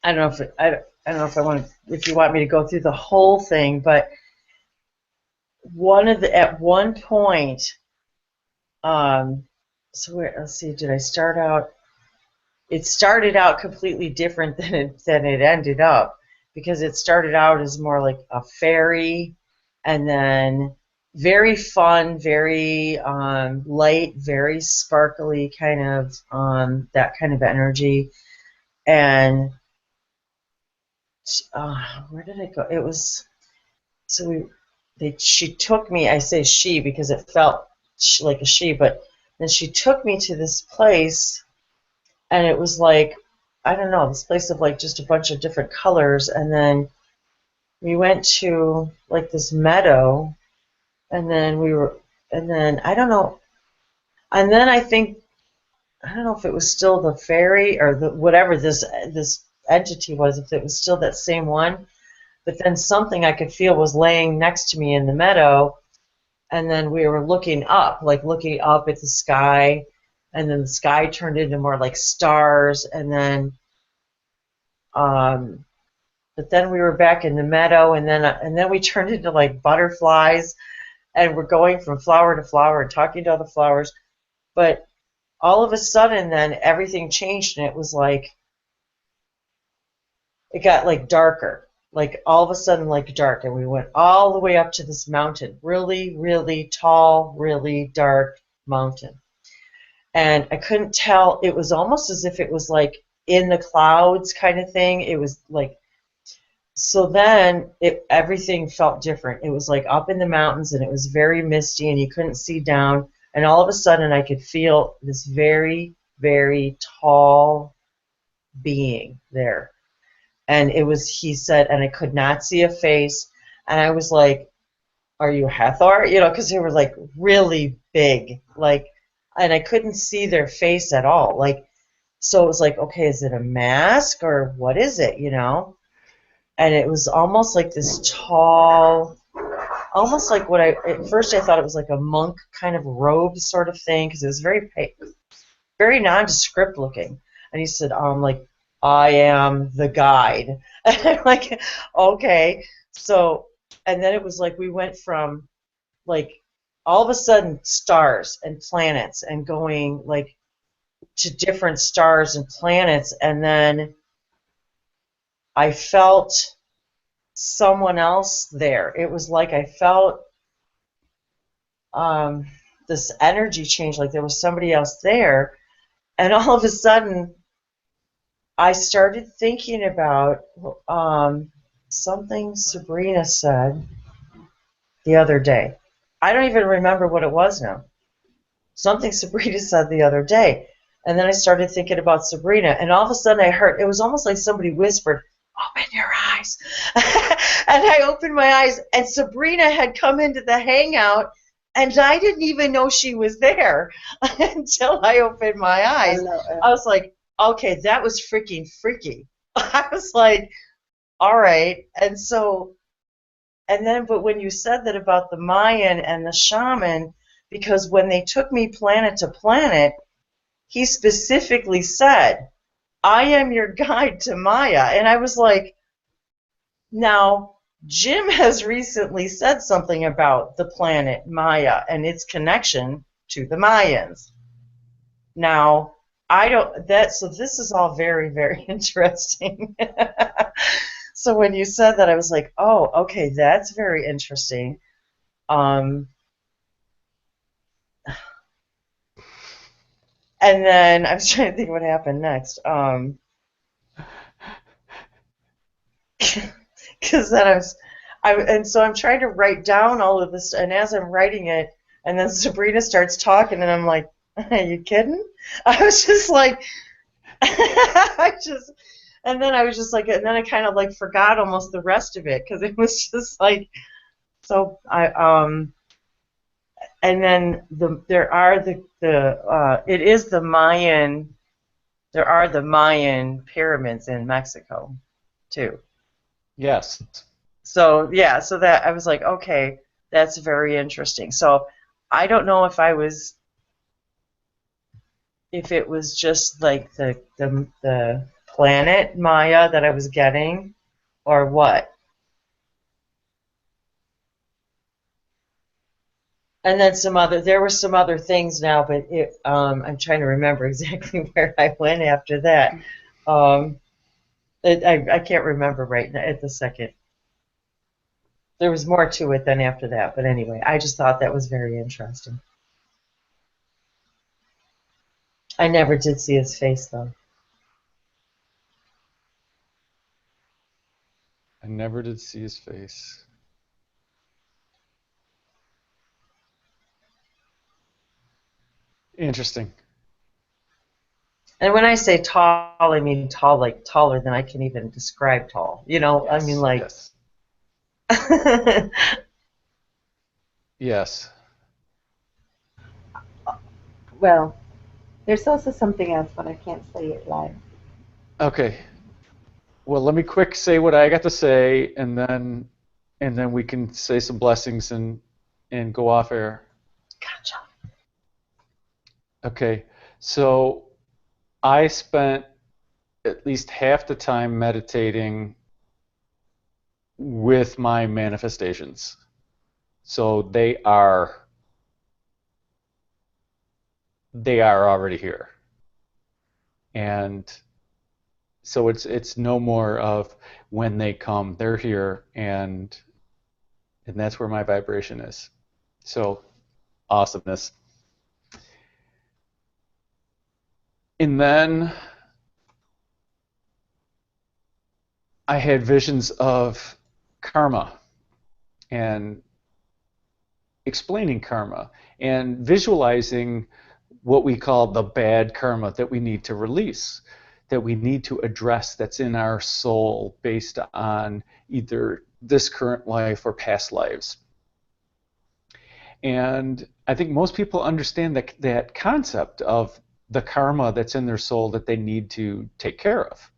don't know if I don't know if if you want me to go through the whole thing, but at one point, let's see, did I start out? It started out completely different than it ended up, because it started out as more like a fairy, and then very fun, very light, very sparkly kind of that kind of energy. And where did it go? It was so she took me. I say she because it felt like a she, but then she took me to this place, and it was like, I don't know, this place of like just a bunch of different colors, and then we went to like this meadow, and then I don't know, and then I don't know if it was still the fairy or whatever this entity was, if it was still that same one, but then something I could feel was laying next to me in the meadow, and then we were looking up at the sky, and then the sky turned into more like stars, and then but then we were back in the meadow, and then we turned into like butterflies, and we're going from flower to flower and talking to all the flowers. But all of a sudden, then everything changed, and it was like it got like darker, like all of a sudden like dark, and we went all the way up to this mountain, really, really tall, really dark mountain, and I couldn't tell. It was almost as if it was like in the clouds kind of thing. It was like. So then everything felt different. It was like up in the mountains, and it was very misty, and you couldn't see down. And all of a sudden I could feel this very, very tall being there. And he said, and I could not see a face. And I was like, are you Hathor? Because they were like really big, like, and I couldn't see their face at all. Like, so it was like, okay, is it a mask or what is it? and it was almost like this tall, almost like what at first I thought it was like a monk kind of robe sort of thing, because it was very nondescript looking. And he said, like, I am the guide. And I'm like, okay. So, and then it was like we went from like all of a sudden stars and planets and going like to different stars and planets, and then I felt someone else there. It was like I felt this energy change, like there was somebody else there, and all of a sudden I started thinking about something Sabrina said the other day. I don't even remember what it was now. Something Sabrina said the other day. And then I started thinking about Sabrina, and all of a sudden I heard, it was almost like somebody whispered, open your eyes. And I opened my eyes, and Sabrina had come into the hangout, and I didn't even know she was there until I opened my eyes. I was like, okay, that was freaking freaky. I was like, all right. And so, and then, but when you said that about the Mayan and the shaman, because when they took me planet to planet, he specifically said, I am your guide to Maya. And I was like, now, Jim has recently said something about the planet Maya and its connection to the Mayans. Now, I don't, so this is all very, very interesting. So when you said that, I was like, oh, okay, that's very interesting. And then I was trying to think what happened next. Because then and so I'm trying to write down all of this, and as I'm writing it, and then Sabrina starts talking, and I'm like, are you kidding? I was just like, and then I was just like, and then I kind of like forgot almost the rest of it, because it was just like, so and then it is the Mayan, there are the Mayan pyramids in Mexico, too. Yes. So, yeah, so that, I was like, okay, that's very interesting. So, I don't know if it was just like the planet Maya that I was getting, or what. And then there were some other things now, but I'm trying to remember exactly where I went after that. I can't remember right now at the second. There was more to it than after that, but anyway, I just thought that was very interesting. I never did see his face, though. I never did see his face. Interesting. And when I say tall, I mean tall, like taller than I can even describe tall. You know, Yes, I mean like. Yes. Yes. Well, there's also something else, but I can't say it live. Okay. Well, let me quick say what I got to say, and then we can say some blessings and go off air. Gotcha. Okay. So I spent at least half the time meditating with my manifestations. So they are already here. And so it's no more of when they come, they're here, and that's where my vibration is. So awesomeness. And then I had visions of karma and explaining karma and visualizing what we call the bad karma that we need to release, that we need to address, that's in our soul based on either this current life or past lives. And I think most people understand that concept of the karma that's in their soul that they need to take care of.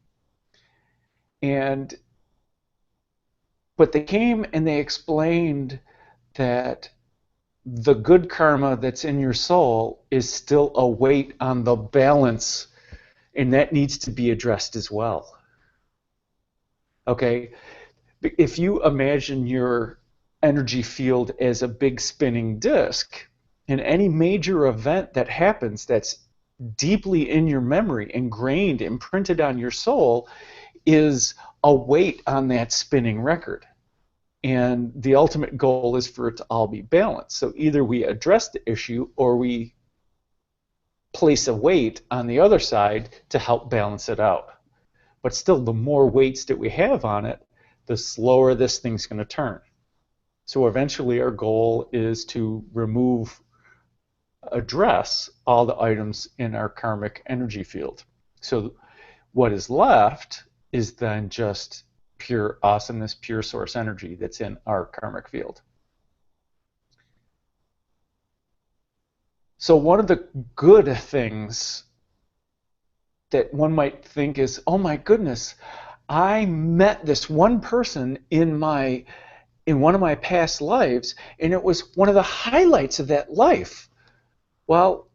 And But they came and they explained that the good karma that's in your soul is still a weight on the balance, and that needs to be addressed as well. Okay? If you imagine your energy field as a big spinning disk, and any major event that happens that's deeply in your memory, ingrained, imprinted on your soul, is a weight on that spinning record. And the ultimate goal is for it to all be balanced. So either we address the issue or we place a weight on the other side to help balance it out. But still, the more weights that we have on it, the slower this thing's going to turn. So eventually our goal is to address all the items in our karmic energy field. So what is left is then just pure awesomeness, pure source energy that's in our karmic field. So one of the good things that one might think is, oh my goodness, I met this one person in one of my past lives, and it was one of the highlights of that life. Well,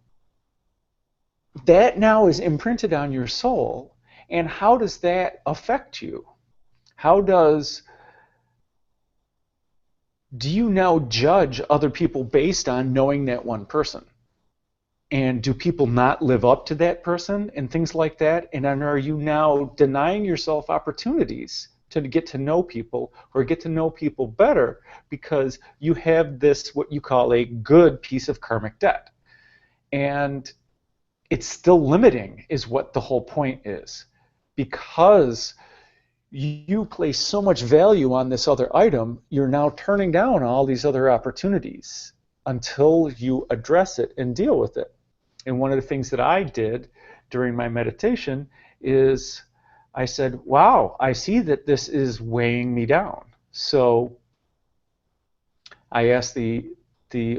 that now is imprinted on your soul, and how does that affect you? Do you now judge other people based on knowing that one person? And do people not live up to that person and things like that? And then are you now denying yourself opportunities to get to know people or get to know people better because you have this, what you call a good piece of karmic debt? And it's still limiting is what the whole point is. Because you place so much value on this other item, you're now turning down all these other opportunities until you address it and deal with it. And one of the things that I did during my meditation is I said, wow, I see that this is weighing me down. So I asked the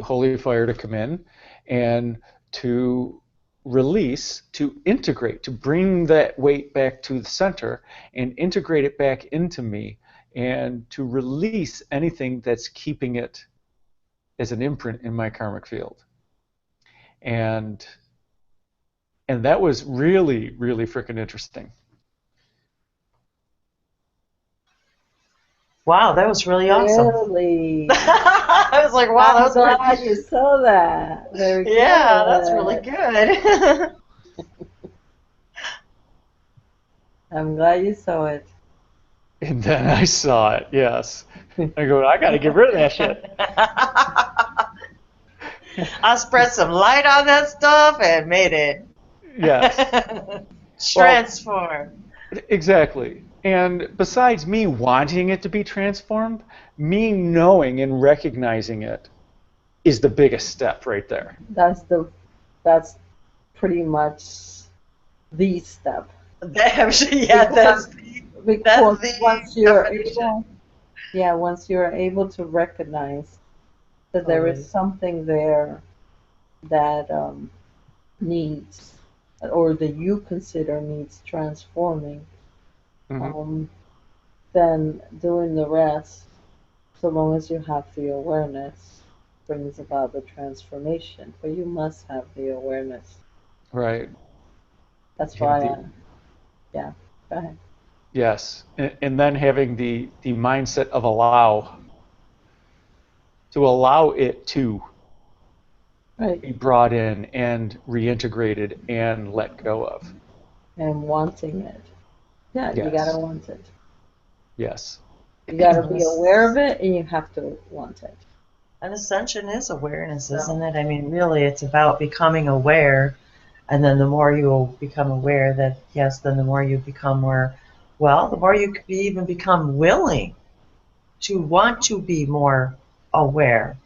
Holy Fire to come in and to release, to integrate, to bring that weight back to the center and integrate it back into me, and to release anything that's keeping it as an imprint in my karmic field. And that was really, really freaking interesting. Wow, that was really awesome. Really? I was like, wow, that was I'm glad you saw that. Very good. Yeah, that's really good. I'm glad you saw it. And then I saw it, yes. I go, I got to get rid of that shit. I spread some light on that stuff and made it. Yes. Transform. Well, exactly. And besides me wanting it to be transformed, me knowing and recognizing it is the biggest step right there. That's pretty much the step. That's because the once you're able, once you're able to recognize that there is something there that needs, or that you consider needs transforming, then doing the rest, so long as you have the awareness, brings about the transformation. But you must have the awareness. Right. That's why. Go ahead. Yes, and then having the mindset of to allow it to be brought in and reintegrated and let go of. And wanting it. Yeah, yes. You gotta want it. Yes. You gotta be aware of it, and you have to want it. And Ascension is awareness, isn't it? I mean, really, it's about becoming aware, and then the more you become aware that, yes, then the more you become more, well, the more you even become willing to want to be more aware.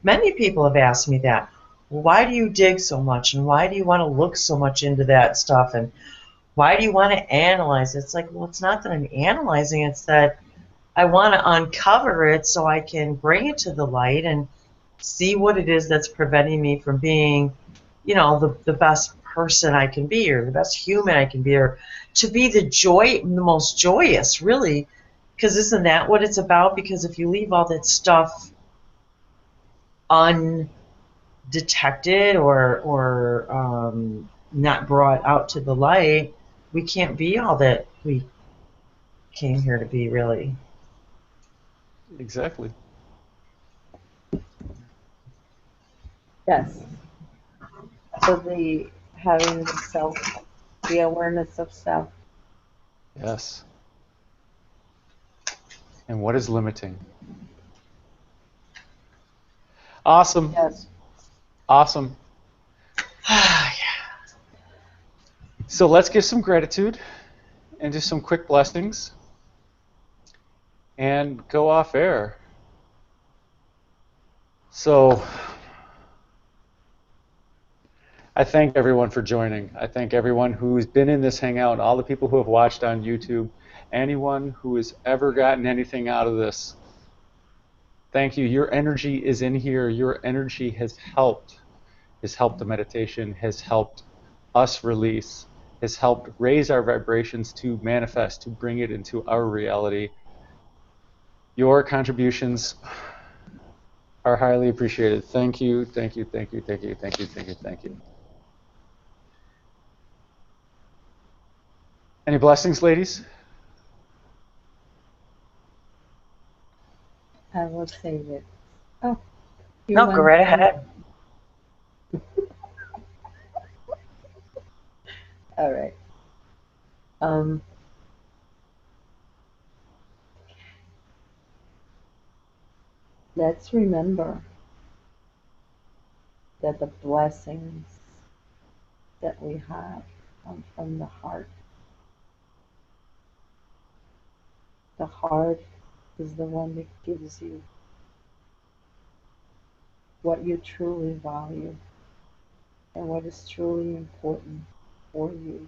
Many people have asked me that. Why do you dig so much, and why do you want to look so much into that stuff, and why do you want to analyze it? It's like, well, it's not that I'm analyzing, it's that I want to uncover it so I can bring it to the light and see what it is that's preventing me from being, the best person I can be, or the best human I can be, or to be the most joyous, really, Because isn't that what it's about? Because if you leave all that stuff undetected or not brought out to the light, we can't be all that we came here to be, really. Exactly. Yes. So having the self, the awareness of self. Yes. And what is limiting? Awesome. Yes. Awesome. So let's give some gratitude and do some quick blessings and go off air. So I thank everyone for joining. I thank everyone who's been in this hangout, all the people who have watched on YouTube, anyone who has ever gotten anything out of this. Thank you. Your energy is in here. Your energy has helped the meditation, has helped us release, has helped raise our vibrations to manifest, to bring it into our reality. Your contributions are highly appreciated. Thank you, thank you, thank you, thank you, thank you, thank you, thank you. Any blessings, ladies? I will save it. Oh, No, go right ahead. All right. Let's remember that the blessings that we have come from the heart. The heart is the one that gives you what you truly value and what is truly important for you.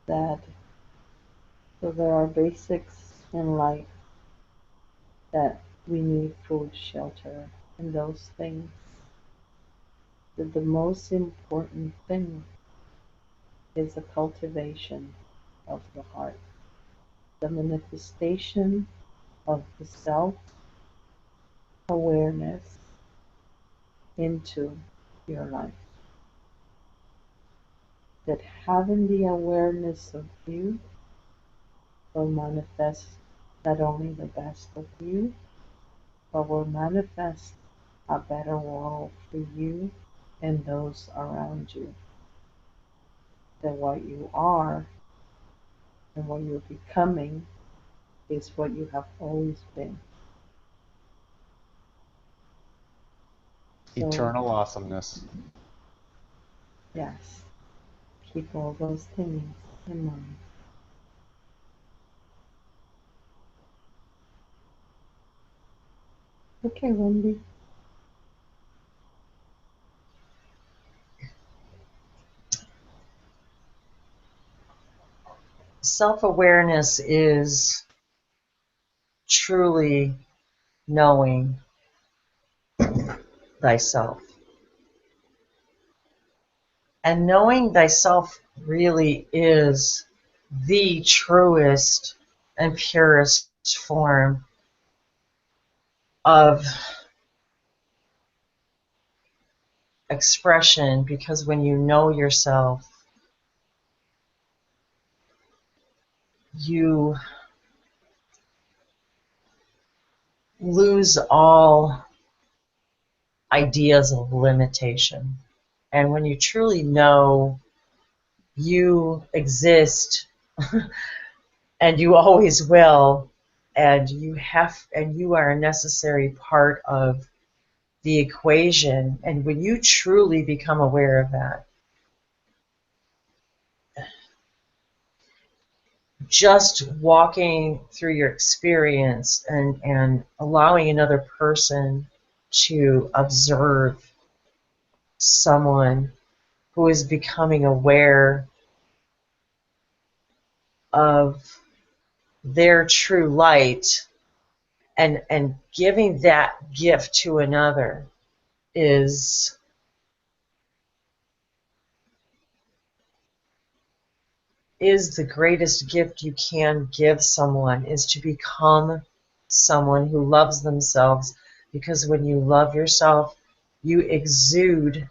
So there are basics in life that we need: food, shelter, and those things. But the most important thing is the cultivation of the heart, the manifestation of the self-awareness into your life. That having the awareness of you will manifest not only the best of you, but will manifest a better world for you and those around you. That what you are and what you're becoming is what you have always been. So, Eternal awesomeness. yes, keep all those things in mind. Okay, Wendy. Self-awareness is truly knowing thyself. And knowing thyself really is the truest and purest form of expression, because when you know yourself, you lose all ideas of limitation. And when you truly know you exist and you always will, and you are a necessary part of the equation, and when you truly become aware of that, just walking through your experience and allowing another person to observe someone who is becoming aware of their true light and giving that gift to another is is the greatest gift you can give someone, is to become someone who loves themselves, because when you love yourself, you exude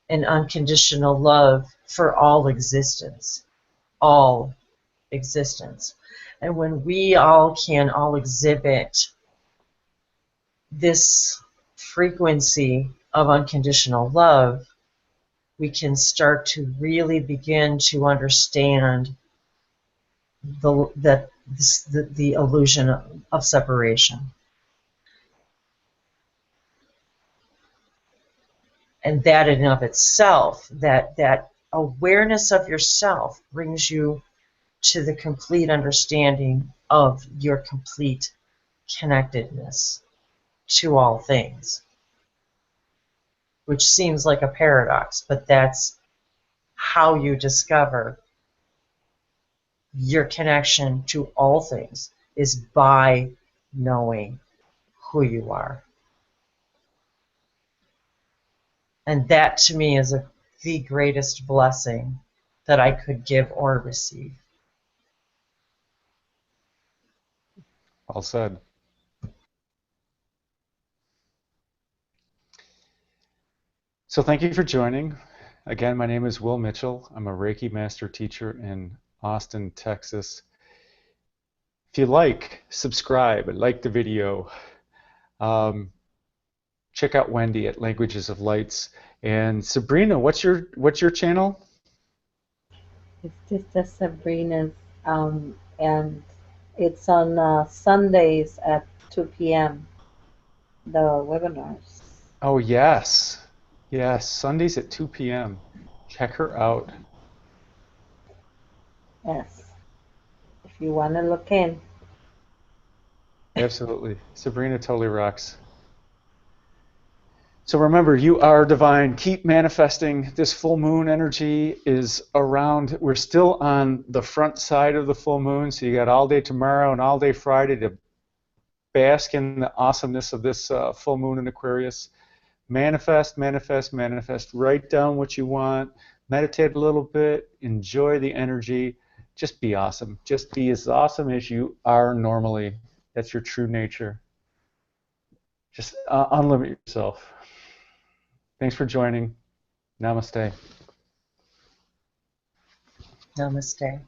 an unconditional love for all existence. All existence. And when we all can all exhibit this frequency of unconditional love, we can start to really begin to understand the illusion of separation. And that in and of itself, that awareness of yourself brings you to the complete understanding of your complete connectedness to all things, which seems like a paradox, but that's how you discover your connection to all things, is by knowing who you are. And that to me is the greatest blessing that I could give or receive. All said. So thank you for joining. Again, my name is Will Mitchell. I'm a Reiki Master Teacher in Austin, Texas. If you like, subscribe, like the video. Check out Wendy at Languages of Lights. And Sabrina, what's your channel? It's Sister Sabrina's, and it's on Sundays at 2 p.m. The webinars. Oh yes. Yes, Sundays at 2 p.m. Check her out. Yes, if you want to look in. Absolutely. Sabrina totally rocks. So remember, you are divine. Keep manifesting. This full moon energy is around. We're still on the front side of the full moon, so you got all day tomorrow and all day Friday to bask in the awesomeness of this full moon in Aquarius. Manifest, manifest, manifest. Write down what you want. Meditate a little bit. Enjoy the energy. Just be awesome. Just be as awesome as you are normally. That's your true nature. Just unlimit yourself. Thanks for joining. Namaste. Namaste.